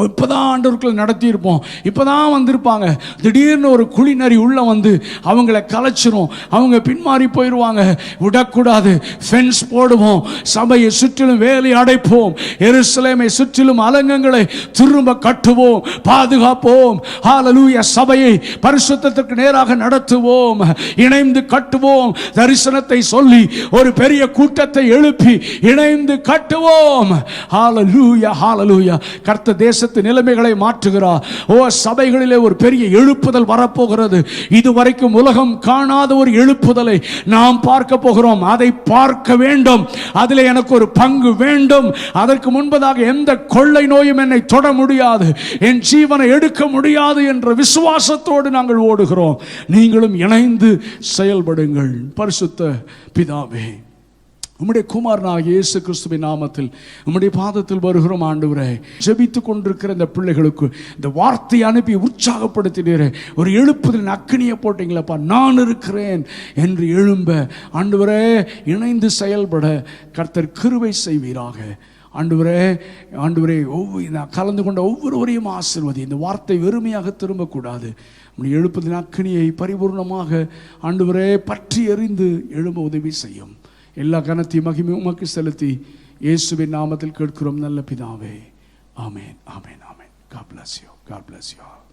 இப்போதான் ஆண்டவர்களை நடத்தியிருப்போம், இப்போதான் வந்திருப்பாங்க, திடீர்னு ஒரு குழிநரி உள்ள வந்து அவங்கள கலைச்சிரும், அவங்க பின்மாறி போயிடுவாங்க. விடக்கூடாது. ஃபென்ஸ் போடுவோம், சபையை சுற்றிலும் வேலி அடைப்போம், எருசலேமை சுற்றிலும் அலங்கங்களை திரும்ப கட்டுவோம், பாதுகாப்போம். ஹல்லேலூயா. சபையை பரிசுத்தத்திற்கு நேராக நடத்துவோம், இணைந்து கட்டுவோம். தரிசனத்தை சொல்லி ஒரு பெரிய கூட்டத்தை எழுப்பி இணைந்து கட்டுவோம். ஹல்லேலூயா, ஹல்லேலூயா. கர்த்தர் தேச நிலைமைகளை மாற்றுகிறார். ஓ, சபைகளிலே ஒரு பெரிய எழுப்புதல் வரப்போகிறது. இதுவரைக்கும் உலகம் காணாத ஒரு எழுப்புதலை நாம் பார்க்க போகிறோம். அதை பார்க்க வேண்டும். அதிலே எனக்கு ஒரு பங்கு வேண்டும். அதற்கு முன்பதாக எந்த கொள்ளை நோயும் என்னை தொட முடியாது, என் ஜீவனை எடுக்க முடியாது என்ற விசுவாசத்தோடு நாங்கள் ஓடுகிறோம். நீங்களும் இணைந்து செயல்படுங்கள். பரிசுத்த பிதாவே, உம்முடைய குமாரனாகிய இயேசு கிறிஸ்துவின் நாமத்தில் உம்முடைய பாதத்தில் வருகிறோம். ஆண்டவரே, ஜெபித்துக் கொண்டிருக்கிற இந்த பிள்ளைகளுக்கு இந்த வார்த்தையை அனுப்பி உற்சாகப்படுத்தினீரே, ஒரு எழுப்புதலின் அக்கினியை போட்டீங்களப்பா. நான் இருக்கிறேன் என்று எழும்ப ஆண்டவரே இணைந்து செயல்பட கர்த்தர் கிருபை செய்வீராக. ஆண்டவரே, ஆண்டவரே, கலந்து கொண்ட ஒவ்வொருவரையும் ஆசீர்வதி. இந்த வார்த்தை வெறுமையாக திரும்பக்கூடாது. உம்முடைய எழுப்புதலின் அக்கினியை பரிபூர்ணமாக ஆண்டவரே பற்றி எறிந்து எழும்ப உதவி செய்யும். எல்லா கனத்தையும் மகிமையும் உமக்கு செலுத்தி இயேசுவின் நாமத்தில் கேட்கிறோம் நல்ல பிதாவே. ஆமென், ஆமென், ஆமென். God bless you. God bless you all.